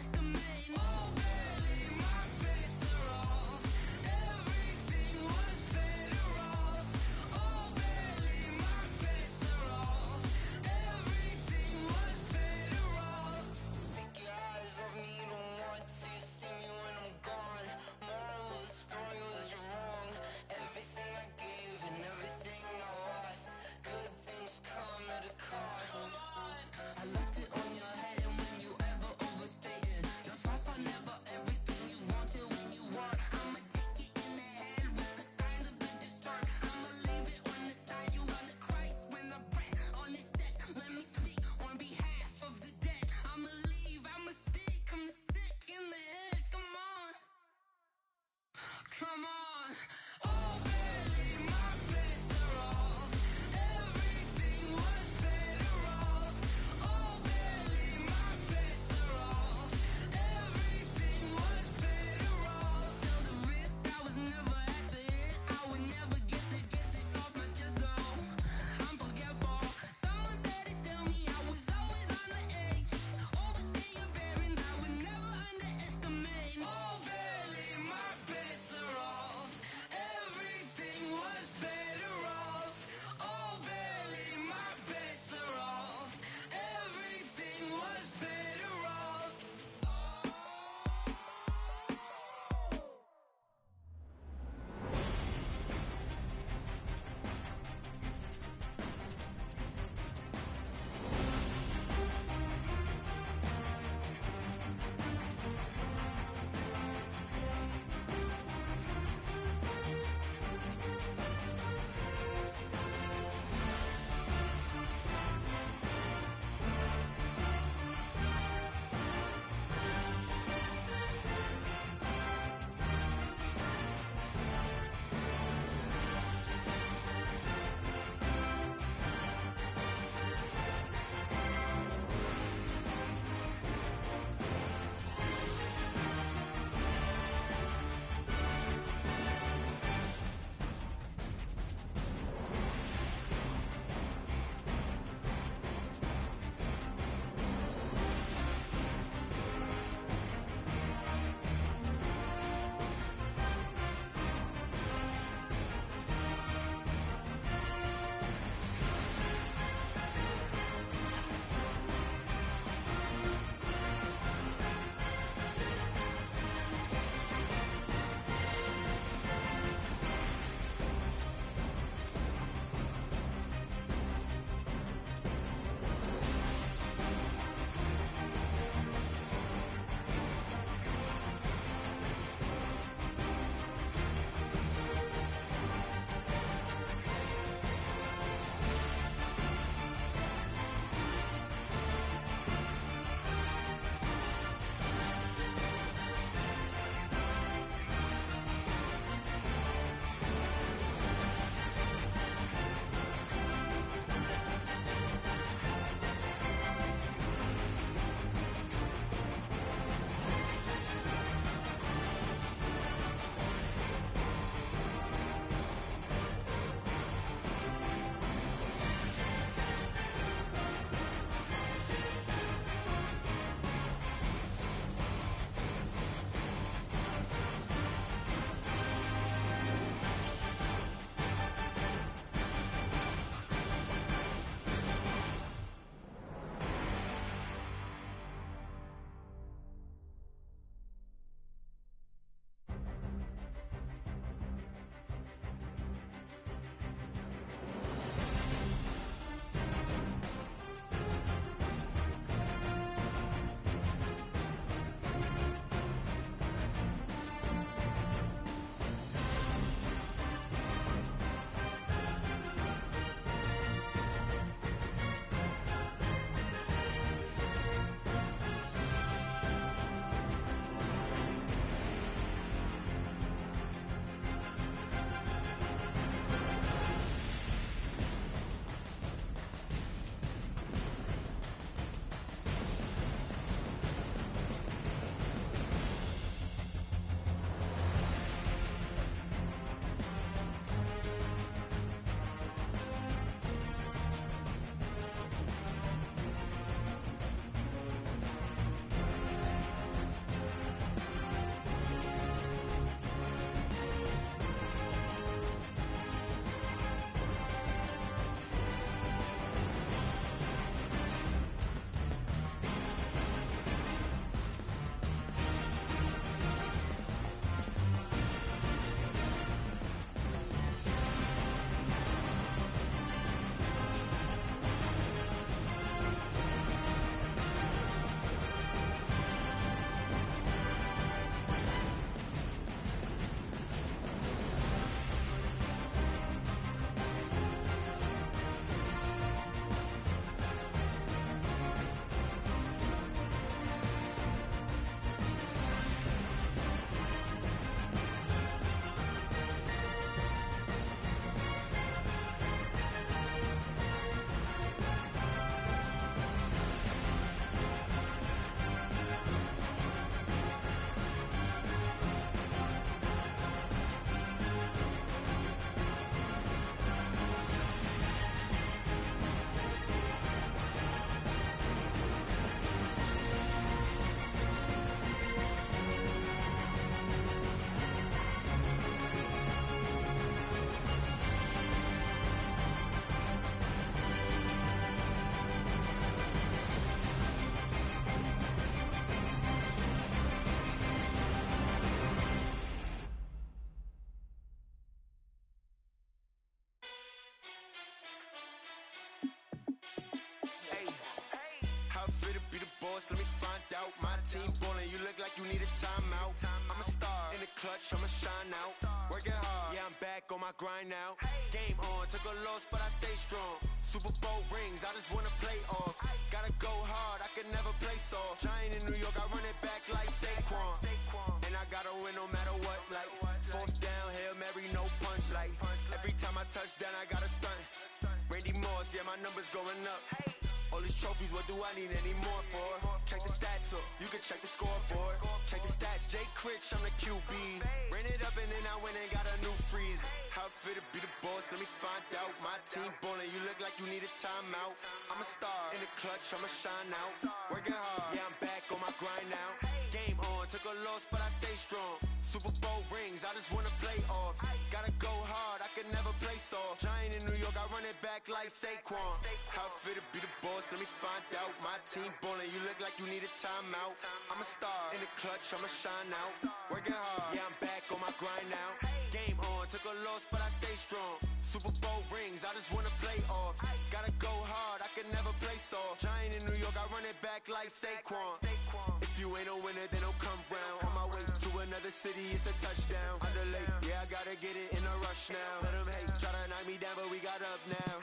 How I feel to be the boss, let me find out. My team ballin', you look like you need a timeout. I'm a star, in the clutch, I'ma shine out. Working hard, yeah, I'm back on my grind now. Game on, took a loss, but I stay strong. Super Bowl rings, I just wanna play off. Gotta go hard, I can never play soft. Giant in New York, I run it back like Saquon. And I gotta win no matter what, like fourth down, Hail Mary, no punch. Like every time I touch down, I gotta stunt. Randy Moss, yeah, my numbers going up. All these trophies, what do I need any more for? Check the stats up, you can check the scoreboard. Check the stats, Jake Critch, I'm the QB. Ran it up and then I went and got a new freeze. How it feel to be the boss, let me find out. My team ballin', you look like you need a timeout. I'm a star, in the clutch, I'ma shine out. Working hard, yeah, I'm back on my grind now. Game on, took a loss, but I stay strong. Super Bowl rings, I just wanna play off. Gotta go hard, I can never play soft. Giant in New York, I run it back like Saquon. How it feel to be the boss, let me find out. My team ballin', you look like you need a timeout. I'm a star, in the clutch, I'ma shine out. Working hard, yeah, I'm back on my grind now. Game on, took a loss, but I stay strong. Super Bowl rings, I just wanna play off. Gotta go hard, I can never play soft. Giant in New York, I run it back like Saquon. If you ain't a winner, then don't come round. On my way to another city, it's a touchdown. Underlay, yeah, I gotta get it in a rush now. Let them hate, try to knock me down, but we got up now.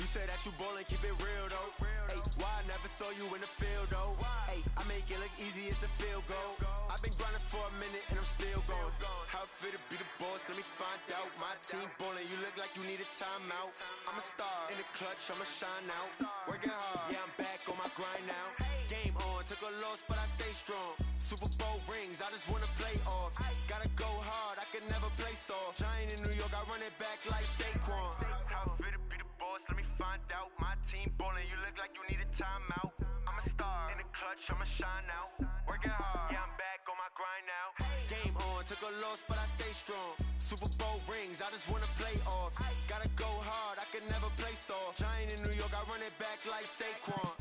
You say that you ballin', keep it real though. Hey, why I never saw you in the field though? Hey, I make it look easy, it's a field goal. I've been grinding for a minute and I'm still going. How it feel to be the boss, let me find out. My team ballin', you look like you need a timeout. I'm a star, in the clutch, I'ma shine out. Working hard, yeah, I'm back on my grind now. Game on, took a loss, but I stay strong. Super Bowl rings, I just wanna play off. Gotta go hard, I can never play soft. Giant in New York, I run it back like Saquon. How it feel to be the boss, let me find out. My team ballin', you look like you need a timeout. I'm a star, in the clutch, I'ma shine out. Working hard, yeah, I'm back on my grind now. Game on, took a loss, but I stay strong. Super Bowl rings, I just wanna play off. Gotta go hard, I can never play soft. Giant in New York, I run it back like Saquon.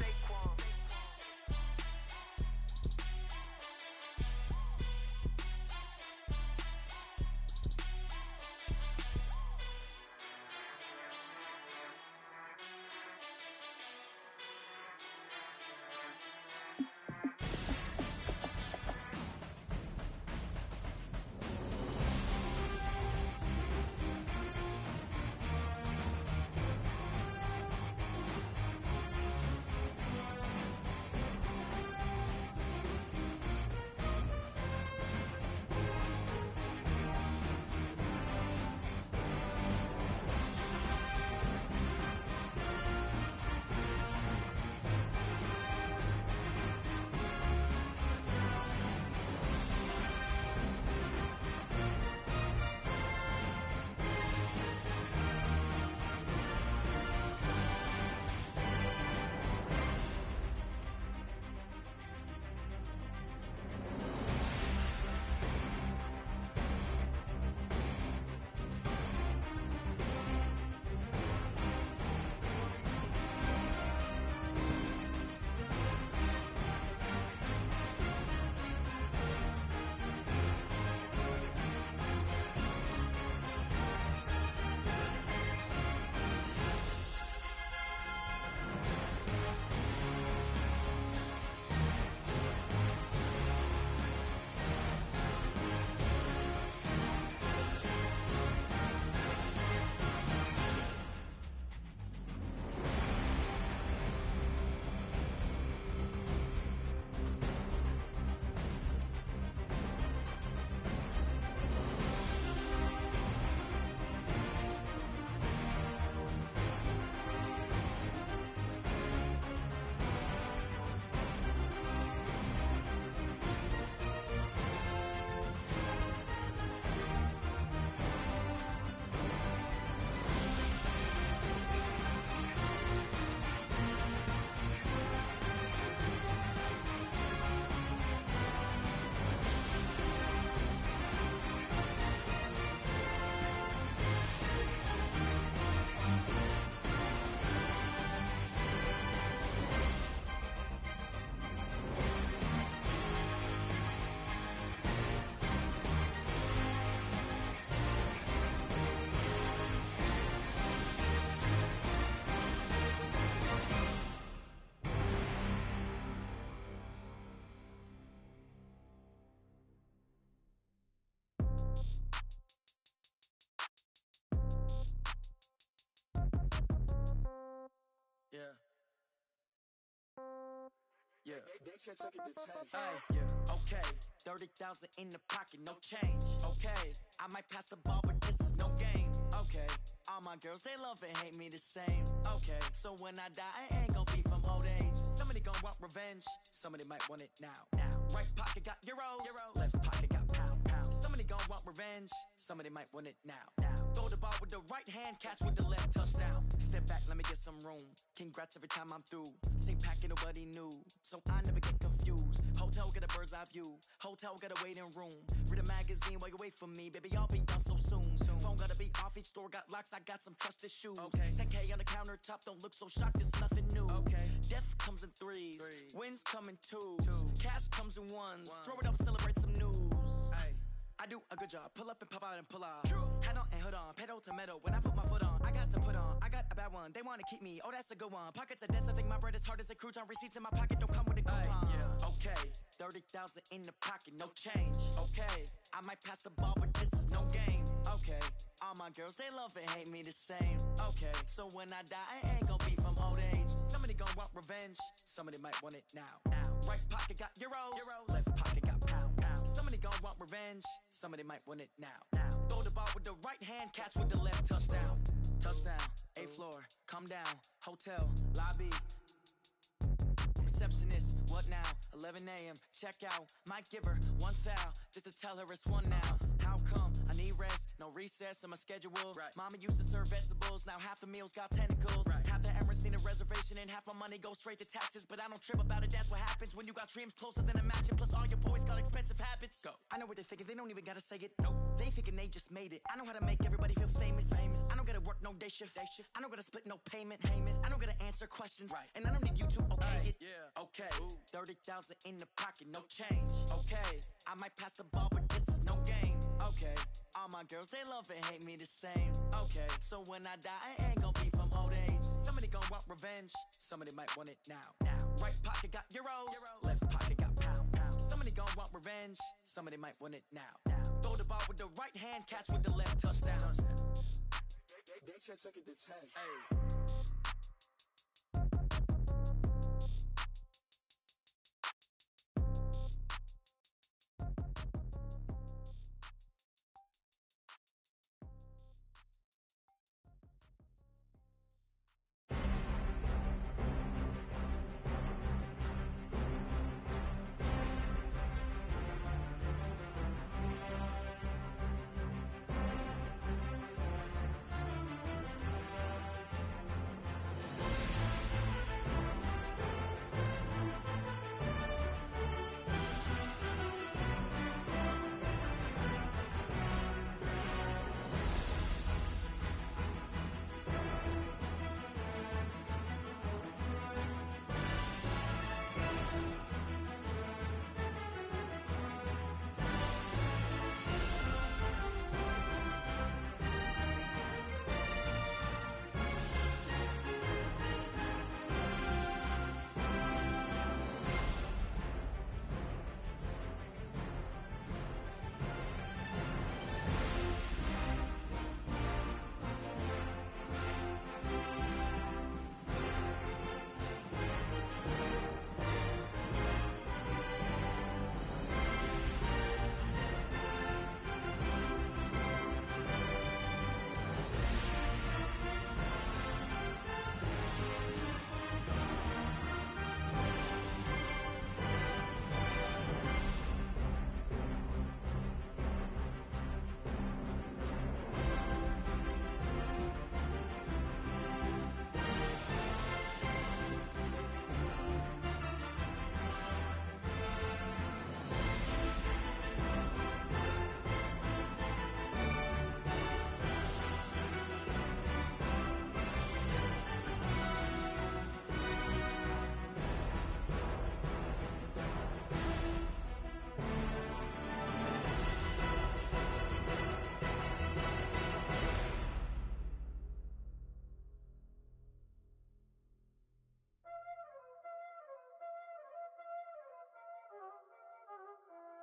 Yeah. That check took it to 10. Hey, yeah. Okay. 30,000 in the pocket, no change. Okay. I might pass the ball, but this is no game. Okay. All my girls, they love and hate me the same. Okay. So when I die, I ain't gonna be from old age. Somebody gon' want revenge. Somebody might want it now. Right pocket got euros. Left pocket got pound. Somebody gon' want revenge. Somebody might want it now. Throw the ball with the right hand, catch with the left, touchdown. Step back, let me get some room. Congrats every time I'm through. Same packet, nobody knew, so I never get confused. Hotel get a bird's eye view. Hotel get a waiting room. Read a magazine while you wait for me, baby. I'll be done so soon. Phone gotta be off. Each store got locks. I got some trusted shoes. Okay. 10K on the countertop. Don't look so shocked. It's nothing new. Okay. Death comes in threes. Wins come in twos. Cash comes in ones. Throw it up, celebrate some news. Ay. I do a good job. Pull up and pop out and pull off. Head on and hood on. Pedal to metal. When I put my foot on, I got to put on. I got a bad one. They want to keep me. Oh, that's a good one. Pockets are dense. I think my bread is hard as a crouton. Receipts in my pocket don't come with a coupon. Yeah. Okay. 30,000 in the pocket. No change. Okay. I might pass the ball, but this is no game. Okay. All my girls, they love and hate me the same. Okay. So when I die, I ain't gonna be from old age. Somebody gon' want revenge. Somebody might want it now. Right pocket got euros. Left pocket got pound. Somebody gon' want revenge. Somebody might want it now. Throw the ball with the right hand, catch with the left, touchdown. Touchdown, 8th floor, come down, hotel, lobby. Receptionist, what now? 11 a.m., check out. Might give her one foul, just to tell her it's one now. How come? I need rest, no recess in my schedule. Right. Mama used to serve vegetables, now half the meals got tentacles. Right. Half the Emirates need a reservation and half my money goes straight to taxes. But I don't trip about it, that's what happens when you got dreams closer than a mansion. Plus all your boys got expensive habits. Go. I know what they're thinking, they don't even gotta say it. Nope. They thinking they just made it. I know how to make everybody feel famous. I don't gotta work no day shift. I don't gotta split no payment. I don't gotta answer questions. Right. And I don't need you to okay it. Yeah. Okay. 30,000 in the pocket, no change. Okay. I might pass the ball, but this is no game. Okay. All my girls, they love and hate me the same. Okay. So when I die, I ain't gonna be from old age. Somebody gon' want revenge. Somebody might want it now. Right pocket got euros. Left pocket got pound. Somebody gon' want revenge. Somebody might want it now. Throw the ball with the right hand, catch with the left, touchdown. That check took it to 10. Hey.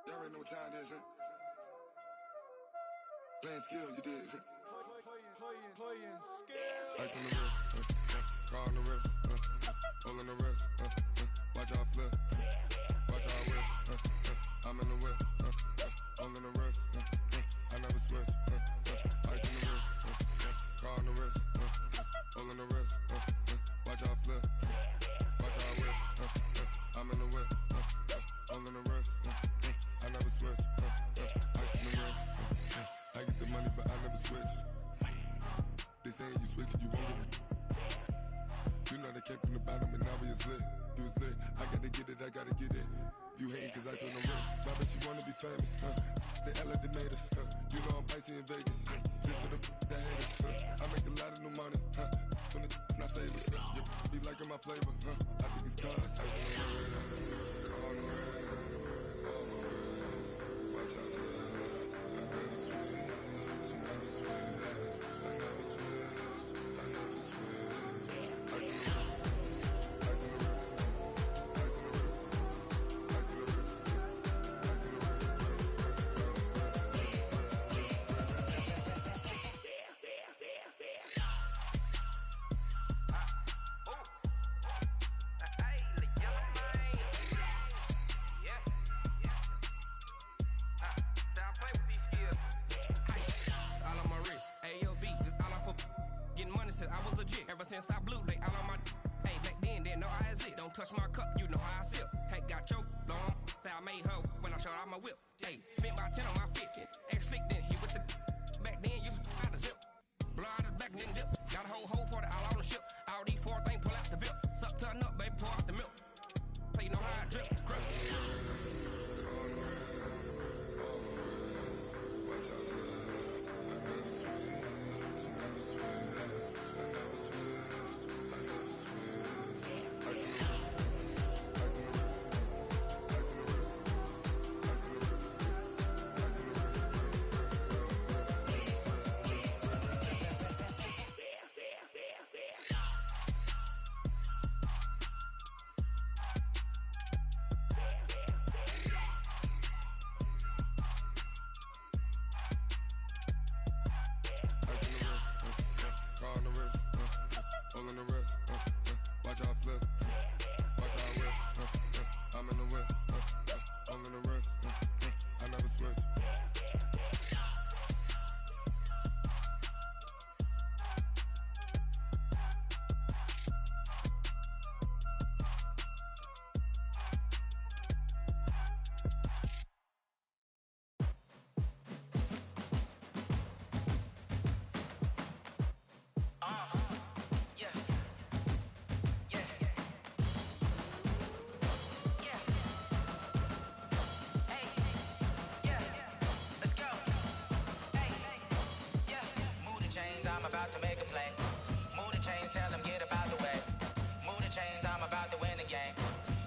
Y'all already know what time it is, huh? Playing skills, you did. Playing skills. Ice on the wrist, car on the wrist, all on the wrist, watch out flip. I'm in the whip, all in the wrist, I never switch, ice in the wrist, car on the wrist, all in the wrist, watch how I flip, watch how I whip, I'm in the whip, all in the wrist, I never switch, ice in the wrist, I get the money but I never switch. They say you switch it, you won't get it. You know they came from the bottom and now we is lit. You was lit, I gotta get it, I gotta get it. You hating cause I on the wrist. My bitch, you wanna be famous, They act like they made us, You know I'm icy in Vegas, This for the that hate us, I make a lot of new money, When it's not savers, You be liking my flavor, I think it's cause ice on the wrist, on the wrist, on the wrist. Watch out, I never switch, I never switch, I never switch, I never switch. Ice in the wrist, ice in the wrist, ice in the wrist, ice in the wrist, ice in the wrist, all on my wrist, AOB, just all off of getting money since I was legit. Ever since I blew, they all on my. Hey, back then, didn't know I exist. Don't touch my cup, you know how I sip. Hey, got your long. Say I made her when I showed out my whip. Hey, spent about 10 on my fit. Ex slick, then hit with the. Back then, used to out the zip. Blow out his back, then dip. Got a whole party all on the ship. All these four things, pull out the VIP. Suck, turn up, baby, pour out the milk. So you know how I drip. Crush. I'm about to make a play. Move the chains, tell them get up out the way. Move the chains, I'm about to win the game.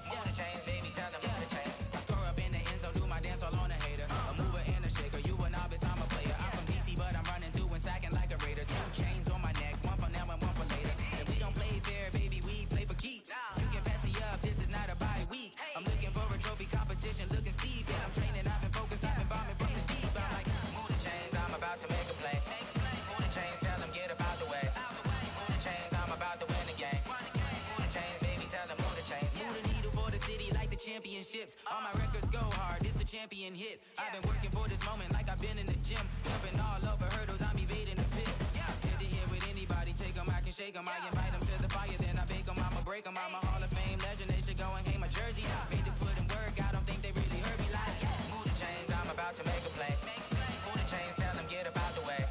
Move the chains, baby, tell them move the chains. I score up in the end zone, do my dance all on a hater. A mover and a shaker, you a novice, I'm a player. I'm from DC, but I'm running through and sacking like a raider. 2 chains on my neck, one for now and one for later. And we don't play fair, baby, we play for keeps. You can pass me up, this is not a bye week. I'm looking for a trophy competition, looking steep. And I'm training, I've been focused, I've been bombing from the deep. I'm like, move the chains, I'm about to make a play. Move the chains, tell them get up out the way. Move the chains, I'm about to win the game. Move the chains, baby, tell them move the chains. Move the needle for the city like the championships. All my records go hard, this a champion hit. I've been working for this moment like I've been in the gym. Jumping all over hurdles, I'm evading the pit. Hit to hit with anybody, take them, I can shake them. I invite them to the fire, then I bake them, I'ma break them. I'm a Hall of Fame legend, they should go and hang my jersey. Made to put in work, I don't think they really heard me like. Move the chains, I'm about to make a play. Move the chains, tell them get up out the way.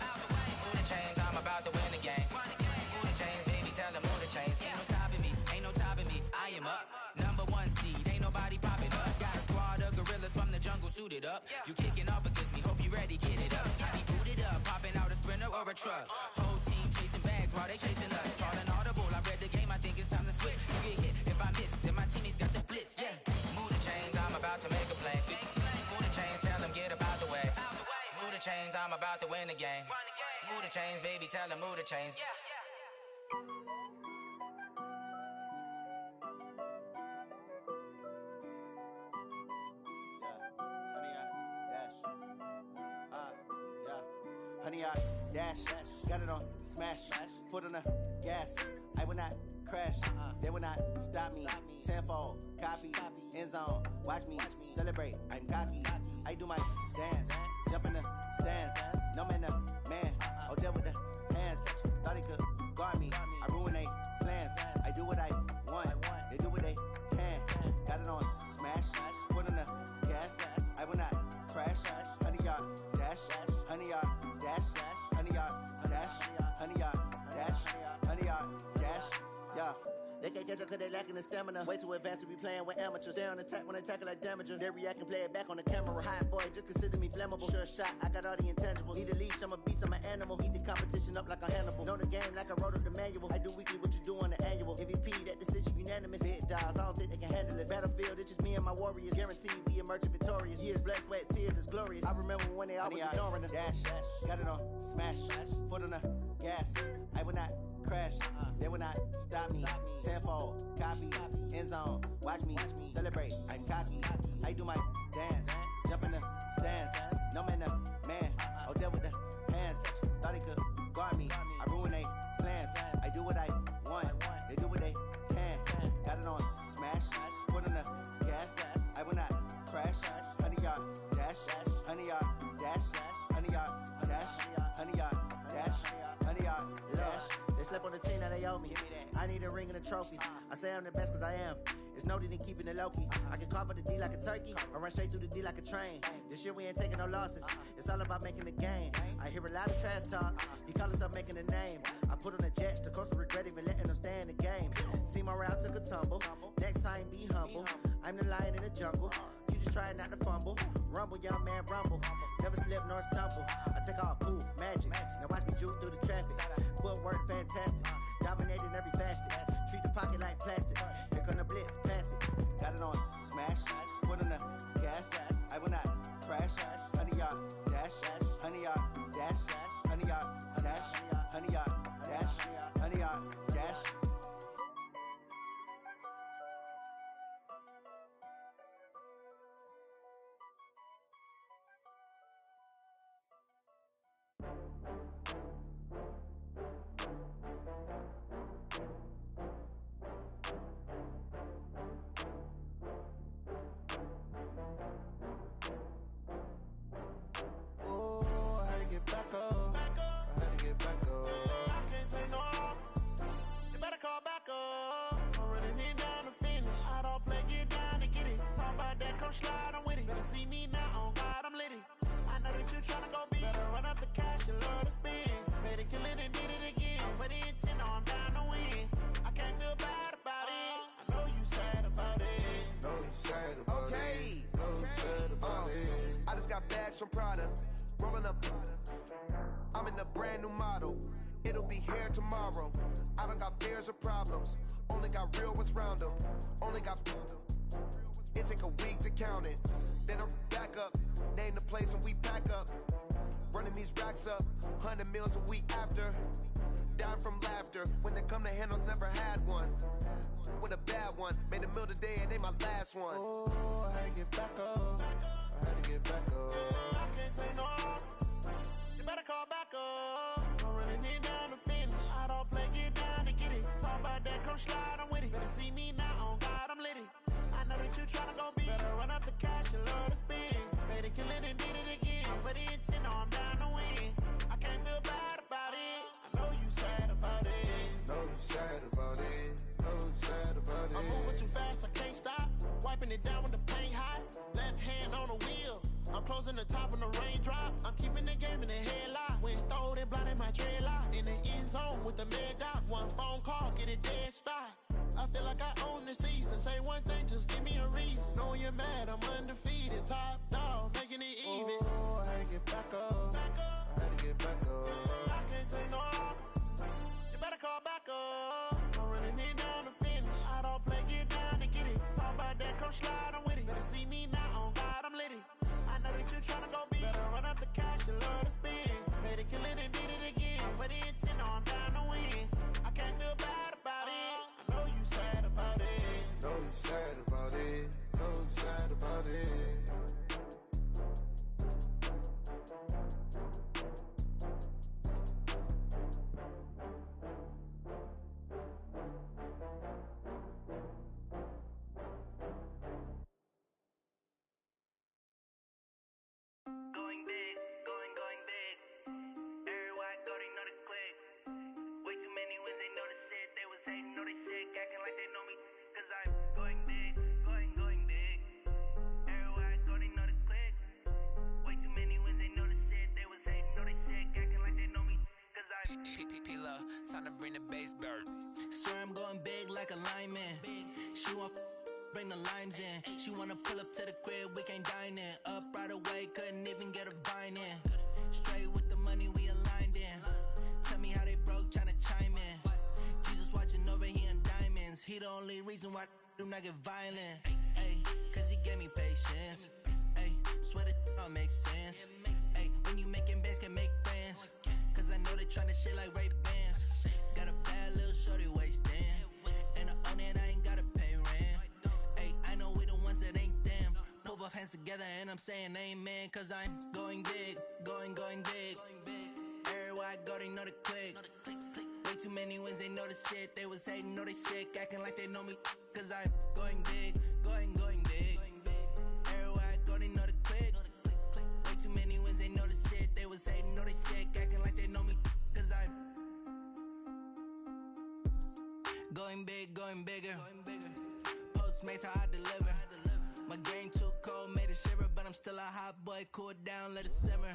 Move the chains, I'm about to win the game. Move the chains, baby, tell them move the chains. Ain't no stopping me, ain't no topping me. I am up, #1 seed, ain't nobody popping up. Got a squad of gorillas from the jungle suited up. You kicking off against me, hope you ready, get it up. I be booted up, popping out a Sprinter or a truck. Whole team chasing bags while they chasing us. Calling audible, I read the game, I think it's time to switch. You get hit if I miss, then my teammates got the blitz, yeah. Move the chains, I'm about to make a play. Move the chains, tell them get up out the way. Move the chains, I'm about to win the game. Move the chains, baby, tell them move the chains. Honey, I dash, got it on smash, foot on the gas. I will not crash, they will not stop me. Tenfold, copy, end zone. Watch me celebrate. I'm cocky. I do my dance. Jump in the stands. No man, the man. Oh, deal with the hands. Thought he could guard me. I ruin they plans. I do what I want. They do what they can. Got it on smash. Put on the gas. I will not crash. 100 yard dash. 100 yard dash. 100 yard dash. 100 yard dash. 100 yard dash. Yeah. They can't catch up cause they lacking the stamina. Way too advanced to be playing with amateurs. Stay on attack when I tackle like damager. They react and play it back on the camera. Hot boy, just consider me flammable. Sure shot, I got all the intangibles. Need a leash, I'm a beast, I'm an animal. Eat the competition up like a Hannibal. Know the game like I wrote up the manual. I do weekly what you do on the annual. MVP, that decision unanimous. Hit dials, I don't think they can handle it. Battlefield, it's just me and my warriors. Guaranteed we emerging victorious. Years, blood, sweat, tears, it's glorious. I remember when they always ignoring us. Dash, got it on smash. Foot on the gas. I will not crash. They will not stop me. Tenfold, copy, end zone. Watch me celebrate. I'm cocky. I do my dance. Jump in the stands. No man, the man. Oh, deal with the hands. Thought he could guard me. I ruin they plans. I do what I want. They do what they can. Got it on smash. Put on the gas. I will not crash. 100 yard dash. 100 yard dash. 100 yard dash. 100 yard dash. 100 yard dash. They slept on the team, now they owe me. I need a ring and a trophy. I say I'm the best cause I am. It's no need in keeping it low-key. I can carve up the D like a turkey, or run straight through the D like a train. This year we ain't taking no losses. It's all about making the game. I hear a lot of trash talk. He call us up making a name. I put on the jets, the coach will regret even letting them stay in the game. Team morale took a tumble. Next time be humble. I'm the lion in the jungle. You just trying not to fumble. Rumble, young man, rumble. Never slip nor stumble. I take off, poof, magic. Now watch me juke through the traffic. Footwork fantastic. Dominating every facet. Treat the pocket like plastic. Here come the blitz, pass it. Got it on smash. Put on the gas. I will not crash. 100 yard dash. 100 yard dash. 100 yard dash. 100 yard dash. 100 yard dash. Back up. I had to get back up. I can't take no loss. You better call back up. I'm running it down to finish. I don't play, get down to get it. Talk about that, come slide, I'm with it. Better see me now, on God, I'm lit it. I know that you tryna go big. Better run up the cash, you love to spend. Better kill it and did it again. But the intent, no, I'm down to win. I can't feel bad about it. I know you sad about it. Know you sad about it. Know you sad about it. I just got bags from Prada. Rolling up, I'm in a brand new model. It'll be here tomorrow. I don't got fears or problems. Only got real ones round them. Only got. It take a week to count it. Then I'm back up. Name the place and we pack up. Running these racks up. 100 meals a week after. Dying from laughter. When they come to handles, never had one. With a bad one. Made a meal today and they my last one. Oh, I had to get back up. I had to get back up. I can't take no loss. You better call back up. I'm running it down to finish. I don't play, get down to get it. Talk about that, come slide, I'm with it. Better see me now, on God, I'm lit it. I know that you tryna go big. Better run up the cash, you love to spend. Better kill it and did it again. But the intent, no, I'm down to win. I can't feel bad about it. I know you sad about it. Know you sad about it. Know you sad about it. I'm moving too fast, I can't stop. Wiping it down when the paint hot. Left hand on the wheel. I'm closing the top when the raindrop. I'm keeping the game in the headlock. When throwed and blinded my dreadlock. In the end zone with the mad dot. One phone call, get it dead stop. I feel like I own the season. Say one thing, just give me a reason. Knowing you're mad, I'm undefeated. Top dog, making it even. Oh, I had to get back up. I had to get back up. I can't take no loss. You better call back up. I'm running it down to finish. I don't play, get down to get it. Talk about that, come slide, I'm with it. Better see me now, on God, I'm lit it. I know that you tryna go big. Better run up the cash, you love to spend. Better kill it and did it again. But the intent, no, I'm down to win. I can't feel bad about it. I know you sad about it. Know you sad about it. Know you sad about it. P-Love, time to bring the bass back. Swear I'm going big like a lineman. She want bring the limes in. She wanna pull up to the crib, we can't dine in. Up right away, couldn't even get a vine in. Straight with the money we aligned in. Tell me how they broke, tryna chime in. Jesus watching over here in diamonds. He the only reason why I do not get violent. Ay, cause he gave me patience. Ay, swear that all makes sense. Ay, when you making bands can make friends. Cause I know they tryna shit like Ray-Bans. Got a bad little shorty wasting. And I own it, I ain't gotta pay rent. Ay, I know we the ones that ain't them. Pull both hands together and I'm saying amen. Cause I'm going big, going big. Everywhere I go, they know the click. Way too many wins, they know the shit. They was hating, know they sick, acting like they know me. Cause I'm going big, going big. Everywhere I go, they know the click. Way too many wins, they know the shit. They was hating, know they sick, acting like they know me. Cause I'm going big, going bigger. Postmates, how I deliver. My game too cold, made it shiver, but I'm still a hot boy. Cool it down, let it simmer.